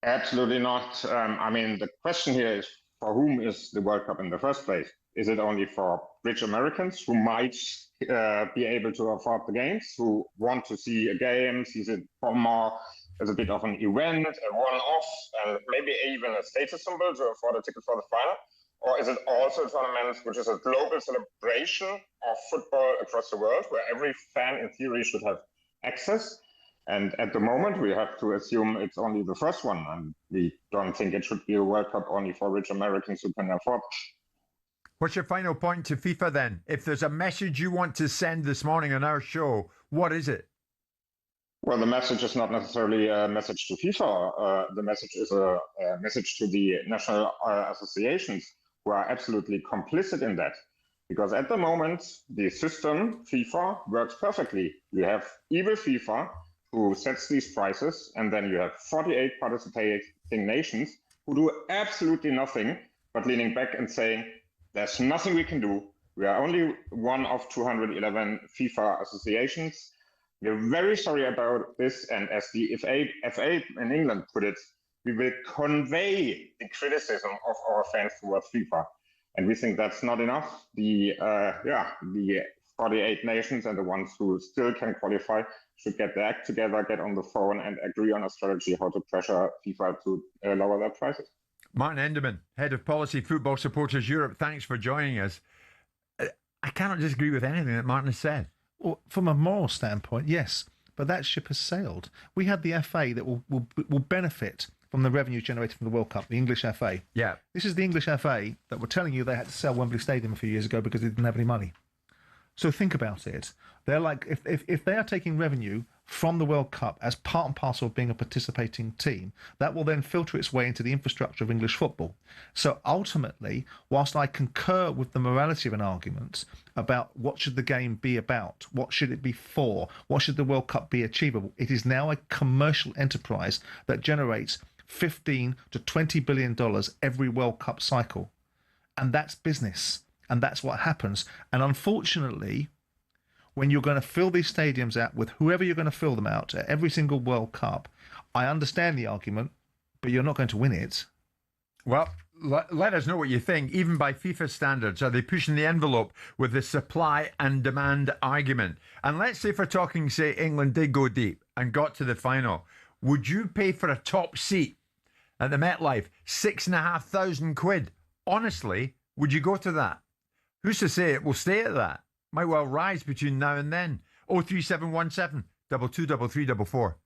Speaker 21: Absolutely not. I mean, the question here is, for whom is the World Cup in the first place? Is it only for rich Americans who might be able to afford the games, who want to see a game, sees it more as a bit of an event, a one-off, and maybe even a status symbol to afford a ticket for the final? Or is it also a tournament which is a global celebration of football across the world, where every fan in theory should have access? And at the moment, we have to assume it's only the first one, and we don't think it should be a World Cup only for rich Americans who can afford.
Speaker 8: What's your final point to FIFA then? If there's a message you want to send this morning on our show, what is it?
Speaker 21: Well, the message is not necessarily a message to FIFA. The message is a message to the national associations, who are absolutely complicit in that. Because at the moment, the system, FIFA, works perfectly. You have evil FIFA, who sets these prices, and then you have 48 participating nations who do absolutely nothing but leaning back and saying, there's nothing we can do. We are only one of 211 FIFA associations. We're very sorry about this, and as the FA in England put it, we will convey the criticism of our fans towards FIFA. And we think that's not enough. The 48 nations and the ones who still can qualify should get their act together, get on the phone and agree on a strategy how to pressure FIFA to lower their prices.
Speaker 8: Martin Enderman, Head of Policy, Football Supporters Europe, thanks for joining us. I cannot disagree with anything that Martin has said.
Speaker 9: Well, from a moral standpoint, yes, but that ship has sailed. We had the FA that will benefit from the revenue generated from the World Cup, the English FA.
Speaker 8: Yeah.
Speaker 9: This is the English FA that were telling you they had to sell Wembley Stadium a few years ago because they didn't have any money. So think about it. They're like, if they are taking revenue from the World Cup as part and parcel of being a participating team, that will then filter its way into the infrastructure of English football. So ultimately, whilst I concur with the morality of an argument about what should the game be about, what should it be for, what should the World Cup be achievable, it is now a commercial enterprise that generates $15 to $20 billion every World Cup cycle. And that's business. And that's what happens. And unfortunately, when you're going to fill these stadiums out with whoever you're going to fill them out at every single World Cup, I understand the argument, but you're not going to win it.
Speaker 8: Well, let us know what you think. Even by FIFA standards, are they pushing the envelope with the supply and demand argument? And let's say, for talking, say, England did go deep and got to the final. Would you pay for a top seat at the MetLife £6,500? Honestly, would you go to that? Who's to say it will stay at that? Might well rise between now and then. 03717 223344.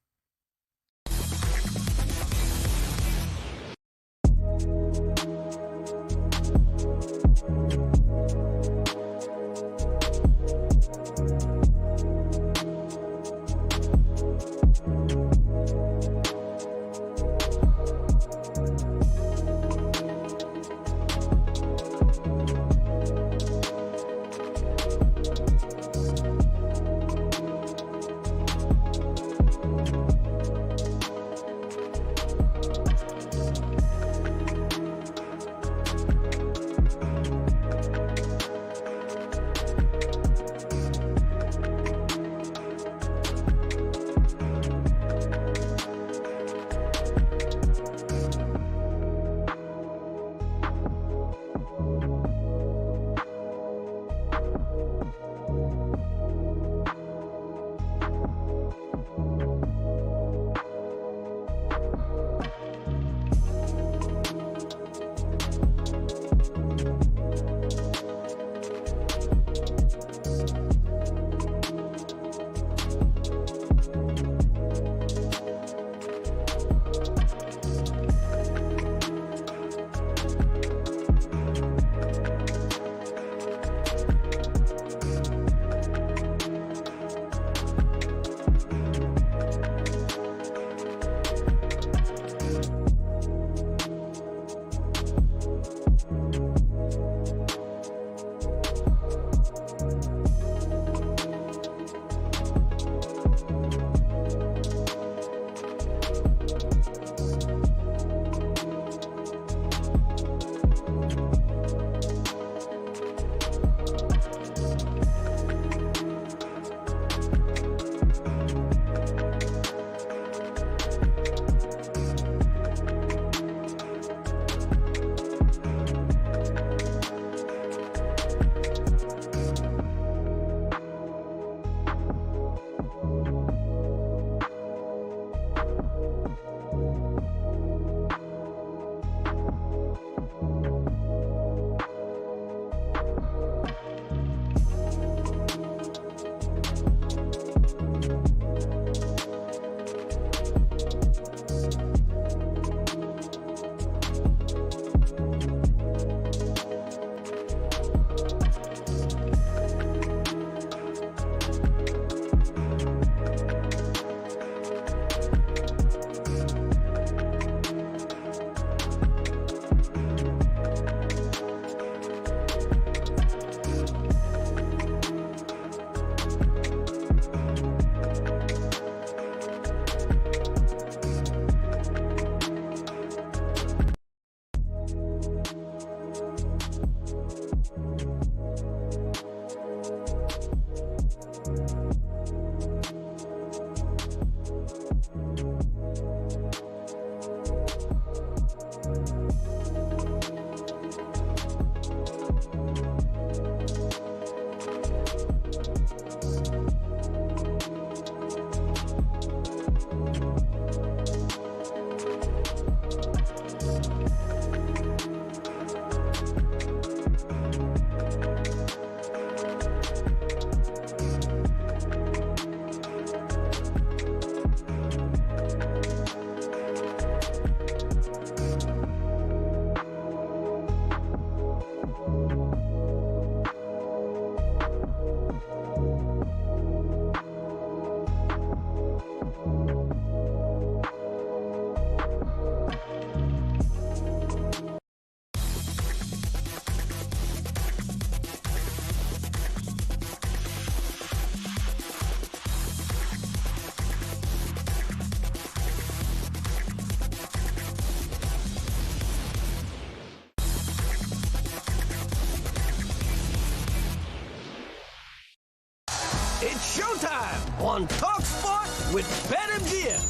Speaker 4: showtime on talkSPORT with BetMGM.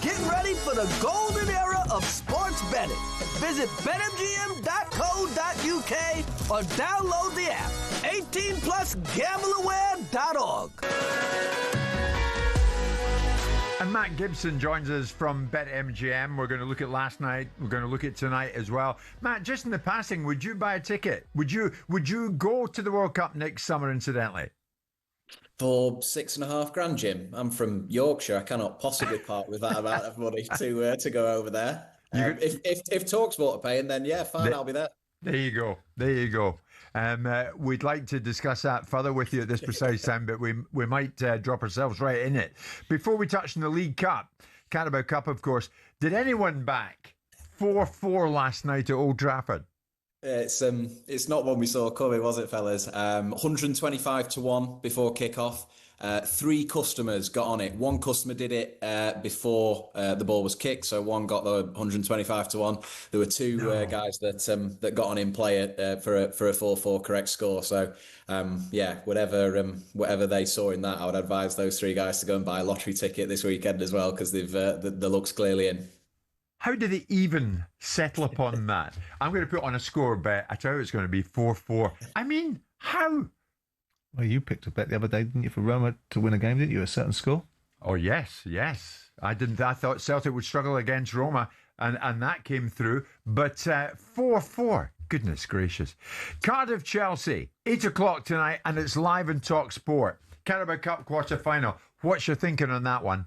Speaker 4: Get ready for the golden era of sports betting. Visit betmgm.co.uk or download the app. 18 plus gambleaware.org.
Speaker 8: And Matt Gibson joins us from BetMGM. We're going to look at last night. We're going to look at tonight as well. Matt, just in the passing, would you buy a ticket? Would you go to the World Cup next summer, incidentally?
Speaker 22: For $6,500, Jim. I'm from Yorkshire. I cannot possibly part with that amount of money to go over there. If talkSPORT are paying, then yeah, fine, I'll be there.
Speaker 8: There you go. There you go. We'd like to discuss that further with you at this precise time, but we might drop ourselves right in it. Before we touch on the League Cup, Carabao Cup, of course, did anyone back 4-4 last night at Old Trafford?
Speaker 22: It's not one we saw coming, was it, fellas? 125 to 1 before kickoff. 3 customers got on it. One customer did it before the ball was kicked, so one got the 125 to 1. There were 2 guys that got on in play for a 4-4 correct score. So whatever they saw in that, I would advise those 3 guys to go and buy a lottery ticket this weekend as well, because they've the luck's clearly in.
Speaker 8: How did they even settle upon that? I'm going to put on a score bet. I tell you it's going to be 4-4. I mean, how?
Speaker 9: Well, you picked a bet the other day, didn't you, for Roma to win a game, didn't you, a certain score?
Speaker 8: Oh, yes. I didn't. I thought Celtic would struggle against Roma, and that came through. But 4-4, goodness gracious. Cardiff, Chelsea, 8 o'clock tonight, and it's live on talkSPORT. Carabao Cup quarter-final. What's your thinking on that one?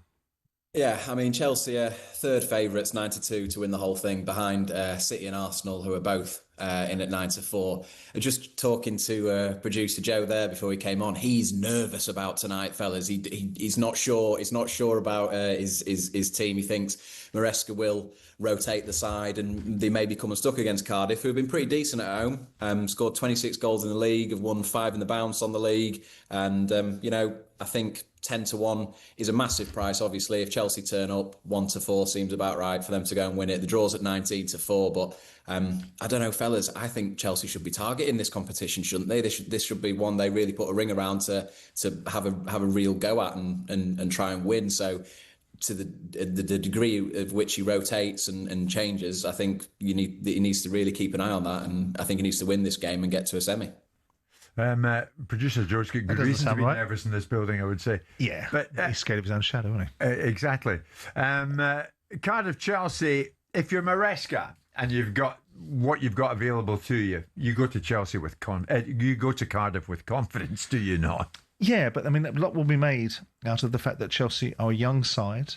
Speaker 22: Yeah, I mean, Chelsea are third favourites, 9-2 to win the whole thing, behind City and Arsenal, who are both in at 9-4. Just talking to producer Joe there before he came on, he's nervous about tonight, fellas. He's not sure. He's not sure about his team. He thinks Maresca will rotate the side, and they may become unstuck against Cardiff, who have been pretty decent at home. Scored 26 goals in the league, have won 5 in the bounce on the league, and I think 10-1 is a massive price. Obviously, if Chelsea turn up, 1-4 seems about right for them to go and win it. The draw's at 19-4, but I don't know, fellas. I think Chelsea should be targeting this competition, shouldn't they? This should be one they really put a ring around to have a real go at and try and win. So, to the degree of which he rotates and changes, I think he needs to really keep an eye on that, and I think he needs to win this game and get to a semi.
Speaker 8: Producer George got good reason to be nervous in this building, I would say.
Speaker 9: Yeah,
Speaker 8: but
Speaker 9: he's scared of his own shadow, isn't he?
Speaker 8: Exactly. Cardiff, Chelsea. If you're Maresca and you've got what you've got available to you, you go to Chelsea with you go to Cardiff with confidence, do you not?
Speaker 9: Yeah, but I mean, a lot will be made out of the fact that Chelsea are a young side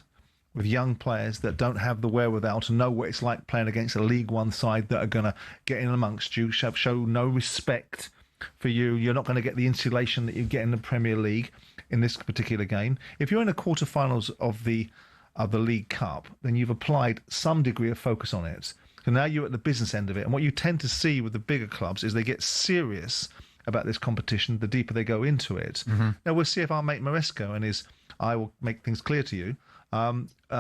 Speaker 9: with young players that don't have the wherewithal to know what it's like playing against a League One side that are going to get in amongst you, show no respect for you. You're not going to get the insulation that you get in the Premier League in this particular game. If you're in the quarterfinals of the League Cup, then you've applied some degree of focus on it. So now you're at the business end of it. And what you tend to see with the bigger clubs is they get serious about this competition the deeper they go into it. Mm-hmm. Now, we'll see if our mate Maresca and his "I will make things clear to you"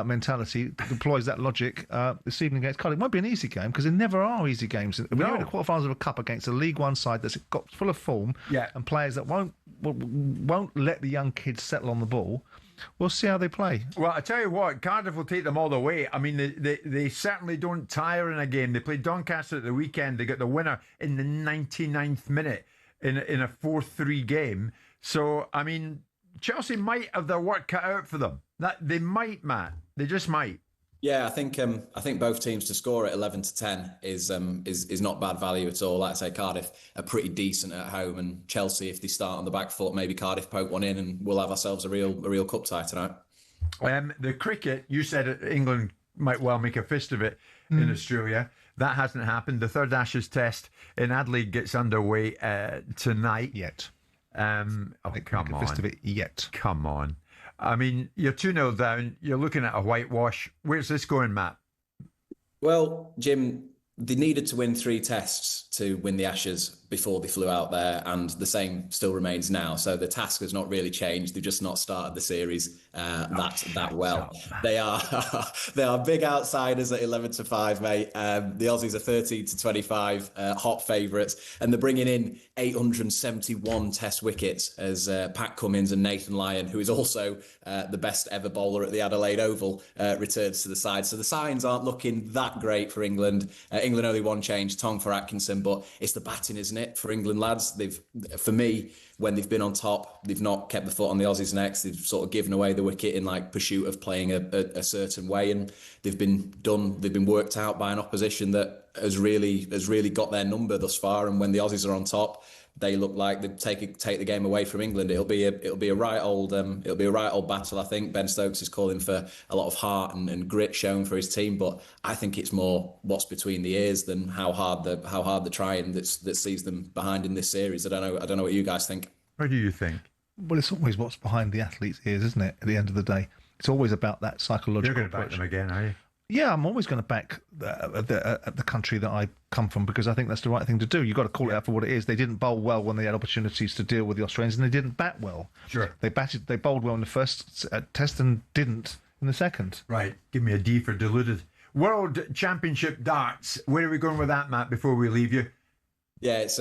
Speaker 9: mentality deploys that logic this evening against Cardiff. It won't be an easy game because there never are easy games. When you're in the quarterfinals of a cup against a League One side that's got full of form and players that won't let the young kids settle on the ball, we'll see how they play.
Speaker 8: Well, I tell you what, Cardiff will take them all the way. I mean, they certainly don't tire in a game. They played Doncaster at the weekend. They got the winner in the 99th minute in a 4-3 game. So, I mean, Chelsea might have their work cut out for them. That they might, Matt. They just might.
Speaker 22: Yeah, I think both teams to score at 11-10 is not bad value at all. Like I say, Cardiff are pretty decent at home, and Chelsea, if they start on the back foot, maybe Cardiff poke one in, and we'll have ourselves a real cup tie tonight.
Speaker 8: The cricket, you said England might well make a fist of it in Australia. That hasn't happened. The third Ashes Test in Adelaide gets underway tonight. Come on.
Speaker 9: Fist of it yet.
Speaker 8: Come on. I mean, you're 2-0 down. You're looking at a whitewash. Where's this going, Matt?
Speaker 22: Well, Jim, they needed to win 3 tests to win the Ashes before they flew out there, and the same still remains now. So the task has not really changed. They've just not started the series that well. They are big outsiders at 11-5, mate. The Aussies are 13-25, hot favourites, and they're bringing in 871 Test wickets as Pat Cummins and Nathan Lyon, who is also the best ever bowler at the Adelaide Oval, returns to the side. So the signs aren't looking that great for England. England only one change, Tong for Atkinson, but it's the batting, isn't it, for England lads? For me, when they've been on top, they've not kept the foot on the Aussies' necks. They've sort of given away the wicket in like pursuit of playing a certain way, and they've been worked out by an opposition that has really got their number thus far. And when the Aussies are on top, they look like they take the game away from England. It'll be a right old battle. I think Ben Stokes is calling for a lot of heart and grit shown for his team, but I think it's more what's between the ears than how hard they're trying that sees them behind in this series. I don't know what you guys think.
Speaker 8: What do you think?
Speaker 9: Well, it's always what's behind the athlete's ears, isn't it? At the end of the day, it's always about that psychological.
Speaker 8: You're going to back them again, are you?
Speaker 9: Yeah, I'm always going to back the country that I come from, because I think that's the right thing to do. You've got to call it out for what it is. They didn't bowl well when they had opportunities to deal with the Australians, and they didn't bat well.
Speaker 8: Sure.
Speaker 9: They bowled well in the first test and didn't in the second.
Speaker 8: Right. Give me a D for deluded. World Championship darts. Where are we going with that, Matt, before we leave you?
Speaker 22: Yeah, it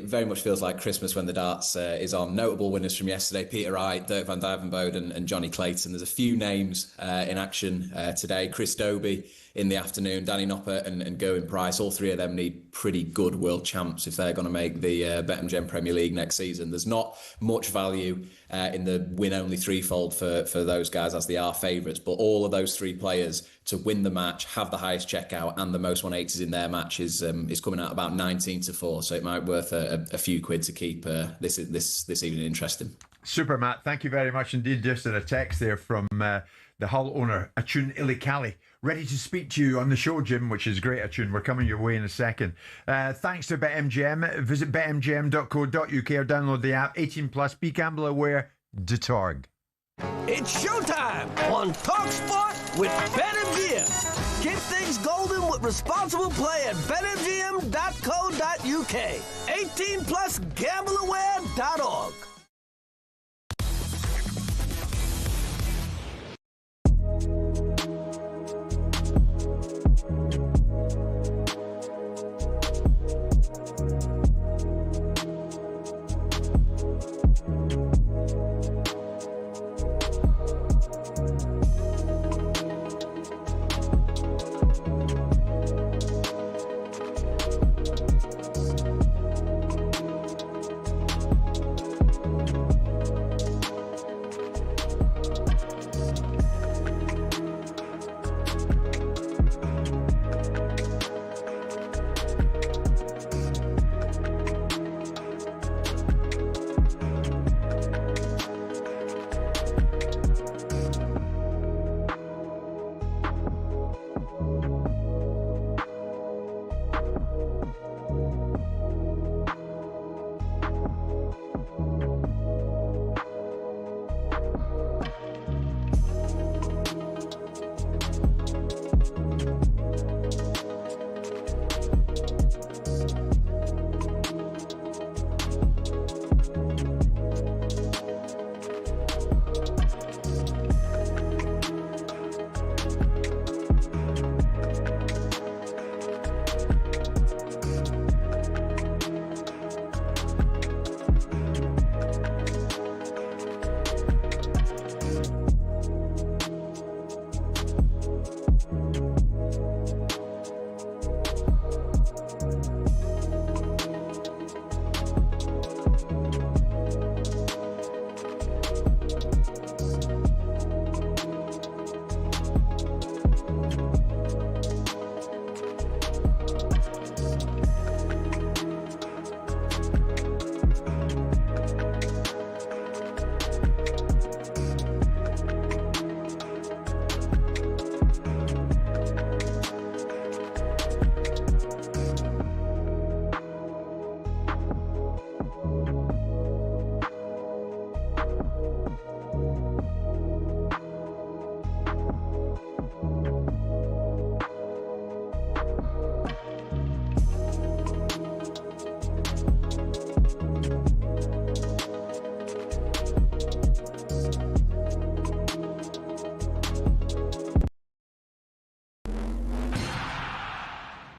Speaker 22: very much feels like Christmas when the darts is on. Notable winners from yesterday: Peter Wright, Dirk van Duijvenbode and Johnny Clayton. There's a few names in action today. Chris Dobie in the afternoon, Danny Noppert and Gerwyn Price. All three of them need pretty good world champs if they're going to make the BetMGM Premier League next season. There's not much value in the win-only threefold for those guys, as they are favourites. But all of those three players to win the match, have the highest checkout and the most 180s in their match is coming out about 19-4. So it might be worth a few quid to keep this evening interesting.
Speaker 8: Super, Matt. Thank you very much indeed. Just a text there from the Hull owner, Achun Ilikali. Ready to speak to you on the show, Jim, which is great, Achun. We're coming your way in a second. Thanks to BetMGM. Visit betmgm.co.uk or download the app. 18+, begambleaware.org.
Speaker 4: It's showtime on talkSPORT with BetMGM. Keep things golden with responsible play at betmgm.co.uk. 18+, gambleaware.org.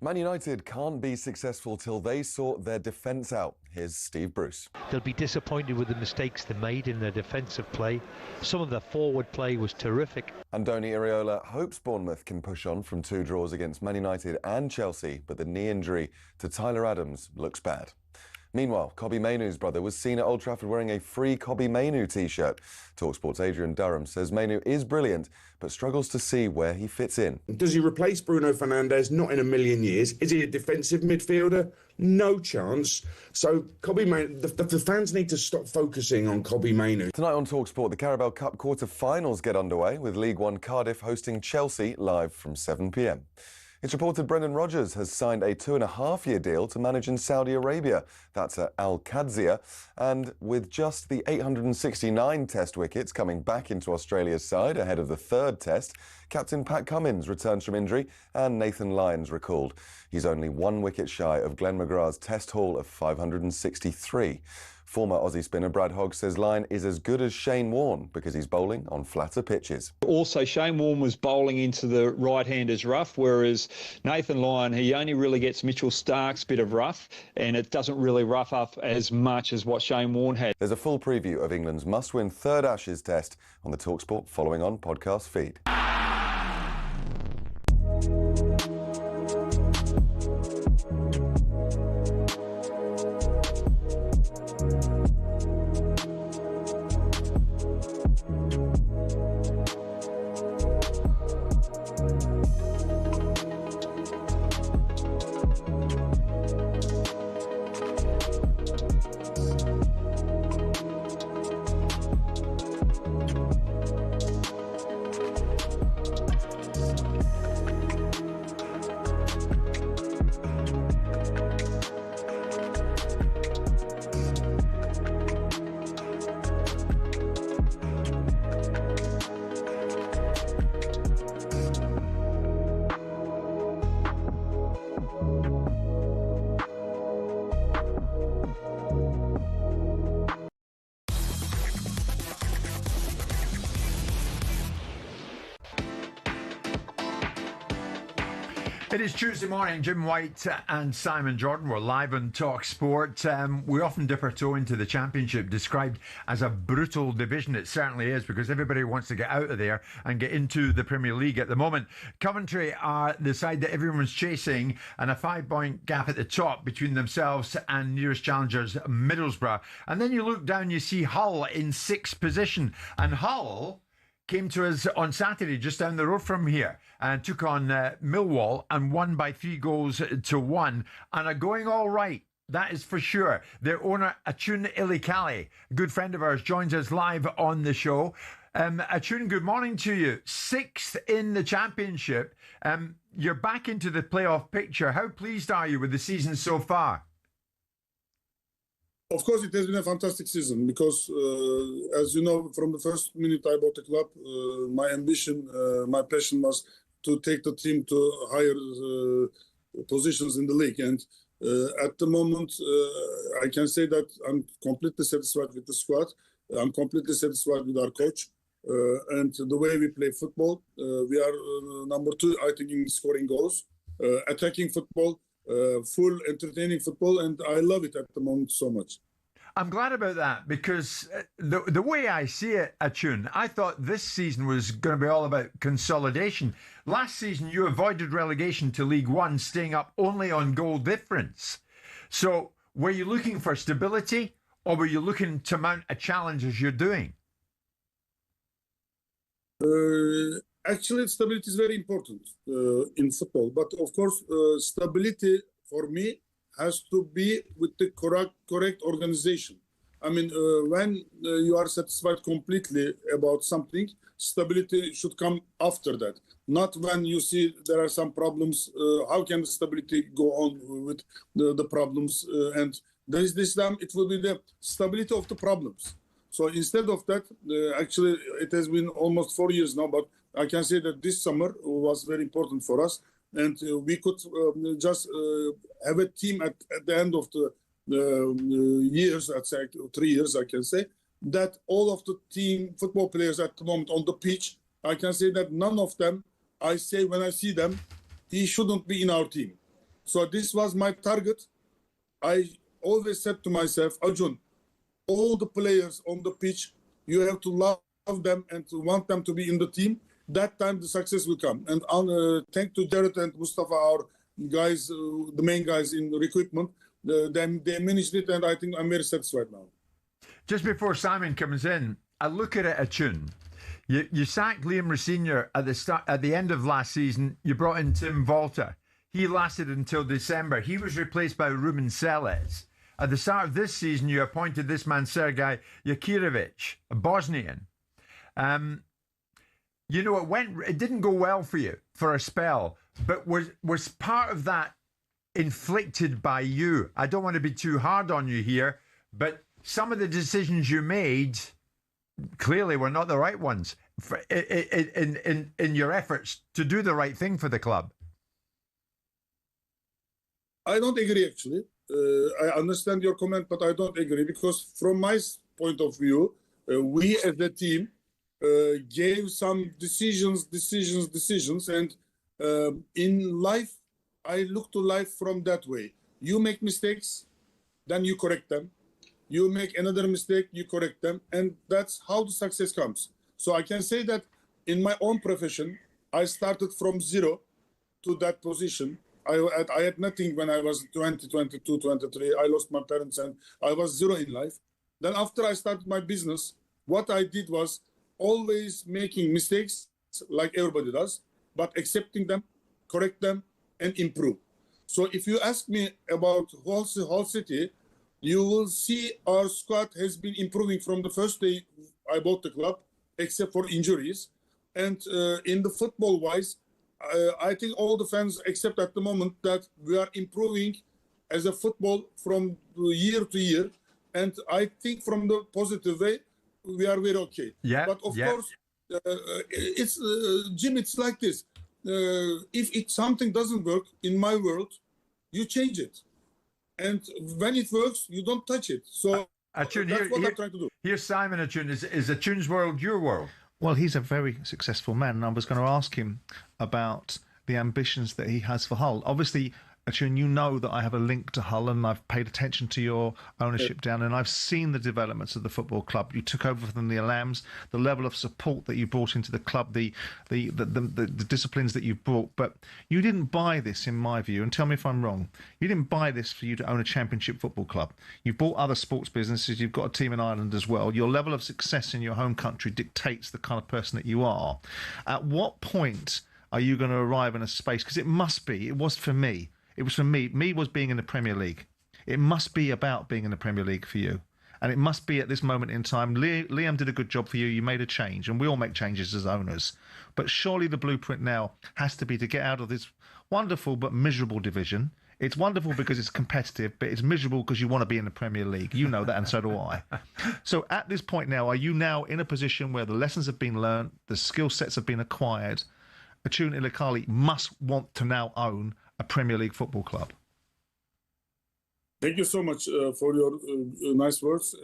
Speaker 14: Man United can't be successful till they sort their defence out. Here's Steve Bruce.
Speaker 15: They'll be disappointed with the mistakes they made in their defensive play. Some of their forward play was terrific.
Speaker 14: Andoni Iraola hopes Bournemouth can push on from 2 draws against Man United and Chelsea, but the knee injury to Tyler Adams looks bad. Meanwhile, Kobbie Mainoo's brother was seen at Old Trafford wearing a free Kobbie Mainoo t-shirt. talkSPORT's Adrian Durham says Mainoo is brilliant, but struggles to see where he fits in.
Speaker 3: Does he replace Bruno Fernandes? Not in a million years. Is he a defensive midfielder? No chance. So Kobbie Mainoo, the fans need to stop focusing on Kobbie Mainoo.
Speaker 14: Tonight on talkSPORT, the Carabao Cup quarter-finals get underway with League One Cardiff hosting Chelsea live from 7 p.m. It's reported Brendan Rodgers has signed a 2.5-year deal to manage in Saudi Arabia. That's at Al-Qadsiya. And with just the 869 test wickets coming back into Australia's side ahead of the 3rd test, captain Pat Cummins returns from injury and Nathan Lyon's recalled. He's only 1 wicket shy of Glenn McGrath's test haul of 563. Former Aussie spinner Brad Hogg says Lyon is as good as Shane Warne because he's bowling on flatter pitches.
Speaker 16: Also, Shane Warne was bowling into the right-handers rough, whereas Nathan Lyon, he only really gets Mitchell Stark's bit of rough, and it doesn't really rough up as much as what Shane Warne had.
Speaker 14: There's a full preview of England's must-win 3rd Ashes test on the talkSPORT Following On podcast feed.
Speaker 8: It is Tuesday morning. Jim White and Simon Jordan were live on talkSPORT. We often dip our toe into the Championship, described as a brutal division. It certainly is, because everybody wants to get out of there and get into the Premier League at the moment. Coventry are the side that everyone's chasing, and a 5-point gap at the top between themselves and nearest challengers Middlesbrough. And then you look down, you see Hull in 6th position. And Hull came to us on Saturday, just down the road from here, and took on Millwall and won by 3-1 and are going all right. That is for sure. Their owner, Achun Ilikali, a good friend of ours, joins us live on the show. Achun, good morning to you. 6th in the Championship. You're back into the playoff picture. How pleased are you with the season so far?
Speaker 10: Of course, it has been a fantastic season because, as you know, from the first minute I bought the club, my ambition, my passion was to take the team to higher positions in the league. And at the moment, I can say that I'm completely satisfied with the squad. I'm completely satisfied with our coach. And the way we play football, we are number 2, I think, in scoring goals, attacking football, full entertaining football, and I love it at the moment so much.
Speaker 8: I'm glad about that, because the way I see it, Achun, I thought this season was going to be all about consolidation. Last season, you avoided relegation to League One, staying up only on goal difference. So were you looking for stability, or were you looking to mount a challenge as you're doing?
Speaker 10: Actually, stability is very important in football. But of course, stability for me has to be with the correct organization. I mean, when you are satisfied completely about something, stability should come after that. Not when you see there are some problems. How can the stability go on with the problems? And this time it will be the stability of the problems. So instead of that, actually, it has been almost 4 years now, but I can say that this summer was very important for us. And we could just have a team at the end of the years, I'd say 3 years, I can say, that all of the team football players at the moment on the pitch, I can say that none of them, I say when I see them, he shouldn't be in our team. So this was my target. I always said to myself, Arjun, all the players on the pitch, you have to love them and to want them to be in the team. That time the success will come. And thanks to Jared and Mustafa, our guys, the main guys in the recruitment, they managed it, and I think I'm very satisfied now.
Speaker 8: Just before Simon comes in, I look at it a tune. You sacked Liam Rossinier at the end of last season. You brought in Tim Volta. He lasted until December. He was replaced by Ruben Seles. At the start of this season, you appointed this man, Sergei Yakirovic, a Bosnian. You know, it didn't go well for you for a spell, but was part of that inflicted by you? I don't want to be too hard on you here, but some of the decisions you made clearly were not the right ones in your efforts to do the right thing for the club.
Speaker 10: I don't agree, actually. I understand your comment, but I don't agree, because from my point of view, we as a team gave some decisions, and in life, I look to life from that way. You make mistakes, then you correct them. You make another mistake, you correct them, and that's how the success comes. So I can say that in my own profession, I started from zero to that position. I had nothing when I was 20, 22, 23. I lost my parents and I was zero in life. Then after I started my business, what I did was always making mistakes like everybody does, but accepting them, correct them, and improve. So if you ask me about Hull City, you will see our squad has been improving from the first day I bought the club, except for injuries. And in the football-wise, I think all the fans accept at the moment that we are improving as a football from year to year. And I think from the positive way, we are very okay.
Speaker 8: Yeah,
Speaker 10: but of course, it's Jim, it's like this. If something doesn't work in my world, you change it. And when it works, you don't touch it. So that's what I'm trying to do.
Speaker 8: Here's Simon Atune. Is Atune's world your world?
Speaker 9: Well, he's a very successful man, and I was going to ask him about the ambitions that he has for Hull. Obviously, Atune, you know that I have a link to Hull, and I've paid attention to your ownership down, and I've seen the developments of the football club. You took over from the Alams, the level of support that you brought into the club, the disciplines that you brought, but you didn't buy this, in my view, and tell me if I'm wrong. You didn't buy this for you to own a championship football club. You've bought other sports businesses, you've got a team in Ireland as well. Your level of success in your home country dictates the kind of person that you are. At what point are you going to arrive in a space? Because it must be, it was for me. It was for me. Me was being in the Premier League. It must be about being in the Premier League for you. And it must be at this moment in time. Liam did a good job for you. You made a change. And we all make changes as owners. But surely the blueprint now has to be to get out of this wonderful but miserable division. It's wonderful because it's competitive, but it's miserable because you want to be in the Premier League. You know that, and so do I. So at this point now, are you now in a position where the lessons have been learned, the skill sets have been acquired, Atune Ilikali must want to now own a Premier League football club?
Speaker 10: Thank you so much for your nice words.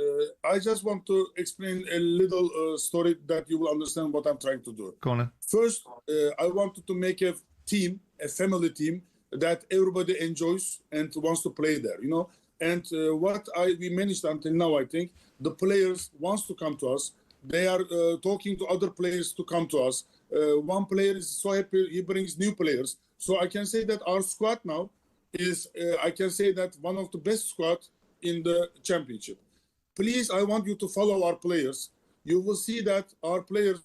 Speaker 10: I just want to explain a little story that you will understand what I'm trying to do.
Speaker 9: Go on then.
Speaker 10: First, I wanted to make a team, a family team that everybody enjoys and wants to play there, you know. And what we managed until now, I think, the players wants to come to us. They are talking to other players to come to us. One player is so happy, he brings new players. So I can say that our squad now is, I can say that one of the best squad in the championship. Please, I want you to follow our players. You will see that our players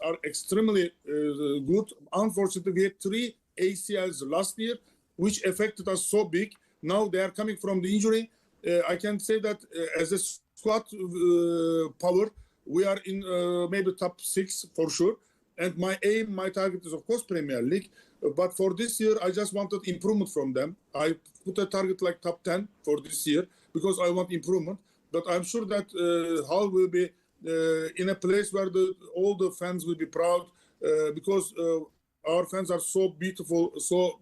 Speaker 10: are extremely good. Unfortunately, we had 3 ACLs last year, which affected us so big. Now they are coming from the injury. I can say that as a squad power, we are in maybe top 6 for sure. And my aim, my target is, of course, Premier League. But for this year, I just wanted improvement from them. I put a target like top 10 for this year because I want improvement. But I'm sure that Hull will be in a place where all the fans will be proud because our fans are so beautiful, so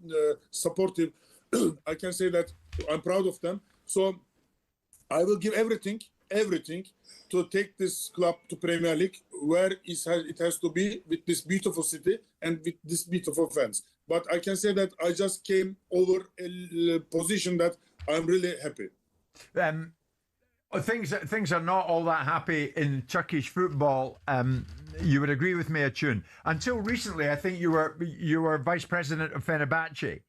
Speaker 10: supportive. I can say that I'm proud of them. So I will give everything to take this club to Premier League, where it has to be with this beautiful city and with this beautiful fans. but I can say that I just came over a position that I'm really happy.
Speaker 8: Things are not all that happy in Turkish football. You would agree with me, Acun. Until recently, I think you were vice president of Fenerbahce.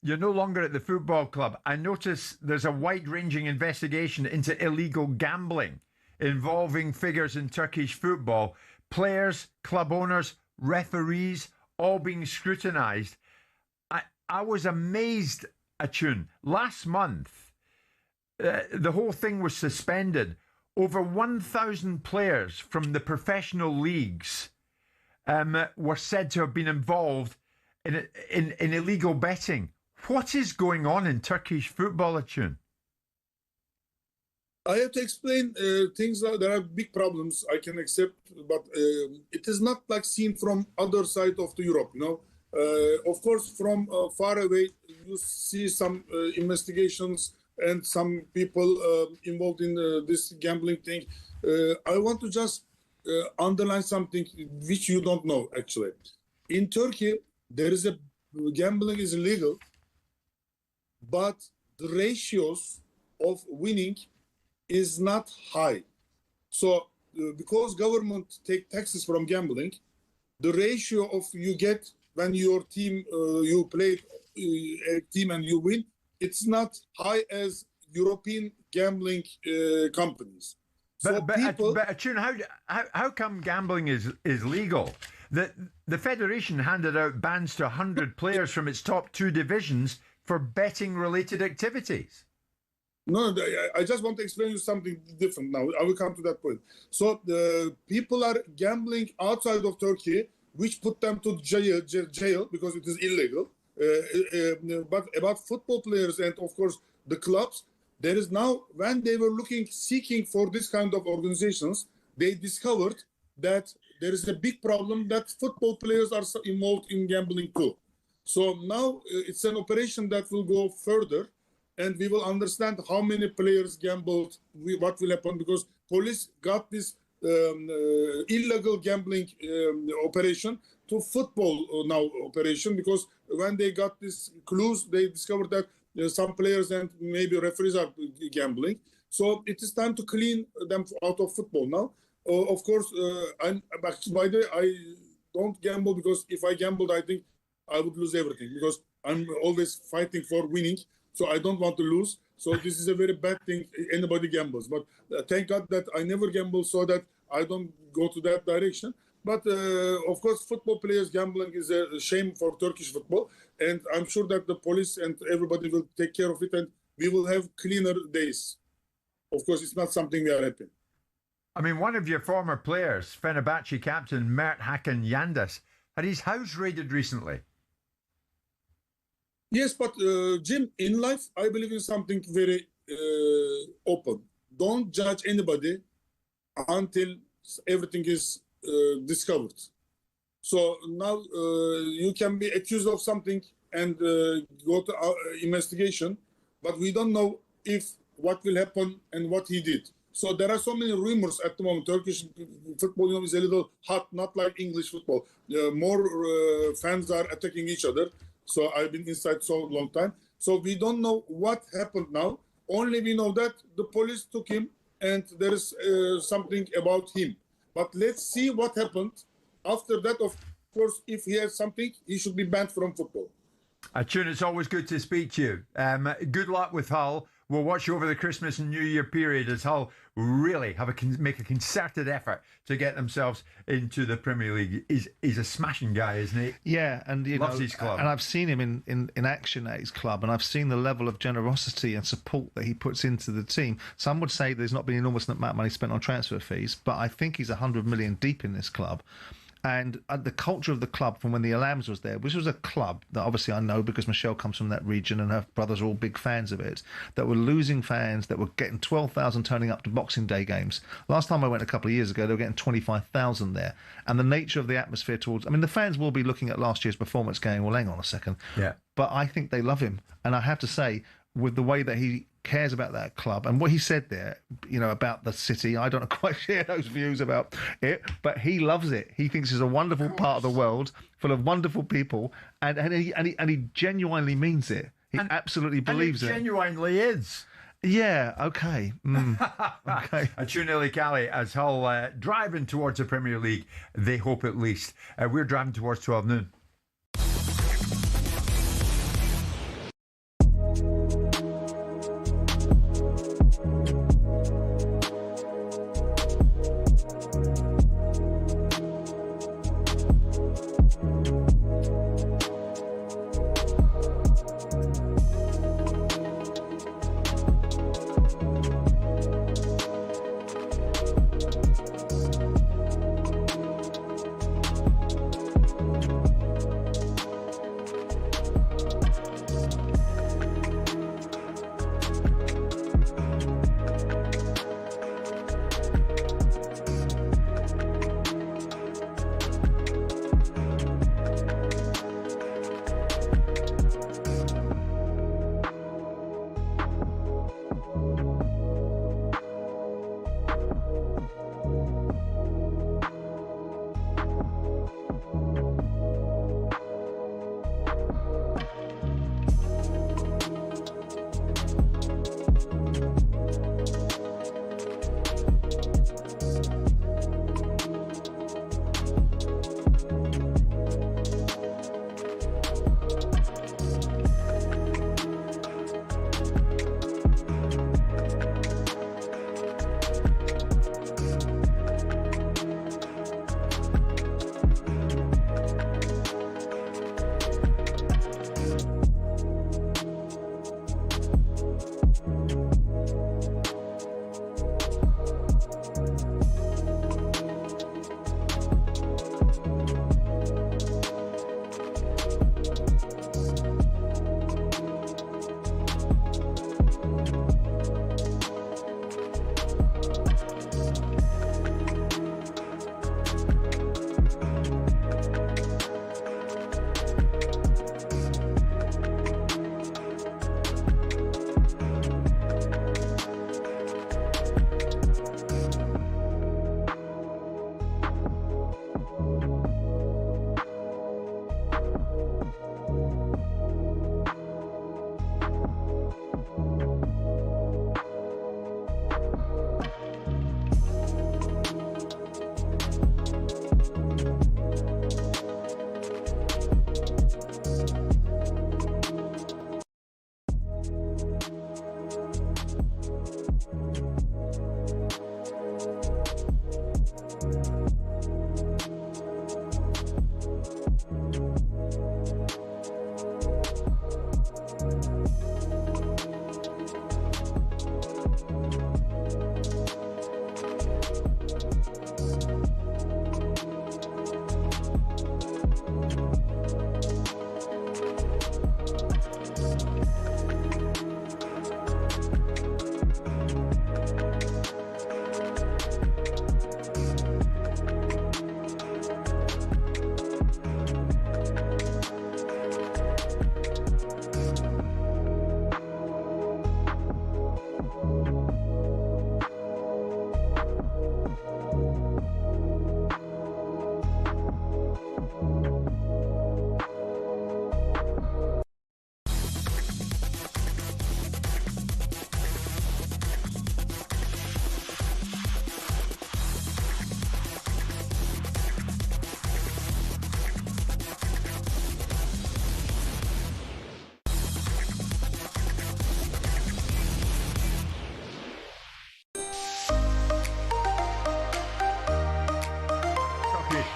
Speaker 8: You're no longer at the football club. I notice there's a wide-ranging investigation into illegal gambling involving figures in Turkish football. Players, club owners, referees, all being scrutinised. I was amazed, Acun. Last month, the whole thing was suspended. Over 1,000 players from the professional leagues were said to have been involved in illegal betting. What is going on in Turkish football, Acun?
Speaker 10: I have to explain things. There are big problems, I can accept, but it is not like seen from other side of the Europe, you know. Of course, from far away, you see some investigations and some people involved in this gambling thing. I want to just underline something which you don't know, actually. In Turkey, gambling is illegal, but the ratios of winning is not high. So because government take taxes from gambling, the ratio of you get when your team, you play a team and you win, it's not high as European gambling companies.
Speaker 8: But Acun, how come gambling is legal? The federation handed out bans to 100 players from its top 2 divisions for betting-related activities.
Speaker 10: No, I just want to explain you something different now. I will come to that point. So the people are gambling outside of Turkey, which put them to jail because it is illegal. But about football players and, of course, the clubs, there is now, when they were seeking for this kind of organizations, they discovered that there is a big problem that football players are involved in gambling too. So now it's an operation that will go further, and we will understand how many players gambled, what will happen, because police got this illegal gambling operation to football now operation, because when they got these clues, they discovered that some players and maybe referees are gambling. So it is time to clean them out of football now. Of course, by the way, I don't gamble, because if I gambled, I think I would lose everything, because I'm always fighting for winning. So I don't want to lose. So this is a very bad thing. Anybody gambles, but thank God that I never gamble, so that I don't go to that direction. But of course, football players gambling is a shame for Turkish football, and I'm sure that the police and everybody will take care of it, and we will have cleaner days. Of course, it's not something we are happy.
Speaker 8: I mean, one of your former players, Fenerbahce captain Mert Hakan Yandaş, had his house raided recently.
Speaker 10: Yes, but Jim, in life, I believe in something very open. Don't judge anybody until everything is discovered. So now you can be accused of something and go to investigation, but we don't know what will happen and what he did. So there are so many rumors at the moment. Turkish football is a little hot, not like English football. More fans are attacking each other. So I've been inside so long time. So we don't know what happened now. Only we know that the police took him and there is something about him. But let's see what happened. After that, of course, if he has something, he should be banned from football.
Speaker 8: Acun, it's always good to speak to you. Good luck with Hull. We'll watch you over the Christmas and New Year period as Hull really make a concerted effort to get themselves into the Premier League. He's a smashing guy, isn't he?
Speaker 9: Yeah, and
Speaker 8: loves his club.
Speaker 9: And I've seen him in action at his club, and I've seen the level of generosity and support that he puts into the team. Some would say there's not been an enormous amount of money spent on transfer fees, but I think he's 100 million deep in this club. And the culture of the club from when the Alams was there, which was a club that obviously I know because Michelle comes from that region and her brothers are all big fans of it, that were losing fans, that were getting 12,000 turning up to Boxing Day games. Last time I went a couple of years ago, they were getting 25,000 there. And the nature of the atmosphere towards... I mean, the fans will be looking at last year's performance going, well, hang on a second.
Speaker 8: Yeah.
Speaker 9: But I think they love him. And I have to say, with the way that he cares about that club and what he said there, about the city. I don't quite share those views about it, but he loves it. He thinks it's a wonderful part of the world full of wonderful people, and he genuinely means it. He absolutely believes
Speaker 8: it.
Speaker 9: Genuinely
Speaker 8: is.
Speaker 9: Yeah, okay. Okay.
Speaker 8: A Tunili Cali as Hull driving towards the Premier League, they hope at least. We're driving towards 12 noon.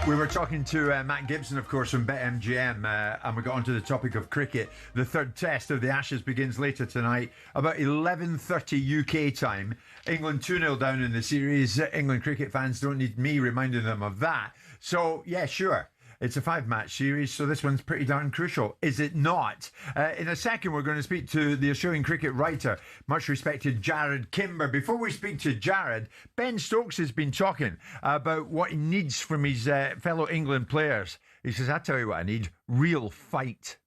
Speaker 8: We were talking to Matt Gibson, of course, from BetMGM, and we got onto the topic of cricket. The third test of the Ashes begins later tonight, about 11:30 UK time. England 2-0 down in the series. England cricket fans don't need me reminding them of that. So, yeah, sure. It's a 5-match series, so this one's pretty darn crucial, is it not? In a second, we're going to speak to the Australian cricket writer, much respected Jared Kimber. Before we speak to Jared, Ben Stokes has been talking about what he needs from his fellow England players. He says, I tell you what I need, real fight.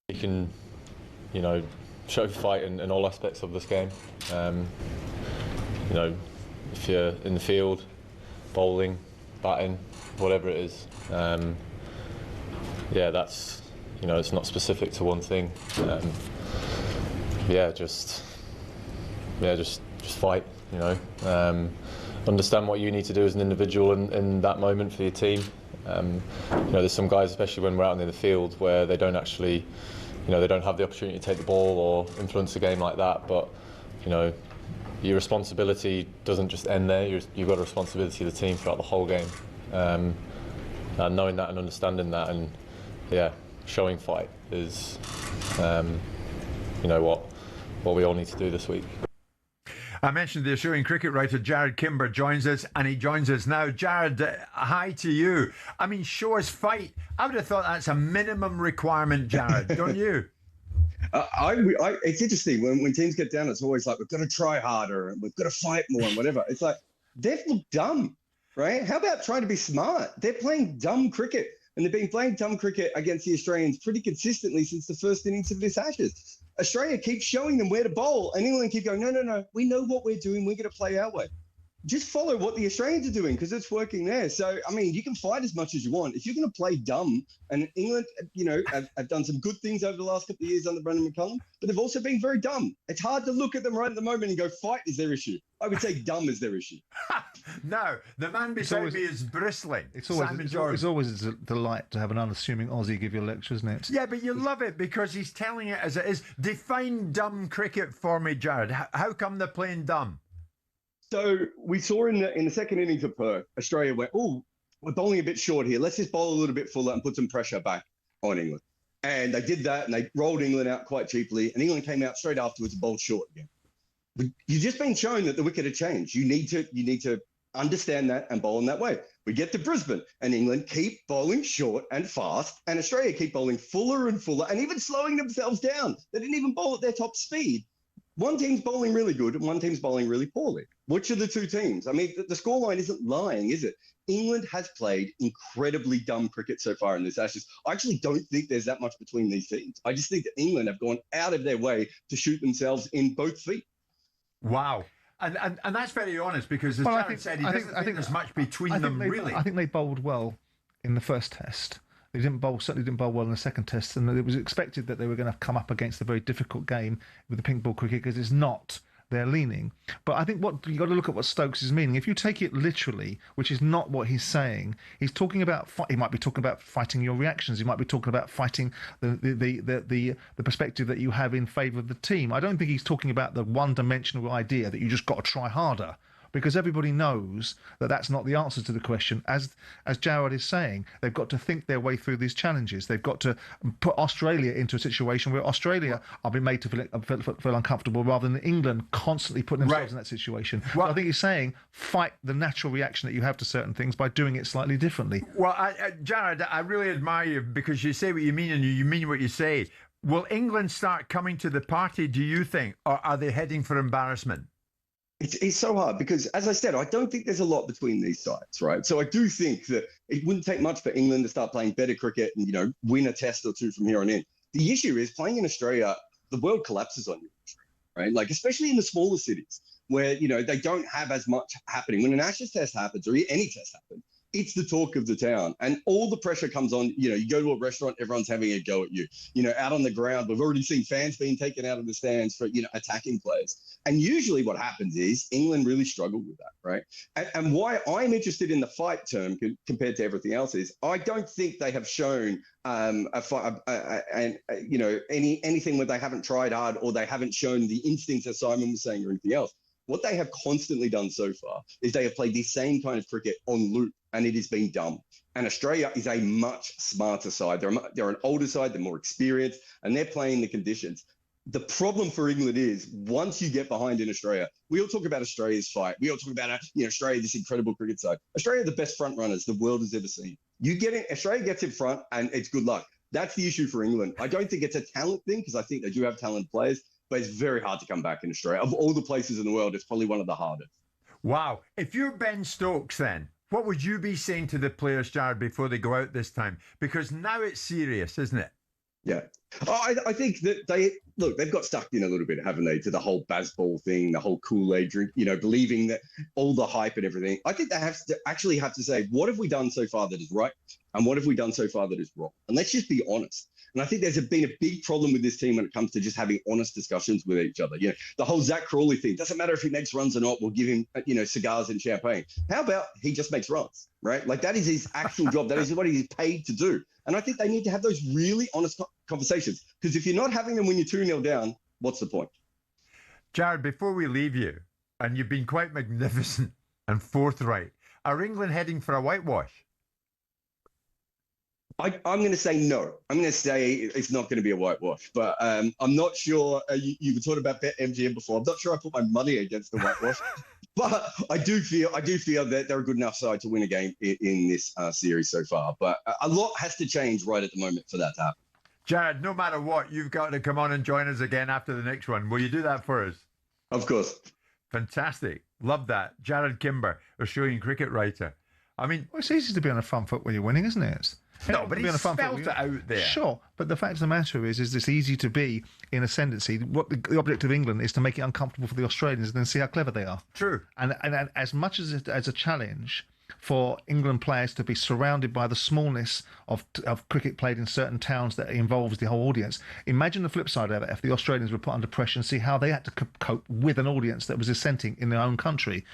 Speaker 11: You can, show fight in all aspects of this game. You know, if you're in the field, bowling, batting, whatever it is, yeah, that's, you know, it's not specific to one thing. Yeah, just fight. You know, understand what you need to do as an individual in that moment for your team. You know, there's some guys, especially when we're out in the field, where they don't actually, you know, they don't have the opportunity to take the ball or influence the game like that. But, you know, your responsibility doesn't just end there. You've got a responsibility to the team throughout the whole game. And knowing that and understanding that, and yeah, showing fight is, you know, what we all need to do this week.
Speaker 8: I mentioned the Australian cricket writer Jared Kimber joins us, and he joins us now. Jared, hi to you. I mean, show us fight. I would have thought that's a minimum requirement, Jared, don't you?
Speaker 13: It's interesting when teams get down. It's always like, we've got to try harder and we've got to fight more and whatever. It's like, they've looked dumb, right? How about trying to be smart? They're playing dumb cricket, and they've been playing dumb cricket against the Australians pretty consistently since the first innings of this Ashes. Australia keeps showing them where to bowl, and England keep going, no, we know what we're doing. We're going to play our way. Just follow what the Australians are doing, because it's working there. So, I mean, you can fight as much as you want. If you're going to play dumb, and England, you know, have done some good things over the last couple of years under Brendan McCullum, but they've also been very dumb. It's hard to look at them right at the moment and go, fight is their issue. I would say dumb is their issue.
Speaker 8: No, the man beside me is bristling.
Speaker 9: It's always a delight to have an unassuming Aussie give you a lecture, isn't it?
Speaker 8: Yeah, but you love it because he's telling it as it is. Define dumb cricket for me, Jared. How come they're playing dumb?
Speaker 13: So we saw in the second innings of Perth, Australia went, oh, we're bowling a bit short here. Let's just bowl a little bit fuller and put some pressure back on England. And they did that, and they rolled England out quite cheaply. And England came out straight afterwards and bowled short again. But you've just been shown that the wicket had changed. You need to understand that and bowl in that way. We get to Brisbane, and England keep bowling short and fast, and Australia keep bowling fuller and fuller, and even slowing themselves down. They didn't even bowl at their top speed. One team's bowling really good and one team's bowling really poorly. Which are the two teams? I mean, the scoreline isn't lying, is it? England has played incredibly dumb cricket so far in this Ashes. I actually don't think there's that much between these teams. I just think that England have gone out of their way to shoot themselves in both feet.
Speaker 8: Wow. And that's very honest, because as Jared said, I think there's much between them, really.
Speaker 9: I think they bowled well in the first test. They certainly didn't bowl well in the second test, and it was expected that they were going to come up against a very difficult game with the pink ball cricket, because it's not their leaning. But I think what you got to look at what Stokes is meaning. If you take it literally, which is not what he's saying, he's talking about. He might be talking about fighting your reactions. He might be talking about fighting the perspective that you have in favour of the team. I don't think he's talking about the one-dimensional idea that you just got to try harder, because everybody knows that that's not the answer to the question. As Jared is saying, they've got to think their way through these challenges. They've got to put Australia into a situation where Australia are being made to feel uncomfortable, rather than England constantly putting themselves in that situation. Well, so I think he's saying fight the natural reaction that you have to certain things by doing it slightly differently.
Speaker 8: Well, Jared, I really admire you, because you say what you mean and you mean what you say. Will England start coming to the party, do you think, or are they heading for embarrassment?
Speaker 13: It's so hard because, as I said, I don't think there's a lot between these sides, right? So I do think that it wouldn't take much for England to start playing better cricket and, you know, win a test or two from here on in. The issue is playing in Australia, the world collapses on you, right? Like, especially in the smaller cities where, you know, they don't have as much happening. When an Ashes test happens, or any test happens, it's the talk of the town, and all the pressure comes on. You know, you go to a restaurant, everyone's having a go at you. You know, out on the ground, we've already seen fans being taken out of the stands for, you know, attacking players. And usually what happens is England really struggle with that, right? And why I'm interested in the fight term compared to everything else is I don't think they have shown you know, anything where they haven't tried hard, or they haven't shown the instincts, as Simon was saying, or anything else. What they have constantly done so far is they have played the same kind of cricket on loop, and it has been dumb. And Australia is a much smarter side. They're an older side, they're more experienced, and they're playing the conditions. The problem for England is, once you get behind in Australia, we all talk about Australia's fight. We all talk about, you know, Australia, this incredible cricket side. Australia are the best front runners the world has ever seen. Australia gets in front, and it's good luck. That's the issue for England. I don't think it's a talent thing, because I think they do have talented players, but it's very hard to come back in Australia. Of all the places in the world, it's probably one of the hardest.
Speaker 8: Wow. If you're Ben Stokes, then, what would you be saying to the players, Jared, before they go out this time? Because now it's serious, isn't it?
Speaker 13: Yeah. I think that they've got stuck in a little bit, haven't they, to the whole Bazball thing, the whole Kool-Aid drink, believing that all the hype and everything. I think they have to say, what have we done so far that is right? And what have we done so far that is wrong? And let's just be honest. And I think there's been a big problem with this team when it comes to just having honest discussions with each other. The whole Zach Crawley thing, doesn't matter if he makes runs or not, we'll give him, cigars and champagne. How about he just makes runs, right? Like that is his actual job. That is what he's paid to do. And I think they need to have those really honest conversations, because if you're not having them when you're 2-0 down, what's the point?
Speaker 8: Jared, before we leave you, and you've been quite magnificent and forthright, are England heading for a whitewash?
Speaker 13: I'm going to say no. I'm going to say it's not going to be a whitewash, but I'm not sure. You were talking about BetMGM before. I'm not sure I put my money against the whitewash, but I do feel that they're a good enough side to win a game in this series so far. But a lot has to change right at the moment for that to happen.
Speaker 8: Jared, no matter what, you've got to come on and join us again after the next one. Will you do that for us?
Speaker 13: Of course.
Speaker 8: Fantastic. Love that. Jared Kimber, Australian cricket writer. I mean,
Speaker 9: well, it's easy to be on a front foot when you're winning, isn't it?
Speaker 8: No, but he spelt it out there.
Speaker 9: Sure, but the fact of the matter is it's easy to be in ascendancy. What the object of England is to make it uncomfortable for the Australians and then see how clever they are.
Speaker 8: True.
Speaker 9: And as much as a challenge for England players to be surrounded by the smallness of cricket played in certain towns that involves the whole audience. Imagine the flip side of it if the Australians were put under pressure and see how they had to cope with an audience that was dissenting in their own country.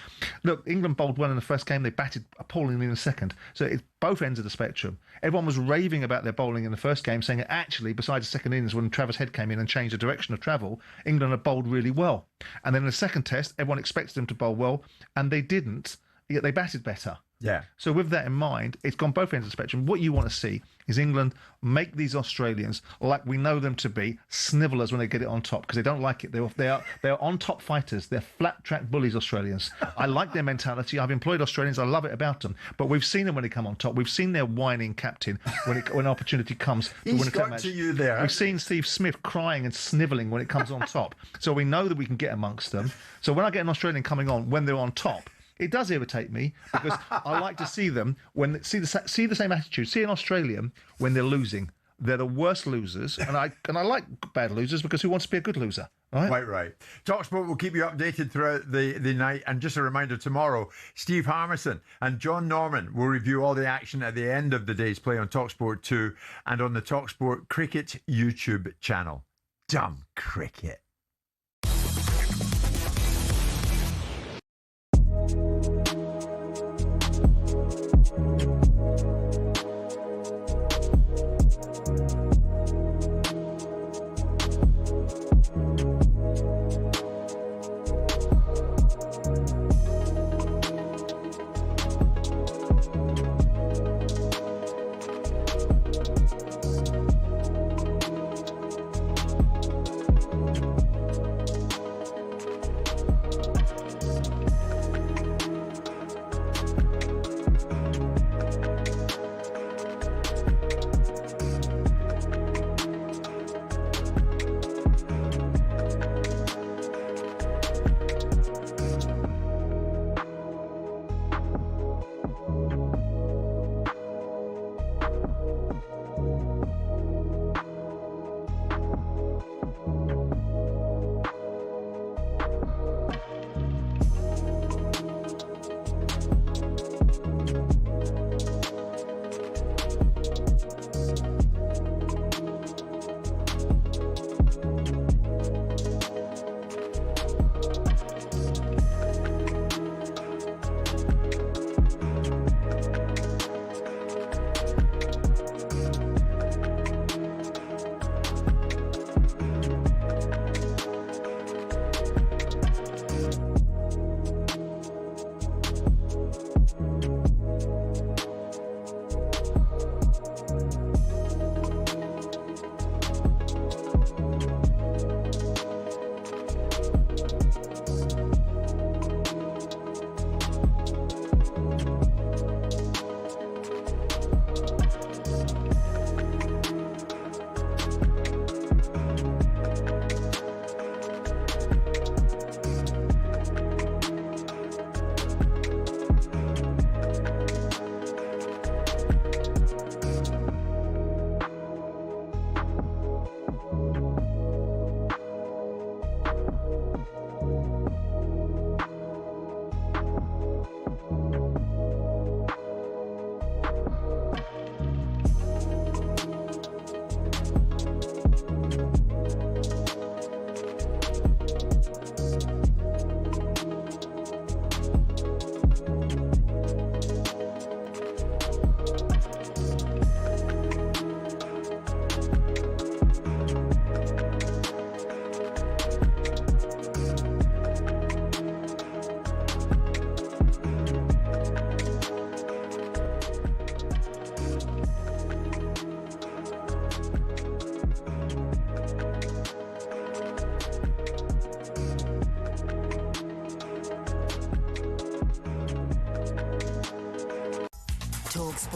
Speaker 9: Look, England bowled well in the first game. They batted appallingly in the second. So it's both ends of the spectrum. Everyone was raving about their bowling in the first game, saying that actually, besides the second innings when Travis Head came in and changed the direction of travel, England had bowled really well. And then in the second test, everyone expected them to bowl well, and they didn't, yet they batted better.
Speaker 8: Yeah.
Speaker 9: So with that in mind, it's gone both ends of the spectrum. What you want to see is England make these Australians, like we know them to be, snivelers when they get it on top, because they don't like it. They're on top fighters. They're flat track bullies, Australians. I like their mentality. I've employed Australians. I love it about them. But we've seen them when they come on top. We've seen their whining captain when opportunity comes to win a test match.
Speaker 8: To you there.
Speaker 9: We've seen Steve Smith crying and snivelling when it comes on top. So we know that we can get amongst them. So when I get an Australian coming on when they're on top, it does irritate me, because I like to see them see the same attitude. See an Australian when they're losing. They're the worst losers, and I like bad losers, because who wants to be a good loser? Right?
Speaker 8: Quite right. talkSPORT will keep you updated throughout the night. And just a reminder, tomorrow, Steve Harmison and John Norman will review all the action at the end of the day's play on talkSPORT 2 and on the talkSPORT Cricket YouTube channel. Dumb cricket.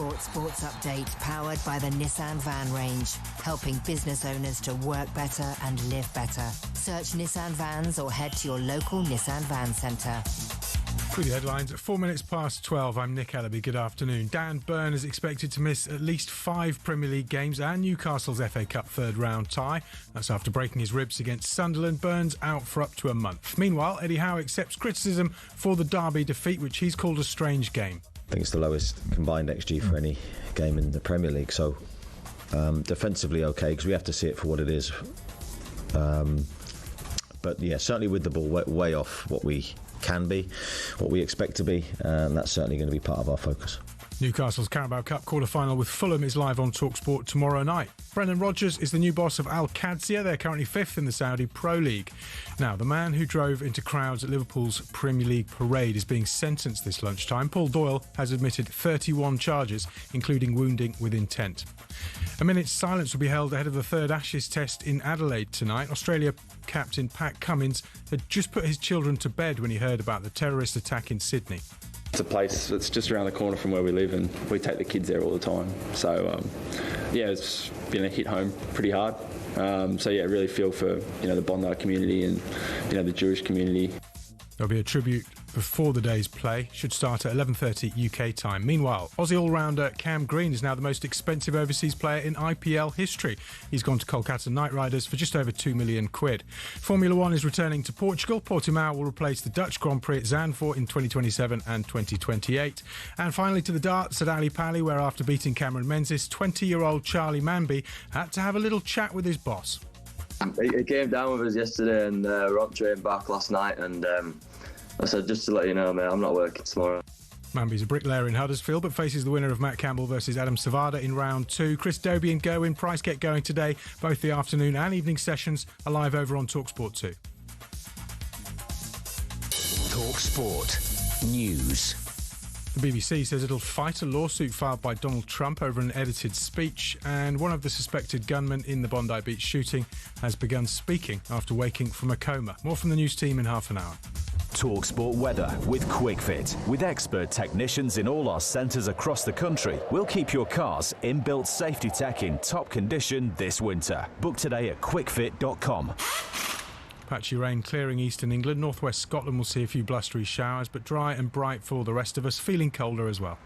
Speaker 1: talkSPORT Sports Update, powered by the Nissan Van range, helping business owners to work better and live better. Search Nissan Vans or head to your local Nissan Van Centre.
Speaker 2: Through the headlines, at 4 minutes past 12, I'm Nick Ellaby. Good afternoon. Dan Burn is expected to miss at least 5 Premier League games and Newcastle's FA Cup third-round tie. That's after breaking his ribs against Sunderland. Burns out for up to a month. Meanwhile, Eddie Howe accepts criticism for the Derby defeat, which he's called a strange game.
Speaker 20: I think it's the lowest combined XG for any game in the Premier League, so defensively okay, because we have to see it for what it is. But yeah, certainly with the ball way off what we can be, what we expect to be, and that's certainly going to be part of our focus.
Speaker 2: Newcastle's Carabao Cup quarter-final with Fulham is live on talkSPORT tomorrow night. Brendan Rodgers is the new boss of Al Qadsiya. They're currently 5th in the Saudi Pro League. Now, the man who drove into crowds at Liverpool's Premier League parade is being sentenced this lunchtime. Paul Doyle has admitted 31 charges, including wounding with intent. A minute's silence will be held ahead of the third Ashes test in Adelaide tonight. Australia captain Pat Cummins had just put his children to bed when he heard about the terrorist attack in Sydney.
Speaker 12: It's a place that's just around the corner from where we live, and we take the kids there all the time. So, it's been a hit home pretty hard. Really feel for the Bondi community and the Jewish community.
Speaker 2: There'll be a tribute before the day's play. Should start at 11:30 UK time. Meanwhile, Aussie all-rounder Cam Green is now the most expensive overseas player in IPL history. He's gone to Kolkata Knight Riders for just over £2 million. Formula One is returning to Portugal. Portimao will replace the Dutch Grand Prix at Zandvoort in 2027 and 2028. And finally to the darts at Ali Pali, where after beating Cameron Menzies, 20-year-old Charlie Manby had to have a little chat with his boss.
Speaker 5: He came down with us yesterday, and we're on train back last night, and I said, just to let you know, mate, I'm not working tomorrow.
Speaker 2: Manby's a bricklayer in Huddersfield, but faces the winner of Matt Campbell versus Adam Savada in round 2. Chris Dobie and Gerwyn Price get going today. Both the afternoon and evening sessions are live over on talkSPORT 2.
Speaker 6: talkSPORT News.
Speaker 2: The BBC says it'll fight a lawsuit filed by Donald Trump over an edited speech, and one of the suspected gunmen in the Bondi Beach shooting has begun speaking after waking from a coma. More from the news team in half an hour.
Speaker 7: talkSPORT weather with QuickFit. With expert technicians in all our centres across the country, we'll keep your car's inbuilt safety tech in top condition this winter. Book today at quickfit.com.
Speaker 2: Patchy rain clearing eastern England. Northwest Scotland will see a few blustery showers, but dry and bright for the rest of us, feeling colder as well.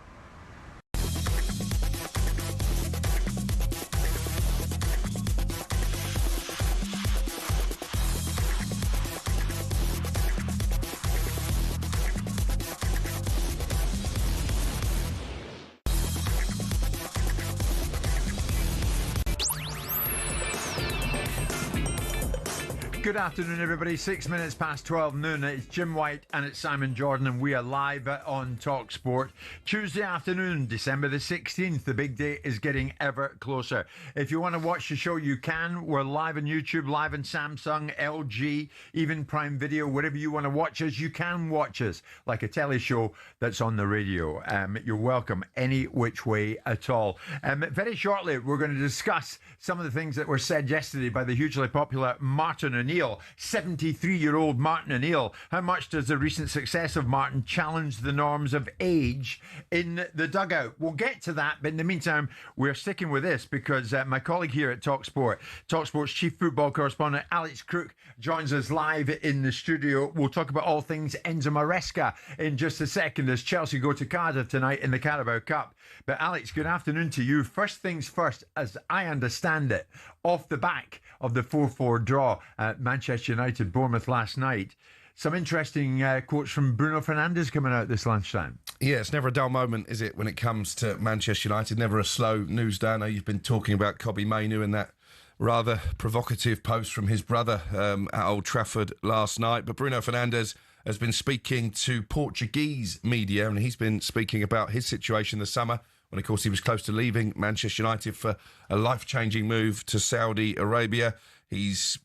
Speaker 8: Good afternoon, everybody. 6 minutes past 12 noon. It's Jim White and it's Simon Jordan, and we are live on talkSPORT. Tuesday afternoon, December the 16th. The big day is getting ever closer. If you want to watch the show, you can. We're live on YouTube, live on Samsung, LG, even Prime Video. Wherever you want to watch us, you can watch us like a telly show that's on the radio. You're welcome any which way at all. Very shortly, we're going to discuss some of the things that were said yesterday by the hugely popular Martin O'Neill, 73-year-old Martin O'Neill. How much does the recent success of Martin challenge the norms of age in the dugout? We'll get to that, but in the meantime, we're sticking with this because my colleague here at talkSPORT's chief football correspondent, Alex Crook, joins us live in the studio. We'll talk about all things Enzo Maresca in just a second as Chelsea go to Cardiff tonight in the Carabao Cup. But Alex, good afternoon to you. First things first, as I understand it, off the back of the 4-4 draw at Manchester United Bournemouth last night, some interesting quotes from Bruno Fernandes coming out this lunchtime.
Speaker 17: Yeah, it's never a dull moment, is it, when it comes to Manchester United? Never a slow news day. I know you've been talking about Kobbie Mainoo and that rather provocative post from his brother at Old Trafford last night. But Bruno Fernandes has been speaking to Portuguese media, and he's been speaking about his situation this summer, when, of course, he was close to leaving Manchester United for a life-changing move to Saudi Arabia. He's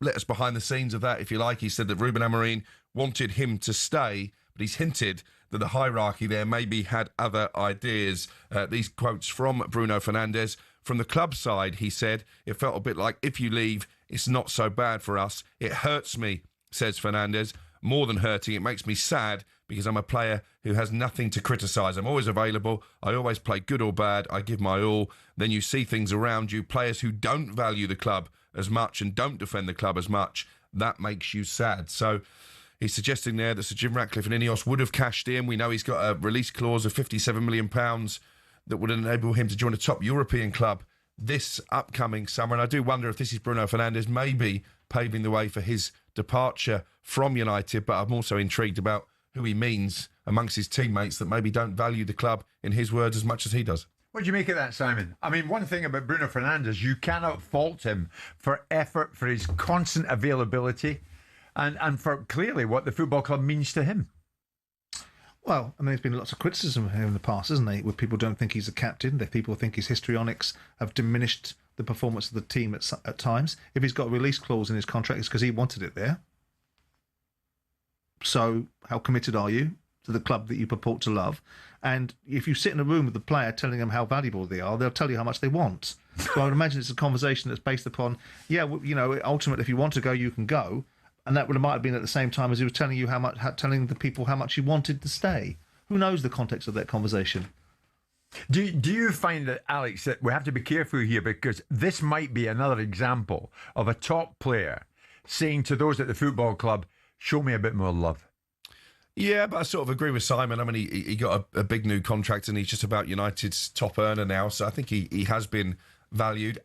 Speaker 17: let us behind the scenes of that, if you like. He said that Ruben Amorim wanted him to stay, but he's hinted that the hierarchy there maybe had other ideas. These quotes from Bruno Fernandes. From the club side, he said, it felt a bit like, if you leave, it's not so bad for us. It hurts me, says Fernandes. more than hurting. It makes me sad because I'm a player who has nothing to criticise. I'm always available. I always play good or bad. I give my all. Then you see things around you, players who don't value the club as much and don't defend the club as much. That makes you sad. So he's suggesting there that Sir Jim Ratcliffe and Ineos would have cashed in. We know he's got a release clause of £57 million that would enable him to join a top European club this upcoming summer. And I do wonder if this is Bruno Fernandes maybe paving the way for his departure from United. But I'm also intrigued about who he means amongst his teammates that maybe don't value the club, in his words, as much as he does.
Speaker 8: What do you make of that, Simon? I mean, one thing about Bruno Fernandes, you cannot fault him for effort, for his constant availability, and for clearly what the football club means to him.
Speaker 9: Well, I mean, there's been lots of criticism of him in the past, isn't there? Where people don't think he's a captain, that people think his histrionics have diminished the performance of the team at times. If he's got a release clause in his contract, it's because he wanted it there. So how committed are you to the club that you purport to love? And if you sit in a room with the player telling them how valuable they are, they'll tell you how much they want. So I would imagine it's a conversation that's based upon, ultimately, if you want to go, you can go. And that might have been at the same time as he was telling you telling the people how much he wanted to stay. Who knows the context of that conversation?
Speaker 8: Do you find that, Alex, that we have to be careful here, because this might be another example of a top player saying to those at the football club, show me a bit more love?
Speaker 17: Yeah, but I sort of agree with Simon. I mean, he got a big new contract and he's just about United's top earner now. So I think he has been valued.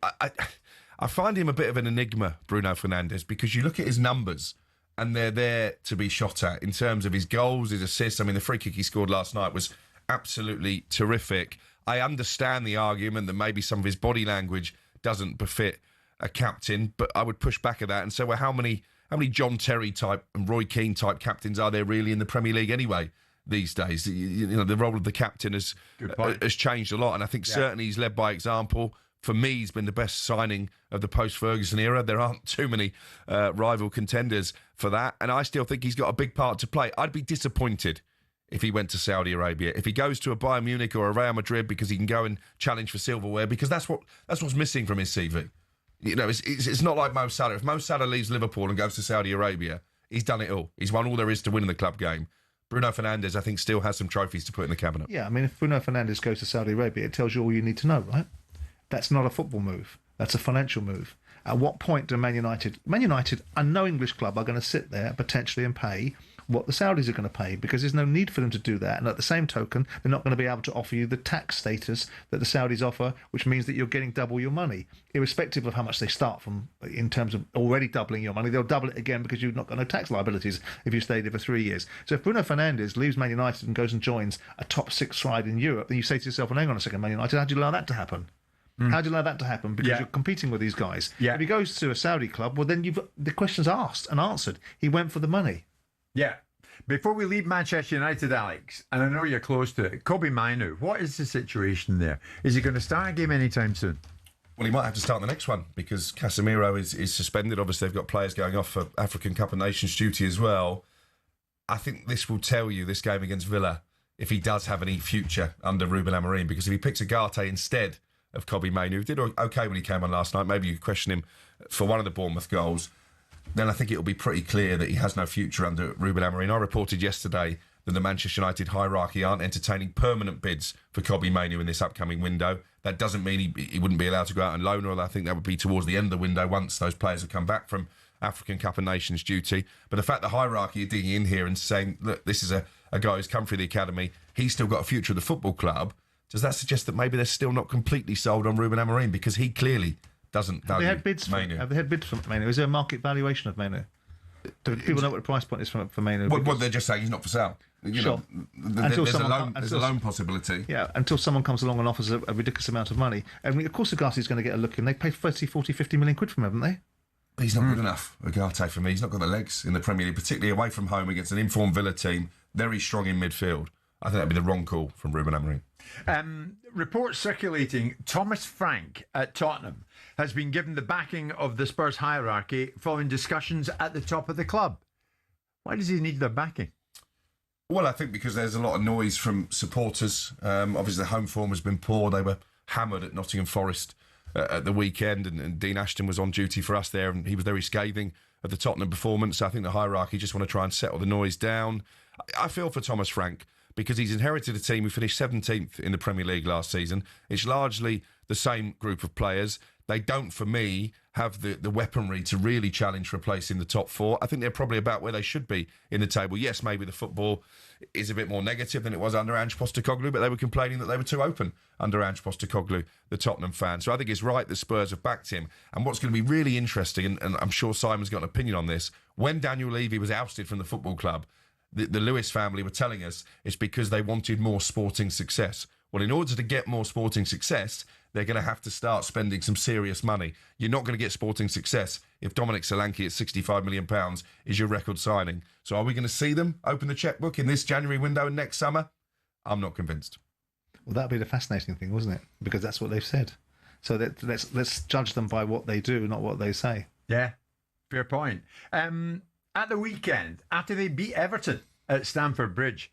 Speaker 17: I find him a bit of an enigma, Bruno Fernandes, because you look at his numbers and they're there to be shot at in terms of his goals, his assists. I mean, the free kick he scored last night was absolutely terrific. I understand the argument that maybe some of his body language doesn't befit a captain, but I would push back at that and say, well, how many John Terry type and Roy Keane type captains are there really in the Premier League anyway these days? The role of the captain has changed a lot, and I think certainly he's led by example. For me, he's been the best signing of the post-Ferguson era. There aren't too many rival contenders for that, and I still think he's got a big part to play. I'd be disappointed if he went to Saudi Arabia. If he goes to a Bayern Munich or a Real Madrid because he can go and challenge for silverware, because that's what's missing from his CV. It's not like Mo Salah. If Mo Salah leaves Liverpool and goes to Saudi Arabia, he's done it all. He's won all there is to win in the club game. Bruno Fernandes, I think, still has some trophies to put in the cabinet.
Speaker 9: Yeah, I mean, if Bruno Fernandes goes to Saudi Arabia, it tells you all you need to know, right? That's not a football move. That's a financial move. At what point do Man United, a no English club, are going to sit there potentially and pay what the Saudis are going to pay? Because there's no need for them to do that. And at the same token, they're not going to be able to offer you the tax status that the Saudis offer, which means that you're getting double your money. Irrespective of how much they start from in terms of already doubling your money, they'll double it again because you've not got no tax liabilities if you stay there for 3 years. So if Bruno Fernandes leaves Man United and goes and joins a top 6 side in Europe, then you say to yourself, well, hang on a second, Man United, how do you allow that to happen? How do you allow that to happen? Because you're competing with these guys. If he goes to a Saudi club, well, then the question's asked and answered. He went for the money.
Speaker 8: Yeah. Before we leave Manchester United, Alex, and I know you're close to it, Kobbie Mainoo, what is the situation there? Is he going to start a game anytime soon?
Speaker 17: Well, he might have to start the next one because Casemiro is suspended. Obviously, they've got players going off for African Cup of Nations duty as well. I think this will tell you, this game against Villa, if he does have any future under Ruben Amorim, because if he picks Agate instead of Kobbie Mainoo, who did okay when he came on last night, maybe you could question him for one of the Bournemouth goals, then I think it'll be pretty clear that he has no future under Ruben Amorim. I reported yesterday that the Manchester United hierarchy aren't entertaining permanent bids for Kobbie Mainoo in this upcoming window. That doesn't mean he wouldn't be allowed to go out on loan, or I think that would be towards the end of the window once those players have come back from African Cup of Nations duty. But the fact the hierarchy are digging in here and saying, look, this is a guy who's come through the academy, he's still got a future at the football club, does that suggest that maybe they're still not completely sold on Ruben Amorim? Because he clearly doesn't value Mainoo.
Speaker 9: Have they had bids for Mainoo? Is there a market valuation of Mainoo? Do people know what the price point is for Mainoo?
Speaker 17: Well, they're just saying he's not for sale.
Speaker 9: Sure.
Speaker 17: There's a loan possibility.
Speaker 9: Yeah, until someone comes along and offers a ridiculous amount of money. I mean, of course, Agate's going to get a look in. They paid 30, 40, 50 million quid for him, haven't they?
Speaker 17: He's not good enough, Agate, for me. He's not got the legs in the Premier League, particularly away from home against an informed Villa team, very strong in midfield. I think that'd be the wrong call from Ruben Amorim.
Speaker 8: Reports circulating, Thomas Frank at Tottenham has been given the backing of the Spurs hierarchy following discussions at the top of the club. Why does he need their backing?
Speaker 17: Well, I think because there's a lot of noise from supporters. Obviously, the home form has been poor. They were hammered at Nottingham Forest at the weekend, and Dean Ashton was on duty for us there, and he was very scathing of the Tottenham performance. I think the hierarchy just want to try and settle the noise down. I feel for Thomas Frank, because he's inherited a team who finished 17th in the Premier League last season. It's largely the same group of players. They don't, for me, have the weaponry to really challenge for a place in the top four. I think they're probably about where they should be in the table. Yes, maybe the football is a bit more negative than it was under Ange Postecoglou, but they were complaining that they were too open under Ange Postecoglou, the Tottenham fans. So I think it's right that Spurs have backed him. And what's going to be really interesting, and I'm sure Simon's got an opinion on this, when Daniel Levy was ousted from the football club, the Lewis family were telling us it's because they wanted more sporting success. Well, in order to get more sporting success, they're going to have to start spending some serious money. You're not going to get sporting success if Dominic Solanke at £65 million is your record signing. So are we going to see them open the chequebook in this January window and next summer? I'm not convinced.
Speaker 9: Well, that'd be the fascinating thing, wasn't it? Because that's what they've said. So let's judge them by what they do, not what they say.
Speaker 8: Yeah, fair point. At the weekend, after they beat Everton at Stamford Bridge,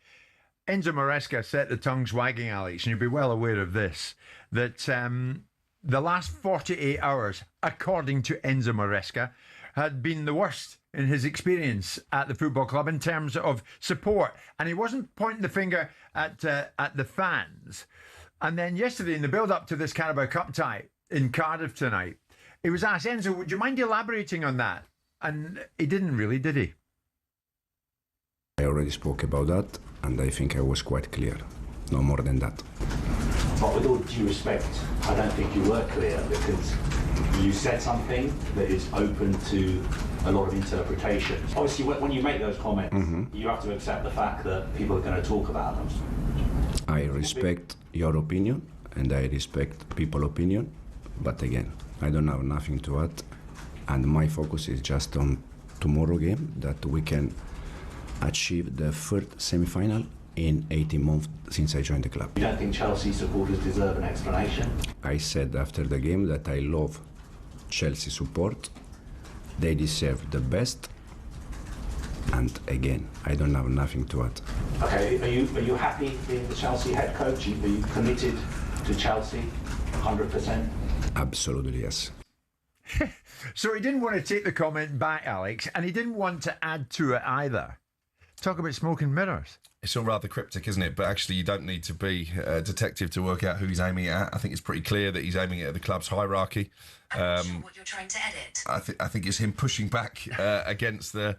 Speaker 8: Enzo Maresca set the tongues wagging, Alex, and you'll be well aware of this, that the last 48 hours, according to Enzo Maresca, had been the worst in his experience at the football club in terms of support. And he wasn't pointing the finger at the fans. And then yesterday, in the build-up to this Carabao Cup tie in Cardiff tonight, he was asked, Enzo, would you mind elaborating on that? And he didn't really, did he?
Speaker 18: I already spoke about that, and I think I was quite clear. No more than that.
Speaker 19: But with all due respect, I don't think you were clear, because you said something that is open to a lot of interpretation. Obviously, when you make those comments, you have to accept the fact that people are going to talk about them.
Speaker 18: I respect your opinion, and I respect people's opinion, but again, I don't have nothing to add, and my focus is just on tomorrow game, that we can achieve the third semi-final in 18 months since I joined the club.
Speaker 19: You don't think Chelsea supporters deserve an explanation?
Speaker 18: I said after the game that I love Chelsea support. They deserve the best. And again, I don't have nothing to add.
Speaker 19: Okay, are you happy being the Chelsea head coach? Are you committed to Chelsea 100%?
Speaker 18: Absolutely, yes.
Speaker 8: So he didn't want to take the comment back, Alex, and he didn't want to add to it either. Talk about smoke and mirrors.
Speaker 17: It's all rather cryptic, isn't it? But actually, you don't need to be a detective to work out who he's aiming it at. I think it's pretty clear that he's aiming it at the club's hierarchy.
Speaker 1: I'm not sure what you're trying to edit.
Speaker 17: I think it's him pushing back against the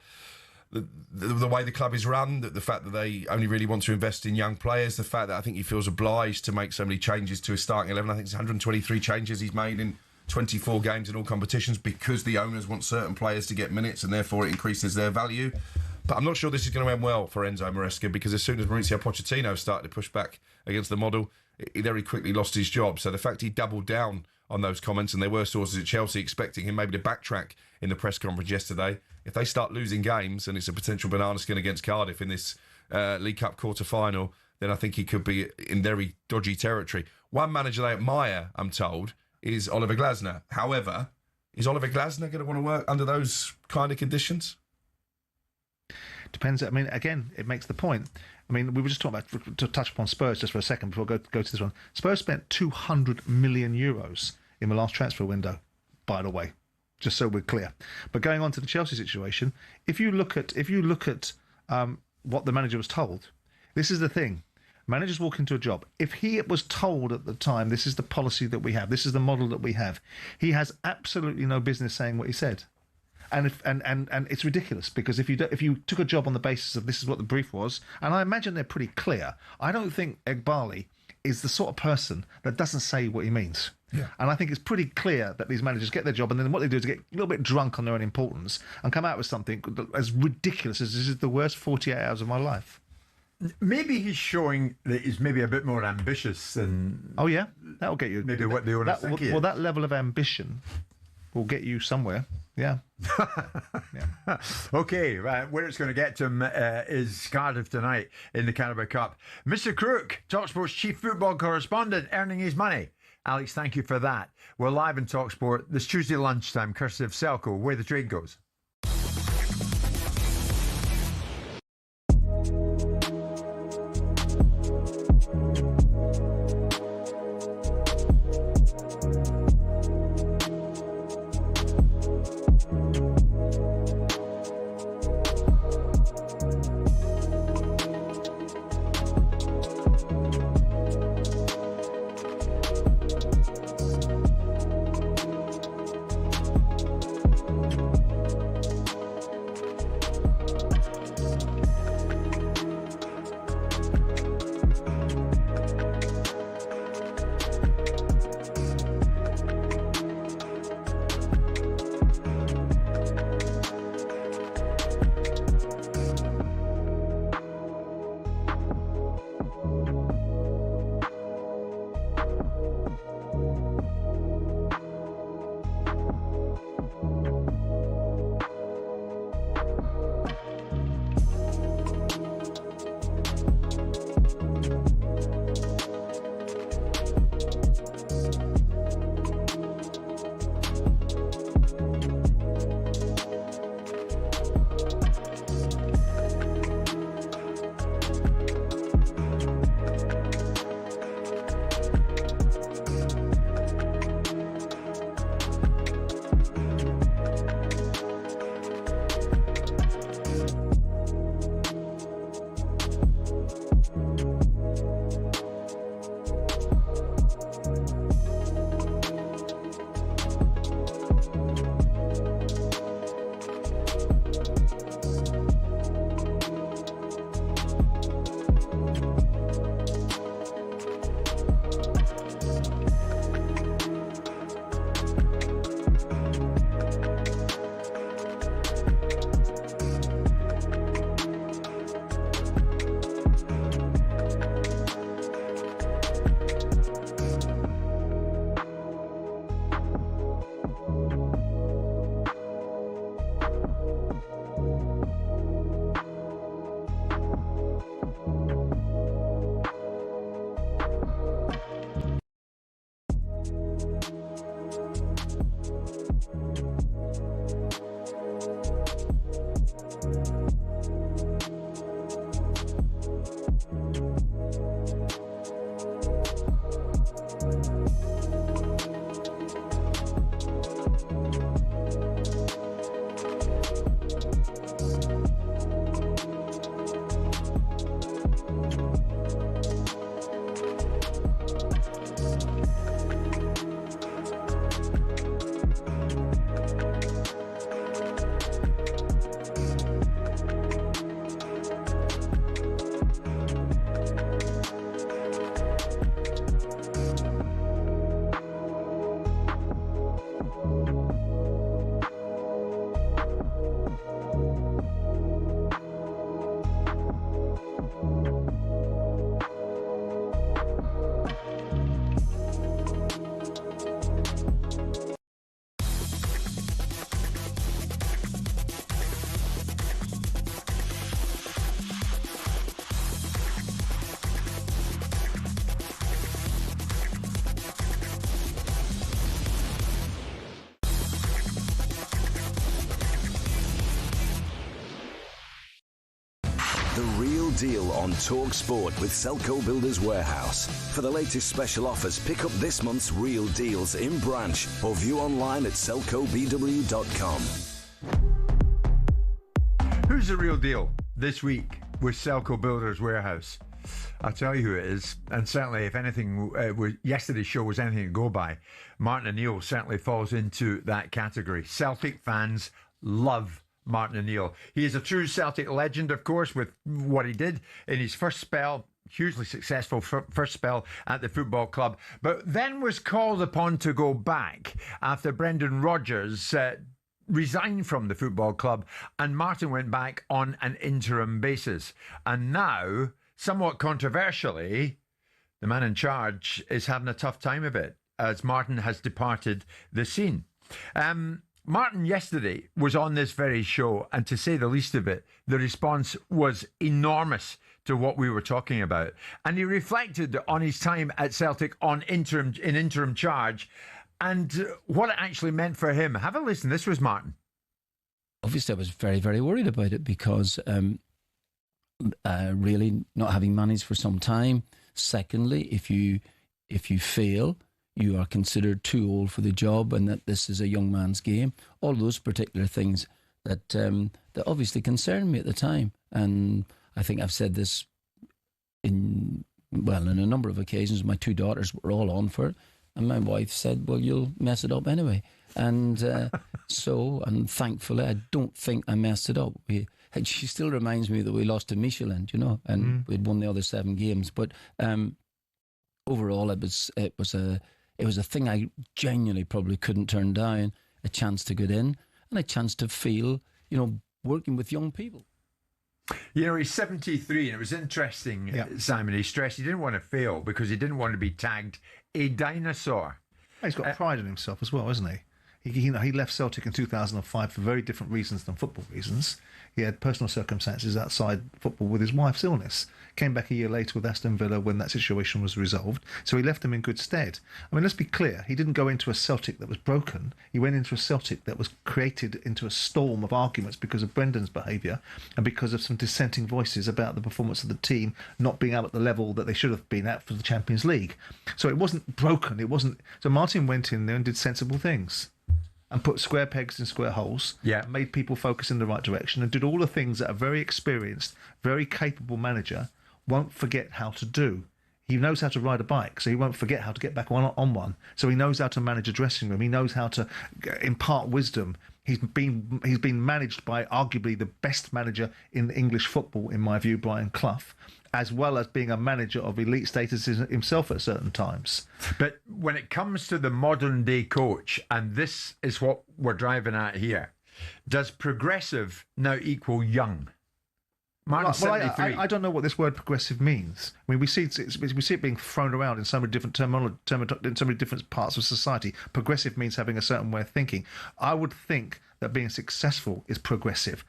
Speaker 17: way the club is run, the fact that they only really want to invest in young players, the fact that I think he feels obliged to make so many changes to his starting 11. I think it's 123 changes he's made in 24 games in all competitions because the owners want certain players to get minutes and therefore it increases their value. But I'm not sure this is going to end well for Enzo Maresca, because as soon as Mauricio Pochettino started to push back against the model, he very quickly lost his job. So the fact he doubled down on those comments, and there were sources at Chelsea expecting him maybe to backtrack in the press conference yesterday, if they start losing games and it's a potential banana skin against Cardiff in this League Cup quarter-final, then I think he could be in very dodgy territory. One manager they admire, I'm told, is Oliver Glasner. However, is Oliver Glasner going to want to work under those kind of conditions?
Speaker 9: Depends. I mean, again, it makes the point. I mean, we were just talking about, to touch upon Spurs just for a second before I go to this one. Spurs spent €200 million in the last transfer window, by the way, just so we're clear. But going on to the Chelsea situation, if you look at what the manager was told, this is the thing. Managers walk into a job. If he was told at the time, this is the policy that we have, this is the model that we have, he has absolutely no business saying what he said. And it's ridiculous, because if you took a job on the basis of this is what the brief was, and I imagine they're pretty clear, I don't think Eghbali is the sort of person that doesn't say what he means. Yeah. And I think it's pretty clear that these managers get their job, and then what they do is get a little bit drunk on their own importance and come out with something as ridiculous as this is the worst 48 hours of my life.
Speaker 8: Maybe he's showing that he's maybe a bit more ambitious than...
Speaker 9: Oh, yeah? That'll get you...
Speaker 8: Maybe what the owners think he is.
Speaker 9: Well, that level of ambition will get you somewhere. Yeah.
Speaker 8: Yeah. Okay, where it's going to get to him is Cardiff tonight in the Carabao Cup. Mr. Crook, talkSPORT's chief football correspondent, earning his money. Alex, thank you for that. We're live in talkSPORT this Tuesday lunchtime, courtesy of Selco, where the trade goes.
Speaker 21: The Real Deal on talkSPORT with Selco Builders Warehouse. For the latest special offers, pick up this month's Real Deals in branch or view online at selcobw.com.
Speaker 8: Who's the real deal this week with Selco Builders Warehouse? I'll tell you who it is, and certainly if anything, yesterday's show was anything to go by, Martin O'Neill certainly falls into that category. Celtic fans love Martin O'Neill. He is a true Celtic legend, of course, with what he did in his first spell, hugely successful first spell at the football club, but then was called upon to go back after Brendan Rodgers resigned from the football club, and Martin went back on an interim basis. And now, somewhat controversially, the man in charge is having a tough time of it as Martin has departed the scene. Martin yesterday was on this very show, and to say the least of it, the response was enormous to what we were talking about. And he reflected on his time at Celtic in interim charge and what it actually meant for him. Have a listen. This was Martin.
Speaker 22: Obviously, I was very, very worried about it because really not having managed for some time. Secondly, if you fail, you are considered too old for the job and that this is a young man's game. All those particular things that obviously concerned me at the time. And I think I've said this in a number of occasions. My two daughters were all on for it. And my wife said, well, you'll mess it up anyway. And and thankfully, I don't think I messed it up. She still reminds me that we lost to Michelin, and we'd won the other 7 games. But overall, it was a thing I genuinely probably couldn't turn down, a chance to get in and a chance to feel, working with young people.
Speaker 8: He's 73, and it was interesting, Simon, he stressed he didn't want to fail because he didn't want to be tagged a dinosaur.
Speaker 9: He's got pride in himself as well, hasn't he? He left Celtic in 2005 for very different reasons than football reasons. He had personal circumstances outside football with his wife's illness. Came back a year later with Aston Villa when that situation was resolved. So he left them in good stead. I mean, let's be clear. He didn't go into a Celtic that was broken. He went into a Celtic that was created into a storm of arguments because of Brendan's behaviour and because of some dissenting voices about the performance of the team not being out at the level that they should have been at for the Champions League. So it wasn't broken. It wasn't. So Martin went in there and did sensible things. And put square pegs in square holes, made people focus in the right direction, and did all the things that a very experienced, very capable manager won't forget how to do. He knows how to ride a bike, so he won't forget how to get back on one. So he knows how to manage a dressing room. He knows how to impart wisdom. He's been managed by arguably the best manager in English football, in my view, Brian Clough, as well as being a manager of elite status himself at certain times.
Speaker 8: But when it comes to the modern day coach, and this is what we're driving at here, does progressive now equal young? Martin's 73.
Speaker 9: I don't know what this word progressive means. I mean, we see it being thrown around in so many different in so many different parts of society. Progressive means having a certain way of thinking. I would think that being successful is progressive.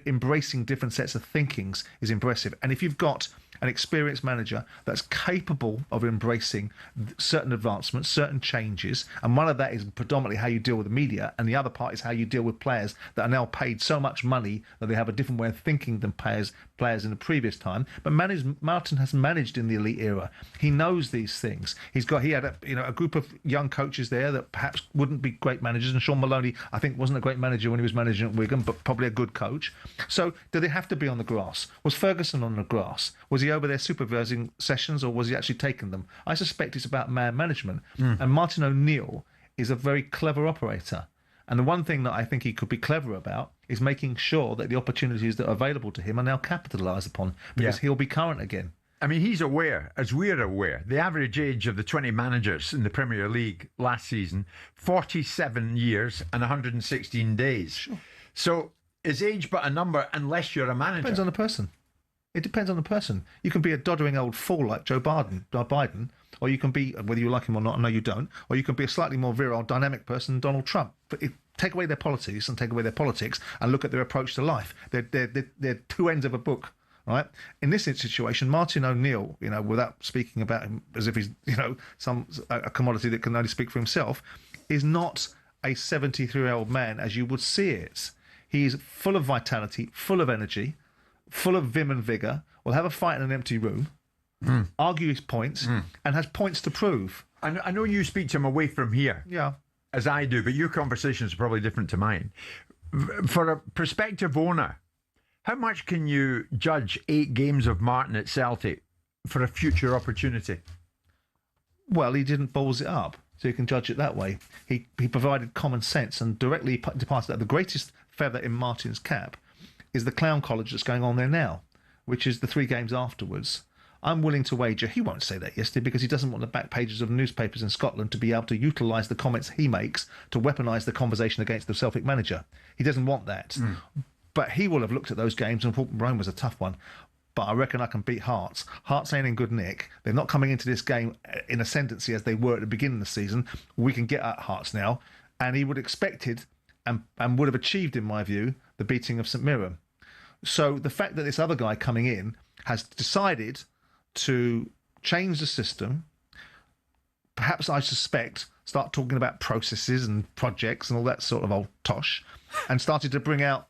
Speaker 9: Embracing different sets of thinkings is impressive. And if you've got an experienced manager that's capable of embracing certain advancements, certain changes, and one of that is predominantly how you deal with the media, and the other part is how you deal with players that are now paid so much money that they have a different way of thinking than players in the previous time. But Martin has managed in the elite era. He knows these things. He had a group of young coaches there that perhaps wouldn't be great managers, and Sean Maloney, I think, wasn't a great manager when he was managing at Wigan, but probably a good coach. So do they have to be on the grass? Was Ferguson on the grass? Was he over there supervising sessions, or was he actually taking them? I suspect it's about man management. And Martin O'Neill is a very clever operator. And the one thing that I think he could be clever about is making sure that the opportunities that are available to him are now capitalised upon, because he'll be current again.
Speaker 8: I mean, he's aware, as we're aware, the average age of the 20 managers in the Premier League last season, 47 years and 116 days.
Speaker 9: Sure.
Speaker 8: So is age but a number unless you're a manager?
Speaker 9: Depends on the person. It depends on the person. You can be a doddering old fool like Joe Biden, or you can be, whether you like him or not, I know you don't, or you can be a slightly more virile, dynamic person, Donald Trump. But take away their policies and take away their politics and look at their approach to life. They're two ends of a book, right? In this situation, Martin O'Neill, without speaking about him as if he's, a commodity that can only speak for himself, is not a 73-year-old man as you would see it. He's full of vitality, full of energy, full of vim and vigour, will have a fight in an empty room, argue his points, and has points to prove.
Speaker 8: I know you speak to him away from here.
Speaker 9: Yeah.
Speaker 8: As I do, but your conversations are probably different to mine. For a prospective owner, how much can you judge 8 games of Martin at Celtic for a future opportunity?
Speaker 9: Well, he didn't balls it up, so you can judge it that way. He provided common sense and directly departed that. The greatest feather in Martin's cap is the clown college that's going on there now, which is the 3 games afterwards. I'm willing to wager he won't say that yesterday because he doesn't want the back pages of newspapers in Scotland to be able to utilise the comments he makes to weaponise the conversation against the Celtic manager. He doesn't want that. But he will have looked at those games and thought Rome was a tough one. But I reckon I can beat Hearts. Hearts ain't in good nick. They're not coming into this game in ascendancy as they were at the beginning of the season. We can get at Hearts now. And he would have expected and would have achieved, in my view, the beating of St Mirren. So the fact that this other guy coming in has decided to change the system, perhaps I suspect start talking about processes and projects and all that sort of old tosh, and started to bring out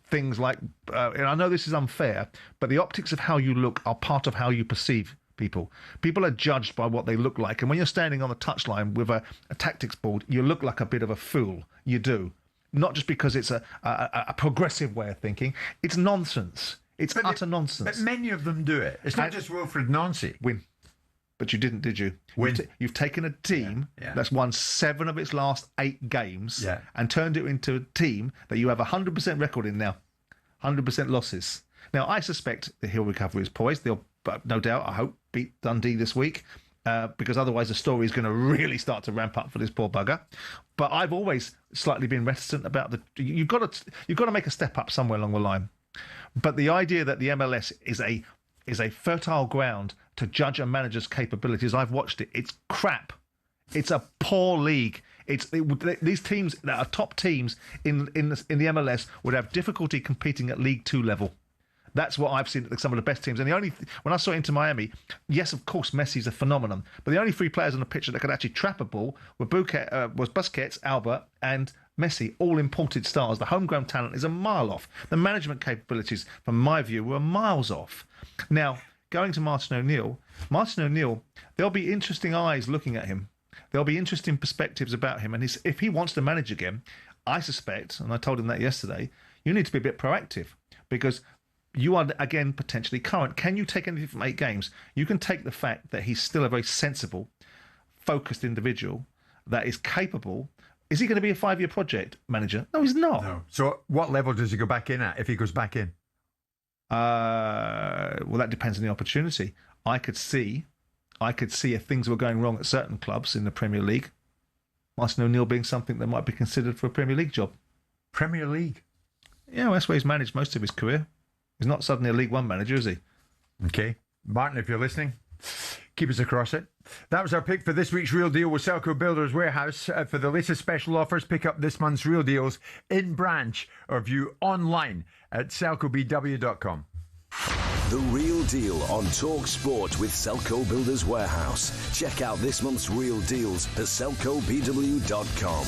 Speaker 9: things like, and I know this is unfair, but the optics of how you look are part of how you perceive people. People are judged by what they look like, and when you're standing on the touchline with a tactics board, you look like a bit of a fool. You do. Not just because it's a progressive way of thinking. It's nonsense. It's utter nonsense.
Speaker 8: But many of them do it. It's not just Wilfred Nancy.
Speaker 9: Win. But you didn't, did you?
Speaker 8: Win.
Speaker 9: You've taken a team that's won 7 of its last 8 games and turned it into a team that you have a 100% record in now. 100% losses. Now, I suspect that he'll recover his poise. They'll, no doubt, I hope, beat Dundee this week. Because otherwise the story is going to really start to ramp up for this poor bugger. But I've always slightly been reticent about you've got to make a step up somewhere along the line. But the idea that the MLS is a fertile ground to judge a manager's capabilities, I've watched it. It's crap. It's a poor league. These teams that are top teams in the MLS would have difficulty competing at League 2 level. That's what I've seen at some of the best teams. And when I saw Inter Miami, yes, of course, Messi's a phenomenon. But the only 3 players on the pitch that could actually trap a ball was Busquets, Alba, and Messi, all imported stars. The homegrown talent is a mile off. The management capabilities, from my view, were miles off. Now, going to Martin O'Neill, there'll be interesting eyes looking at him. There'll be interesting perspectives about him. And if he wants to manage again, I suspect, and I told him that yesterday, you need to be a bit proactive because you are, again, potentially current. Can you take anything from 8 games? You can take the fact that he's still a very sensible, focused individual that is capable. Is he going to be a 5-year project manager? No, he's not.
Speaker 8: No. So what level does he go back in at if he goes back in?
Speaker 9: Well, that depends on the opportunity. I could see if things were going wrong at certain clubs in the Premier League, Martin O'Neill being something that might be considered for a Premier League job.
Speaker 8: Premier League?
Speaker 9: Yeah, well, that's where he's managed most of his career. He's not suddenly a League One manager, is he?
Speaker 8: Okay. Martin, if you're listening, keep us across it. That was our pick for this week's Real Deal with Selco Builders Warehouse. For the latest special offers, pick up this month's Real Deals in branch or view online at selcobw.com.
Speaker 21: The Real Deal on talkSPORT with Selco Builders Warehouse. Check out this month's Real Deals at selcobw.com.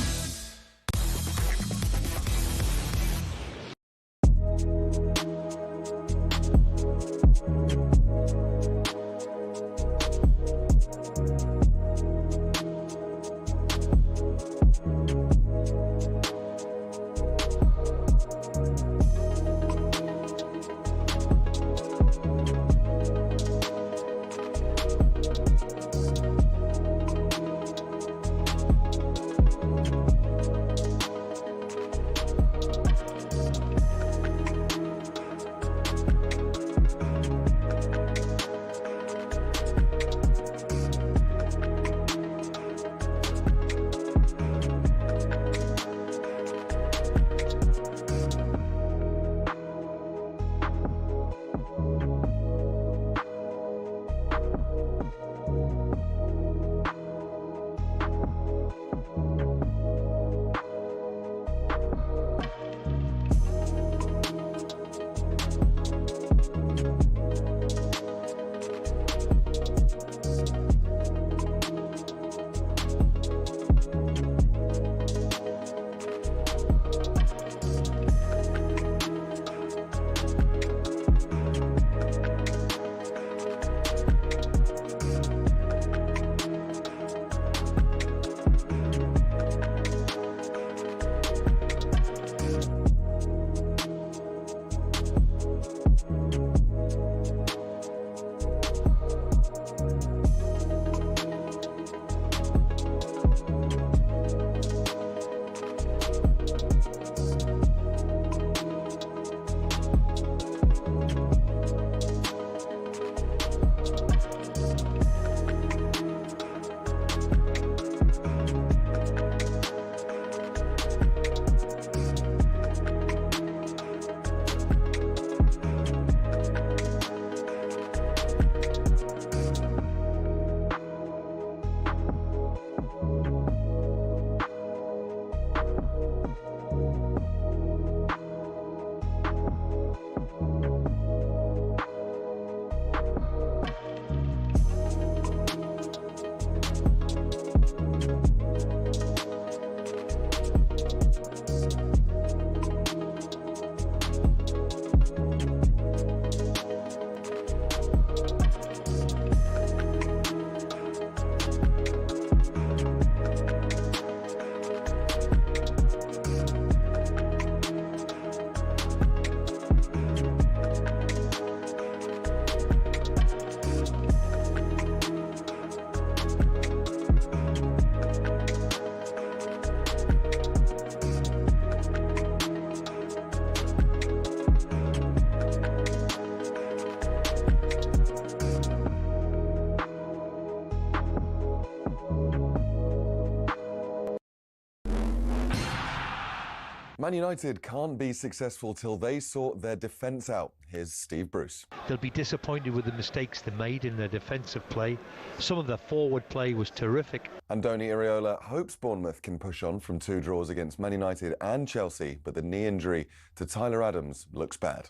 Speaker 14: Man United can't be successful till they sort their defence out. Here's Steve Bruce.
Speaker 4: They'll be disappointed with the mistakes they made in their defensive play. Some of their forward play was terrific.
Speaker 14: Andoni Iraola hopes Bournemouth can push on from 2 draws against Man United and Chelsea, but the knee injury to Tyler Adams looks bad.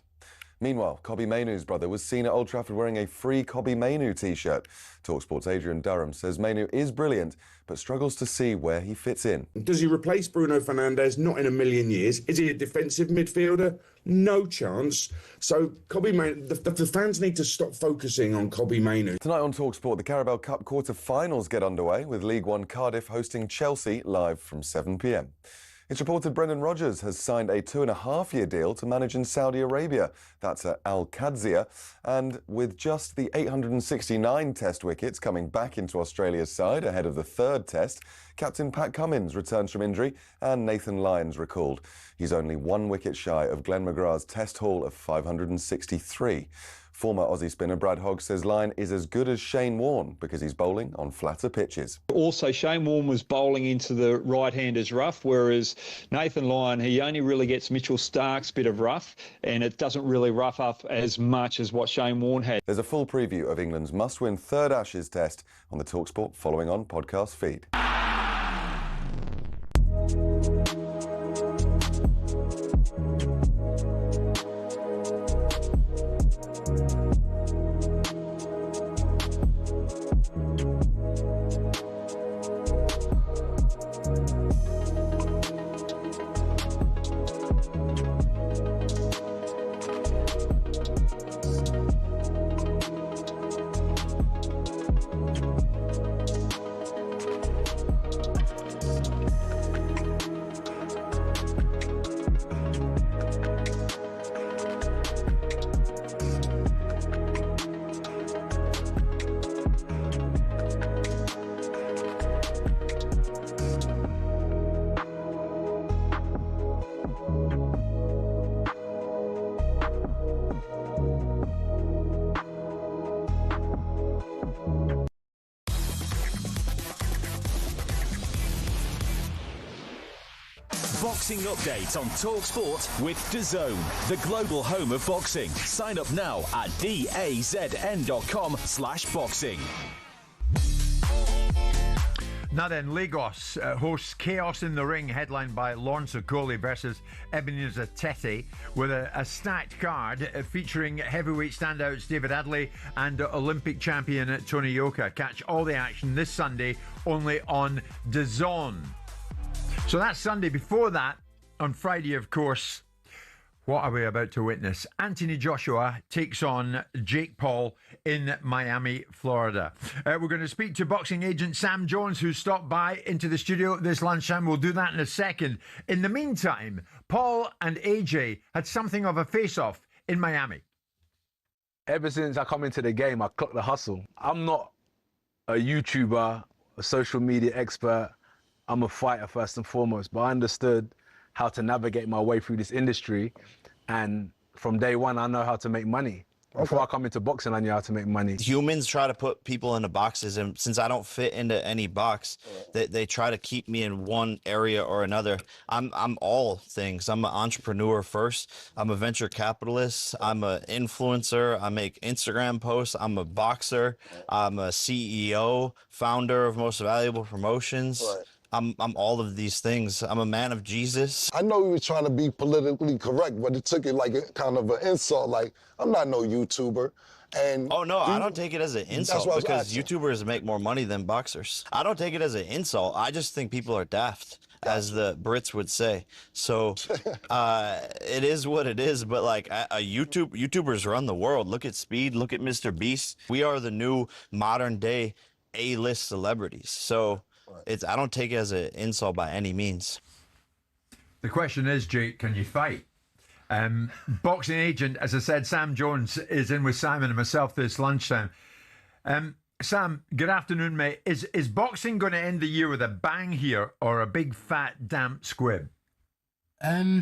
Speaker 14: Meanwhile, Kobbie Mainoo's brother was seen at Old Trafford wearing a free Kobbie Mainoo t-shirt. talkSPORT's Adrian Durham says Mainoo is brilliant, but struggles to see where he fits in.
Speaker 3: Does he replace Bruno Fernandes? Not in a million years. Is he a defensive midfielder? No chance. So Kobbie Mainoo, the fans need to stop focusing on Kobbie Mainoo.
Speaker 14: Tonight on talkSPORT, the Carabao Cup quarter-finals get underway, with League One Cardiff hosting Chelsea live from 7 p.m. It's reported Brendan Rodgers has signed a 2.5-year deal to manage in Saudi Arabia. That's at Al-Qadsiya. And with just the 869 test wickets coming back into Australia's side ahead of the 3rd test, captain Pat Cummins returns from injury and Nathan Lyon's recalled. He's only 1 wicket shy of Glenn McGrath's test haul of 563. Former Aussie spinner Brad Hogg says Lyon is as good as Shane Warne because he's bowling on flatter pitches.
Speaker 16: Also, Shane Warne was bowling into the right-handers rough, whereas Nathan Lyon, he only really gets Mitchell Stark's bit of rough, and it doesn't really rough up as much as what Shane Warne had.
Speaker 14: There's a full preview of England's must-win 3rd Ashes test on the talkSPORT Following On podcast feed.
Speaker 7: boxing update on talkSPORT with DAZN, the global home of boxing. Sign up now at dazn.com/boxing.
Speaker 8: Now then, Lagos hosts Chaos in the Ring, headlined by Lawrence Okoli versus Ebenezer Tete, with a stacked card featuring heavyweight standouts David Adley and Olympic champion Tony Yoka. Catch all the action this Sunday only on DAZN. So that's Sunday. Before that, on Friday, of course, what are we about to witness? Anthony Joshua takes on Jake Paul in Miami, Florida. We're going to speak to boxing agent Sam Jones, who stopped by into the studio this lunchtime. We'll do that in a second. In the meantime, Paul and AJ had something of a face-off in Miami.
Speaker 10: Ever since I come into the game, I clocked the hustle. I'm not a YouTuber, a social media expert. I'm a fighter first and foremost, but I understood how to navigate my way through this industry, and from day one I know how to make money. Before I come into boxing, I knew how to make money.
Speaker 15: Humans try to put people into boxes, and since I don't fit into any box, they try to keep me in one area or another. I'm all things. I'm an entrepreneur first. I'm a venture capitalist. I'm an influencer. I make Instagram posts. I'm a boxer. I'm a CEO, founder of Most Valuable Promotions. Right. I'm all of these things. I'm a man of Jesus.
Speaker 23: I know we were trying to be politically correct, but it took it like a kind of an insult. Like, I'm not no YouTuber. And
Speaker 15: oh, no, I don't take it as an insult because YouTubers make more money than boxers. I don't take it as an insult. I just think people are daft, as the Brits would say. So it is what it is. But like YouTubers run the world. Look at Speed. Look at Mr. Beast. We are the new modern day A-list celebrities. So I don't take it as an insult by any means.
Speaker 8: The question is, Jake, can you fight? Boxing agent, as I said, Sam Jones is in with Simon and myself this lunchtime. Sam, good afternoon, mate. Is boxing going to end the year with a bang here, or a big fat damp squib?
Speaker 24: I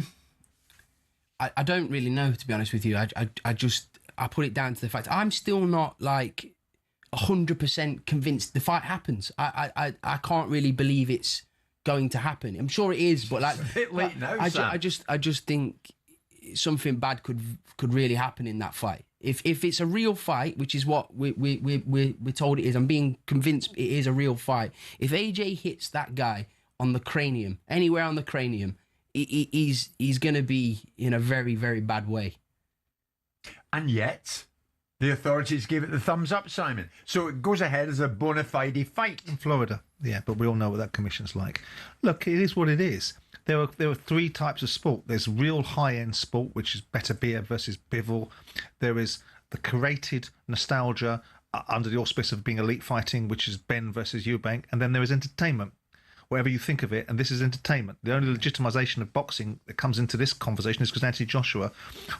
Speaker 24: don't really know, to be honest with you. I put it down to the fact I'm still not like 100% convinced the fight happens. I can't really believe it's going to happen. I'm sure it is, but like
Speaker 8: it's a bit late now, Sam.
Speaker 24: I just think something bad could really happen in that fight. If it's a real fight, which is what we're told it is, I'm being convinced it is a real fight. If AJ hits that guy on the cranium, anywhere on the cranium, he's going to be in a very, very bad way.
Speaker 8: And yet the authorities gave it the thumbs up, Simon. So it goes ahead as a bona fide fight.
Speaker 9: In Florida, yeah, but we all know what that commission's like. Look, it is what it is. There are three types of sport. There's real high-end sport, which is better beer versus Bivol. There is the curated nostalgia under the auspice of being elite fighting, which is Ben versus Eubank. And then there is entertainment, whatever you think of it, and this is entertainment. The only legitimization of boxing that comes into this conversation is because Anthony Joshua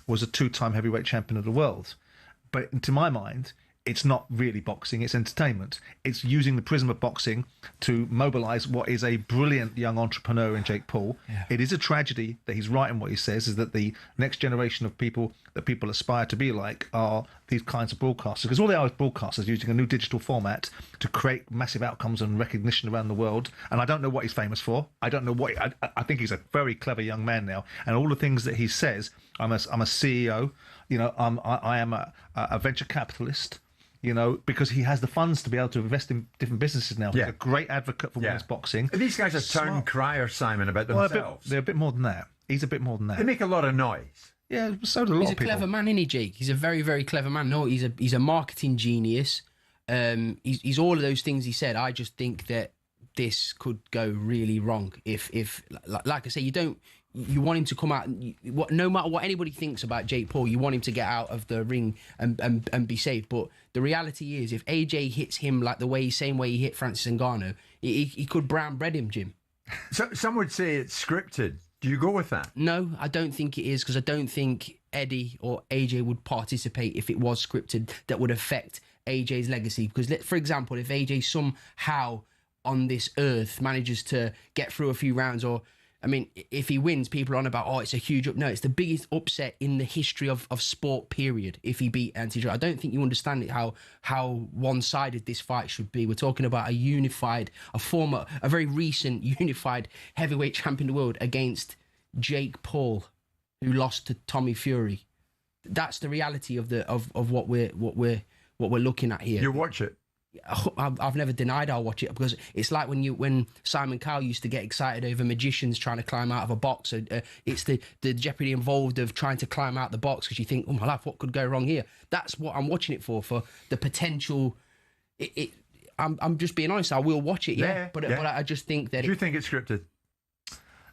Speaker 9: was a two-time heavyweight champion of the world. But to my mind, it's not really boxing, it's entertainment. It's using the prism of boxing to mobilise what is a brilliant young entrepreneur in Jake Paul. Yeah. It is a tragedy that he's right in what he says, is that the next generation of people that people aspire to be like are these kinds of broadcasters. Because all they are is broadcasters using a new digital format to create massive outcomes and recognition around the world. And I don't know what he's famous for. I don't know what... I think he's a very clever young man now. And all the things that he says, I'm a CEO, you know, I am a venture capitalist, you know, because he has the funds to be able to invest in different businesses now. Yeah. He's a great advocate for women's boxing.
Speaker 8: These guys are town criers, Simon, about themselves.
Speaker 9: They're a bit more than that. He's a bit more than that.
Speaker 8: They make a lot of noise.
Speaker 9: Yeah, so do a lot of people.
Speaker 24: He's a clever man, isn't he, Jake? He's a very, very clever man. No, he's a marketing genius. He's all of those things he said. I just think that this could go really wrong. If like I say, you want him to come out. No matter what anybody thinks about Jake Paul, you want him to get out of the ring and be safe. But the reality is, if AJ hits him like the same way he hit Francis Ngannou, he could brown bread him, Jim.
Speaker 8: So some would say it's scripted. Do you go with that?
Speaker 24: No, I don't think it is, because I don't think Eddie or AJ would participate if it was scripted. That would affect AJ's legacy. Because, for example, if AJ somehow on this earth manages to get through a few rounds or I mean, if he wins, people are on about, oh, it's a huge... No, it's the biggest upset in the history of sport, period, if he beat Anthony Joshua. I don't think you understand it, how one-sided this fight should be. We're talking about a very recent unified heavyweight champion of the world against Jake Paul, who lost to Tommy Fury. That's the reality of what we're looking at here.
Speaker 8: You watch it?
Speaker 24: I've never denied I'll watch it, because it's like when Simon Cowell used to get excited over magicians trying to climb out of a box. It's the jeopardy involved of trying to climb out the box, because you think, oh my life, what could go wrong here? That's what I'm watching it for the potential. I'm just being honest. I will watch it, but I just think that.
Speaker 8: Do you think it's scripted?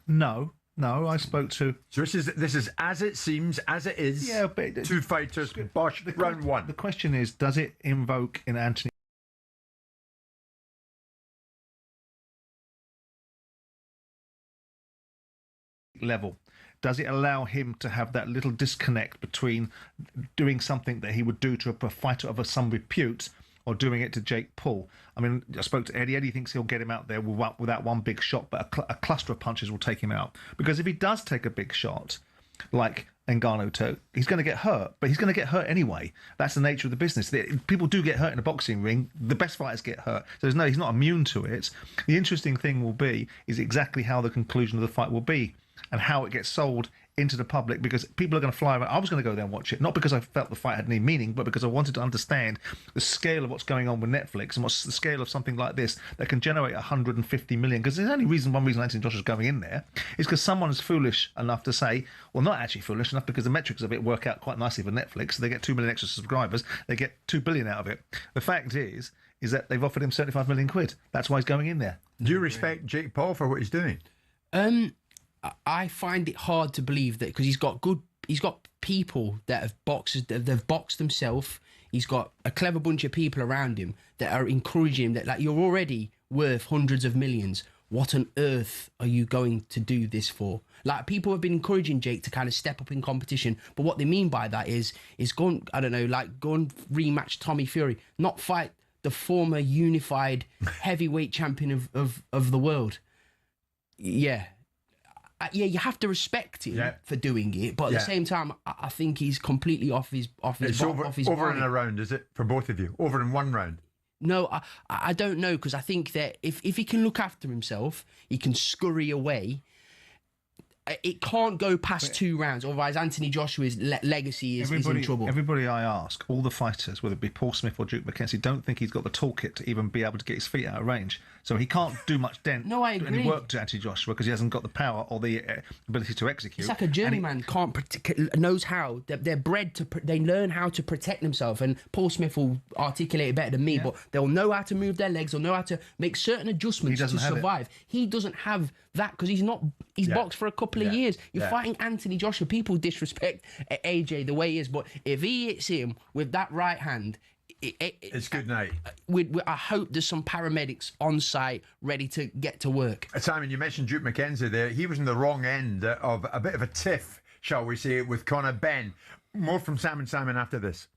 Speaker 9: No, I spoke to...
Speaker 8: So this is as it seems, as it is.
Speaker 9: Yeah, but...
Speaker 8: Two fighters, bosh, round one.
Speaker 9: The question is, does it invoke in Anthony level? Does it allow him to have that little disconnect between doing something that he would do to a fighter of some repute or doing it to Jake Paul? I mean, I spoke to Eddie. Eddie thinks he'll get him out there without one big shot, but a cluster of punches will take him out. Because if he does take a big shot, like Ngannou took, he's going to get hurt, but he's going to get hurt anyway. That's the nature of the business. People do get hurt in a boxing ring. The best fighters get hurt. So he's not immune to it. The interesting thing will be is exactly how the conclusion of the fight will be and how it gets sold into the public, because people are going to fly around. I was going to go there and watch it, not because I felt the fight had any meaning, but because I wanted to understand the scale of what's going on with Netflix and what's the scale of something like this that can generate 150 million. Because there's only one reason Anthony Joshua's going in there is because someone is foolish enough to say, well, not actually foolish enough, because the metrics of it work out quite nicely for Netflix. They get 2 million extra subscribers. They get 2 billion out of it. The fact is that they've offered him 75 million quid. That's why he's going in there.
Speaker 8: Do you respect Jake Paul for what he's doing?
Speaker 24: I find it hard to believe that, because he's got people that have they've boxed themselves. He's got a clever bunch of people around him that are encouraging him that, like, you're already worth hundreds of millions. What on earth are you going to do this for? Like, people have been encouraging Jake to kind of step up in competition, but what they mean by that is go and rematch Tommy Fury, not fight the former unified heavyweight champion of the world. Yeah, you have to respect him for doing it, but at the same time, I think he's completely off his
Speaker 8: over and around, is it, for both of you? Over in one round?
Speaker 24: No, I don't know, because I think that if he can look after himself, he can scurry away. It can't go past 2 rounds, otherwise Anthony Joshua's legacy is in trouble.
Speaker 9: Everybody I ask, all the fighters, whether it be Paul Smith or Duke McKenzie, don't think he's got the toolkit to even be able to get his feet out of range. So he can't do much dent.
Speaker 24: No, I agree.
Speaker 9: Any work to Anthony Joshua, because he hasn't got the power or the ability to execute.
Speaker 24: It's like a journeyman knows how. They're bred to. They learn how to protect themselves. And Paul Smith will articulate it better than me, but they'll know how to move their legs. They'll know how to make certain adjustments to survive. He doesn't have that, because he's not. He's boxed for a couple of years. You're fighting Anthony Joshua. People disrespect AJ the way he is, but if he hits him with that right hand,
Speaker 8: it's good night.
Speaker 24: I hope there's some paramedics on site ready to get to work.
Speaker 8: Simon, you mentioned Duke McKenzie there. He was in the wrong end of a bit of a tiff, shall we say, with Conor Benn. More from Simon after this.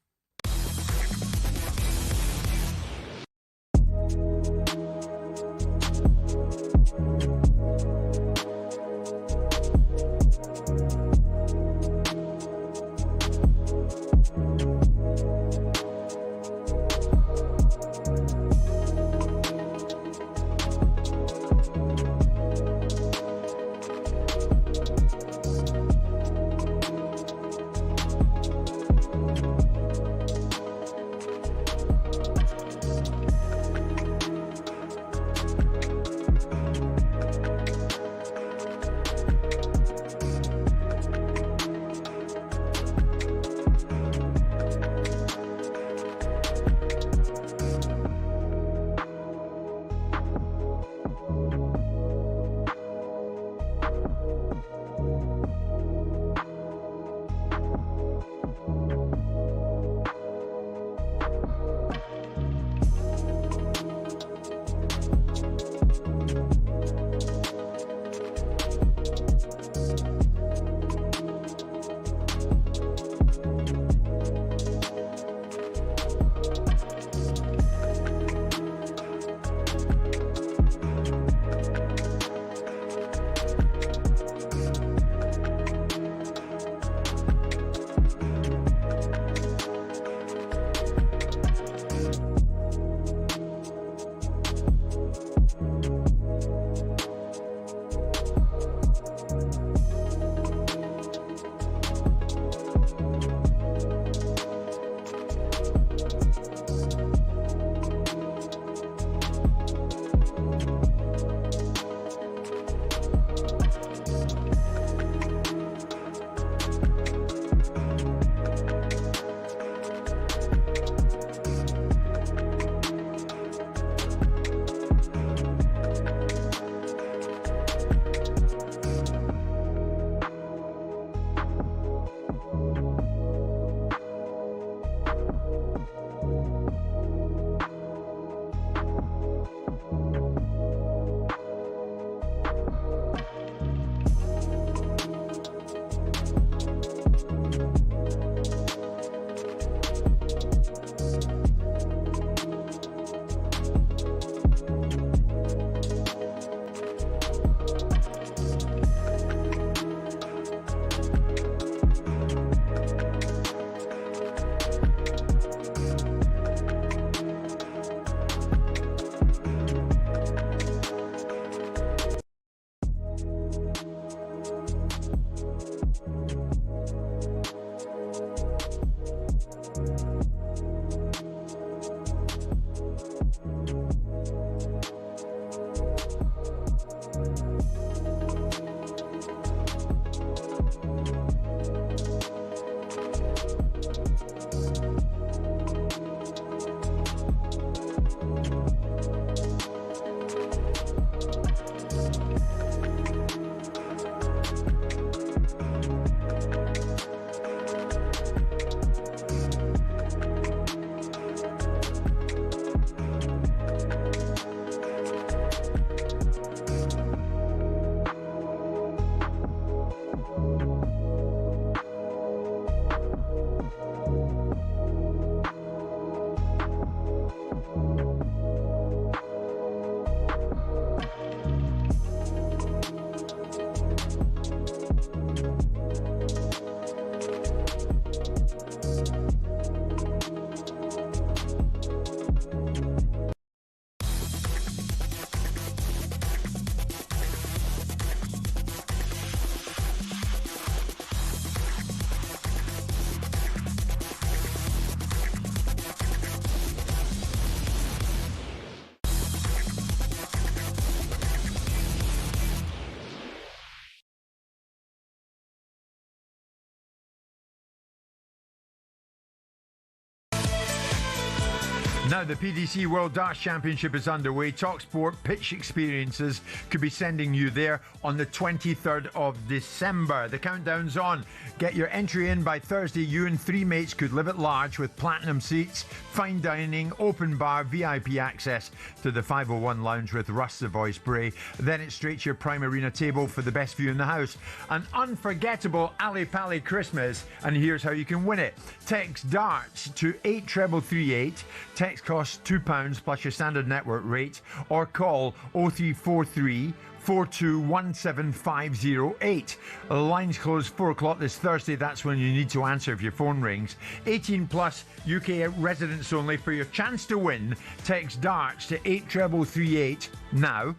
Speaker 8: Now the PDC World Darts Championship is underway. talkSPORT Pitch Experiences could be sending you there on the 23rd of December. The countdown's on. Get your entry in by Thursday. You and 3 mates could live at large with platinum seats, fine dining, open bar, VIP access to the 501 lounge with Russ Savoy Spray. Then it's straight to your Prime Arena table for the best view in the house. An unforgettable Ali Pali Christmas, and here's how you can win it. Text DARTS to 83338. Text costs £2 plus your standard network rate, or call 0343 4217508. The lines close 4 o'clock this Thursday. That's when you need to answer if your phone rings. 18 plus, UK residents only. For your chance to win, text DARTS to 83338 now.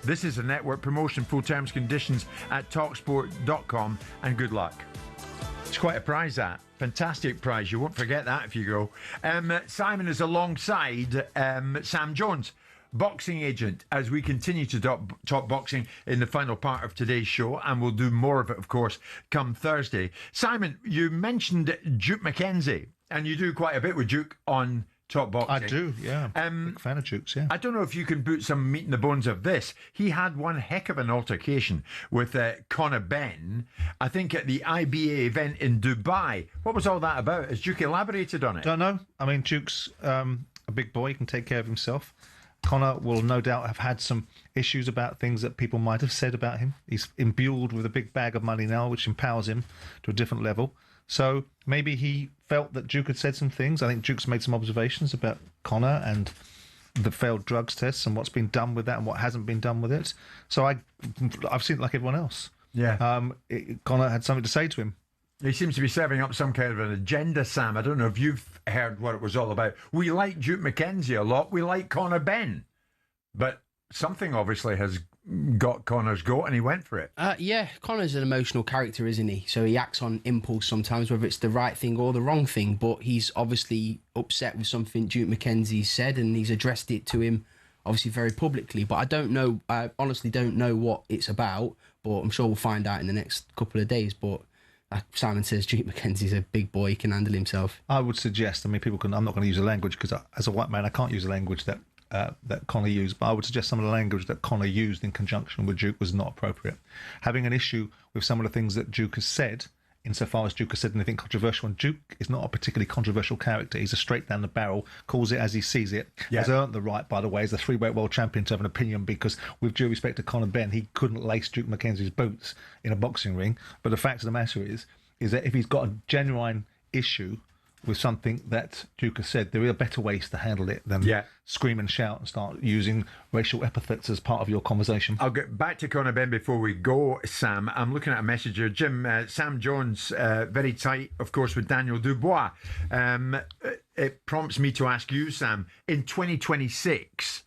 Speaker 8: This is a network promotion. Full terms, conditions at talksport.com, and good luck. It's quite a prize, that. Fantastic prize. You won't forget that if you go. Simon is alongside Sam Jones, boxing agent, as we continue to talk boxing in the final part of today's show, and we'll do more of it, of course, come Thursday. Simon, you mentioned Duke McKenzie, and you do quite a bit with Duke on Top Boxing.
Speaker 9: I do, yeah. Big fan of Duke's, yeah.
Speaker 8: I don't know if you can put some meat in the bones of this. He had one heck of an altercation with Conor Benn, I think at the IBA event in Dubai. What was all that about? Has Duke elaborated on it?
Speaker 9: Don't know. I mean, Duke's a big boy. He can take care of himself. Conor will no doubt have had some issues about things that people might have said about him. He's imbued with a big bag of money now, which empowers him to a different level. So maybe he felt that Duke had said some things. I think Duke's made some observations about Conor and the failed drugs tests and what's been done with that and what hasn't been done with it. So I've seen it like everyone else.
Speaker 8: Yeah.
Speaker 9: Conor had something to say to him.
Speaker 8: He seems to be serving up some kind of an agenda, Sam. I don't know if you've heard what it was all about. We like Duke McKenzie a lot. We like Conor Benn. But something obviously has got Conor's goat, and he went for it.
Speaker 24: Yeah, Conor's an emotional character, isn't he? So he acts on impulse sometimes, whether it's the right thing or the wrong thing. But he's obviously upset with something Duke McKenzie said, and he's addressed it to him, obviously very publicly. But I don't know. I honestly don't know what it's about. But I'm sure we'll find out in the next couple of days. But Simon says Duke McKenzie's a big boy. He can handle himself.
Speaker 9: I would suggest. I mean, people can. I'm not going to use the language because as a white man, I can't use the language that Conor used, but I would suggest some of the language that Conor used in conjunction with Duke was not appropriate. Having an issue with some of the things that Duke has said, insofar as Duke has said anything controversial, and Duke is not a particularly controversial character. He's a straight down the barrel, calls it as he sees it, has earned the right, by the way, as the 3-weight world champion to have an opinion, because with due respect to Conor Benn, he couldn't lace Duke McKenzie's boots in a boxing ring. But the fact of the matter is that if he's got a genuine issue with something that Duke has said, there are better ways to handle it than scream and shout and start using racial epithets as part of your conversation.
Speaker 8: I'll get back to Conor Benn before we go, Sam. I'm looking at a message here. Jim, Sam Jones, very tight, of course, with Daniel Dubois. It prompts me to ask you, Sam, in 2026,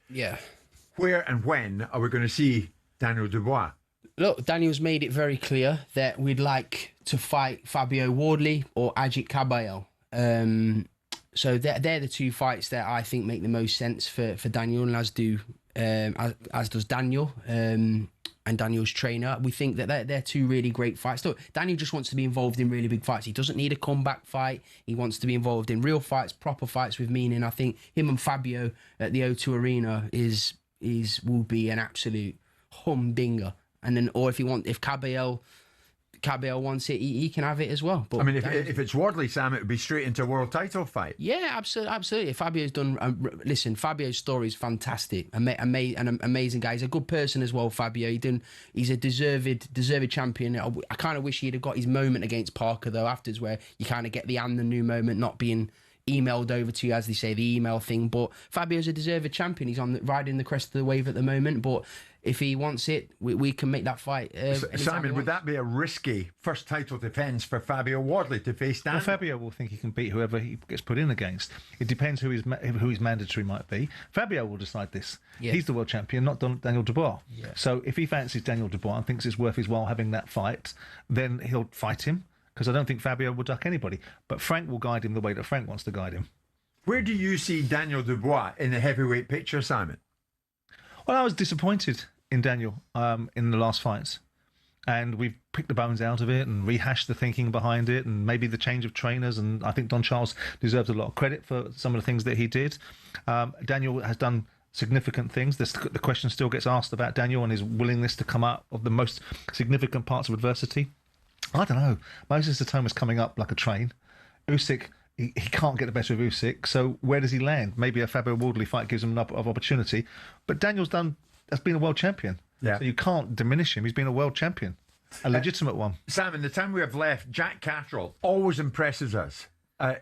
Speaker 8: where and when are we going to see Daniel Dubois?
Speaker 24: Look, Daniel's made it very clear that we'd like to fight Fabio Wardley or Ajit Kabayel. So they're the two fights that I think make the most sense for Daniel, and as does Daniel and Daniel's trainer. We think that they're two really great fights. Look, Daniel just wants to be involved in really big fights. He doesn't need a comeback fight. He wants to be involved in real fights, proper fights with meaning. I think him and Fabio at the O2 Arena will be an absolute humdinger. And then, or if Kabayel wants it, he can have it as well. But
Speaker 8: I mean, if it's Wardley, Sam, it would be straight into a world title fight.
Speaker 24: Yeah, absolutely. Fabio's done. Listen, Fabio's story is fantastic. An amazing guy. He's a good person as well. Fabio. He's a deserved champion. I kind of wish he'd have got his moment against Parker though. Afterwards, where you kind of get the and the new moment, not being emailed over to you, as they say, the email thing. But Fabio's a deserved champion. He's riding the crest of the wave at the moment. But if he wants it, we can make that fight.
Speaker 8: Simon, would that be a risky first title defence for Fabio Wardley to face Daniel?
Speaker 9: Well, Fabio will think he can beat whoever he gets put in against. It depends who his mandatory might be. Fabio will decide this. Yeah. He's the world champion, not Daniel Dubois. Yeah. So if he fancies Daniel Dubois and thinks it's worth his while having that fight, then he'll fight him, because I don't think Fabio will duck anybody. But Frank will guide him the way that Frank wants to guide him.
Speaker 8: Where do you see Daniel Dubois in the heavyweight picture, Simon?
Speaker 9: Well, I was disappointed in Daniel in the last fights. and we've picked the bones out of it and rehashed the thinking behind it, and maybe the change of trainers. And I think Don Charles deserves a lot of credit for some of the things that he did. Daniel has done significant things. The question still gets asked about Daniel and his willingness to come out of the most significant parts of adversity. I don't know. Moses Satoma's coming up like a train. Usyk, he can't get the better of Usyk. So where does he land? Maybe a Fabio Wardley fight gives him enough of opportunity. But Daniel's been a world champion.
Speaker 8: Yeah.
Speaker 9: So you can't diminish him. He's been a world champion, a legitimate one.
Speaker 8: Sam, in the time we have left, Jack Catterall always impresses us.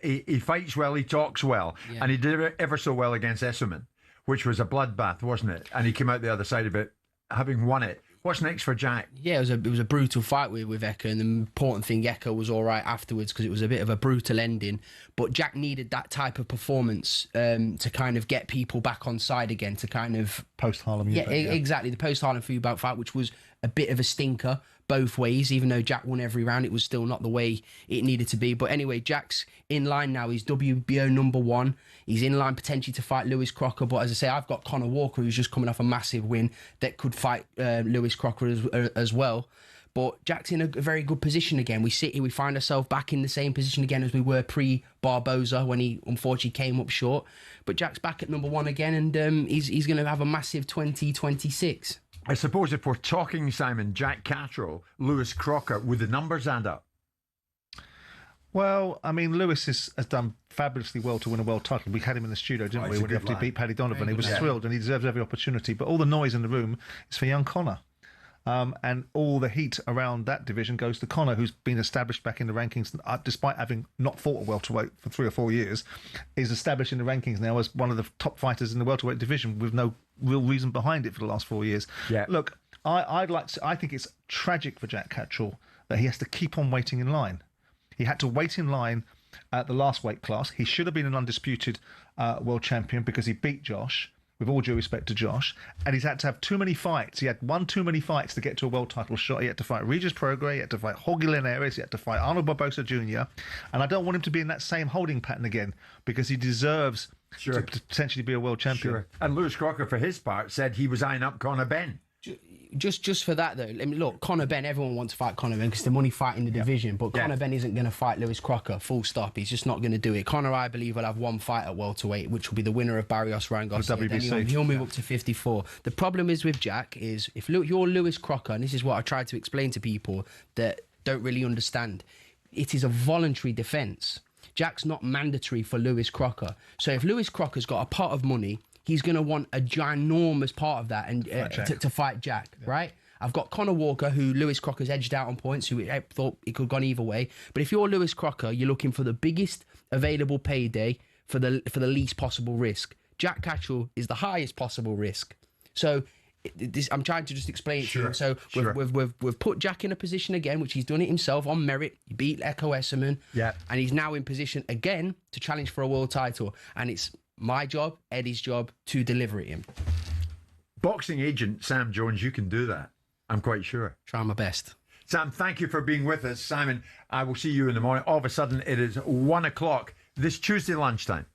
Speaker 8: He fights well, he talks well, and he did it ever so well against Esserman, which was a bloodbath, wasn't it? And he came out the other side of it, having won it. What's next for Jack?
Speaker 24: Yeah, it was a brutal fight with Eka, and the important thing, Eka was all right afterwards because it was a bit of a brutal ending. But Jack needed that type of performance to kind of get people back on side again, to kind of
Speaker 9: post-Harlem.
Speaker 24: Exactly, the post-Harlem food bout fight, which was a bit of a stinker both ways. Even though Jack won every round, it was still not the way it needed to be. But anyway, Jack's in line now. He's WBO #1. He's in line potentially to fight Lewis Crocker. But as I say, I've got Conor Walker, who's just coming off a massive win, that could fight Lewis Crocker as well. But Jack's in a very good position again. We sit here, we find ourselves back in the same position again as we were pre-Barboza when he unfortunately came up short. But Jack's back at #1 again, and he's going to have a massive 2026.
Speaker 8: I suppose if we're talking, Simon, Jack Catterall, Lewis Crocker, would the numbers add up?
Speaker 9: Well, I mean, Lewis has done fabulously well to win a world title. We had him in the studio, didn't we, when he after he beat Paddy Donovan. He was thrilled, and he deserves every opportunity. But all the noise in the room is for young Conor. And all the heat around that division goes to Conor, who's been established back in the rankings, despite having not fought a welterweight for 3 or 4 years, is established in the rankings now as one of the top fighters in the welterweight division with no real reason behind it for the last 4 years.
Speaker 8: Yeah.
Speaker 9: Look, I think it's tragic for Jack Catterall that he has to keep on waiting in line. He had to wait in line at the last weight class. He should have been an undisputed world champion because he beat Josh, with all due respect to Josh, and he's had to have too many fights. He had one too many fights to get to a world title shot. He had to fight Regis Prograis, he had to fight Jorge Linares, he had to fight Arnold Barbosa Jr., and I don't want him to be in that same holding pattern again because he deserves to potentially be a world champion.
Speaker 8: Sure. And Lewis Crocker, for his part, said he was eyeing up Conor Benn.
Speaker 24: Just for that, though, I mean, look, Conor Benn, everyone wants to fight Conor Benn because the money fighting the division, but Conor Benn isn't going to fight Lewis Crocker, full stop. He's just not going to do it. Conor, I believe, will have one fight at welterweight, which will be the winner of Barrios Ryan Garcia. Then he'll move up to 54. The problem is with Jack is, if you're Lewis Crocker, and this is what I try to explain to people that don't really understand, it is a voluntary defence. Jack's not mandatory for Lewis Crocker. So if Lewis Crocker's got a pot of money, he's going to want a ginormous part of that and to fight Jack, right? I've got Conor Walker, who Lewis Crocker's edged out on points, who I thought it could have gone either way. But if you're Lewis Crocker, you're looking for the biggest available payday for the least possible risk. Jack Catterall is the highest possible risk. So I'm trying to just explain it to you. So we've put Jack in a position again, which he's done it himself on merit. He beat Eko Esserman, and he's now in position again to challenge for a world title. And it's my job, Eddie's job, to deliver it him.
Speaker 8: Boxing agent Sam Jones, you can do that. I'm quite sure.
Speaker 24: Try my best.
Speaker 8: Sam, thank you for being with us. Simon, I will see you in the morning. All of a sudden, it is 1 o'clock this Tuesday lunchtime.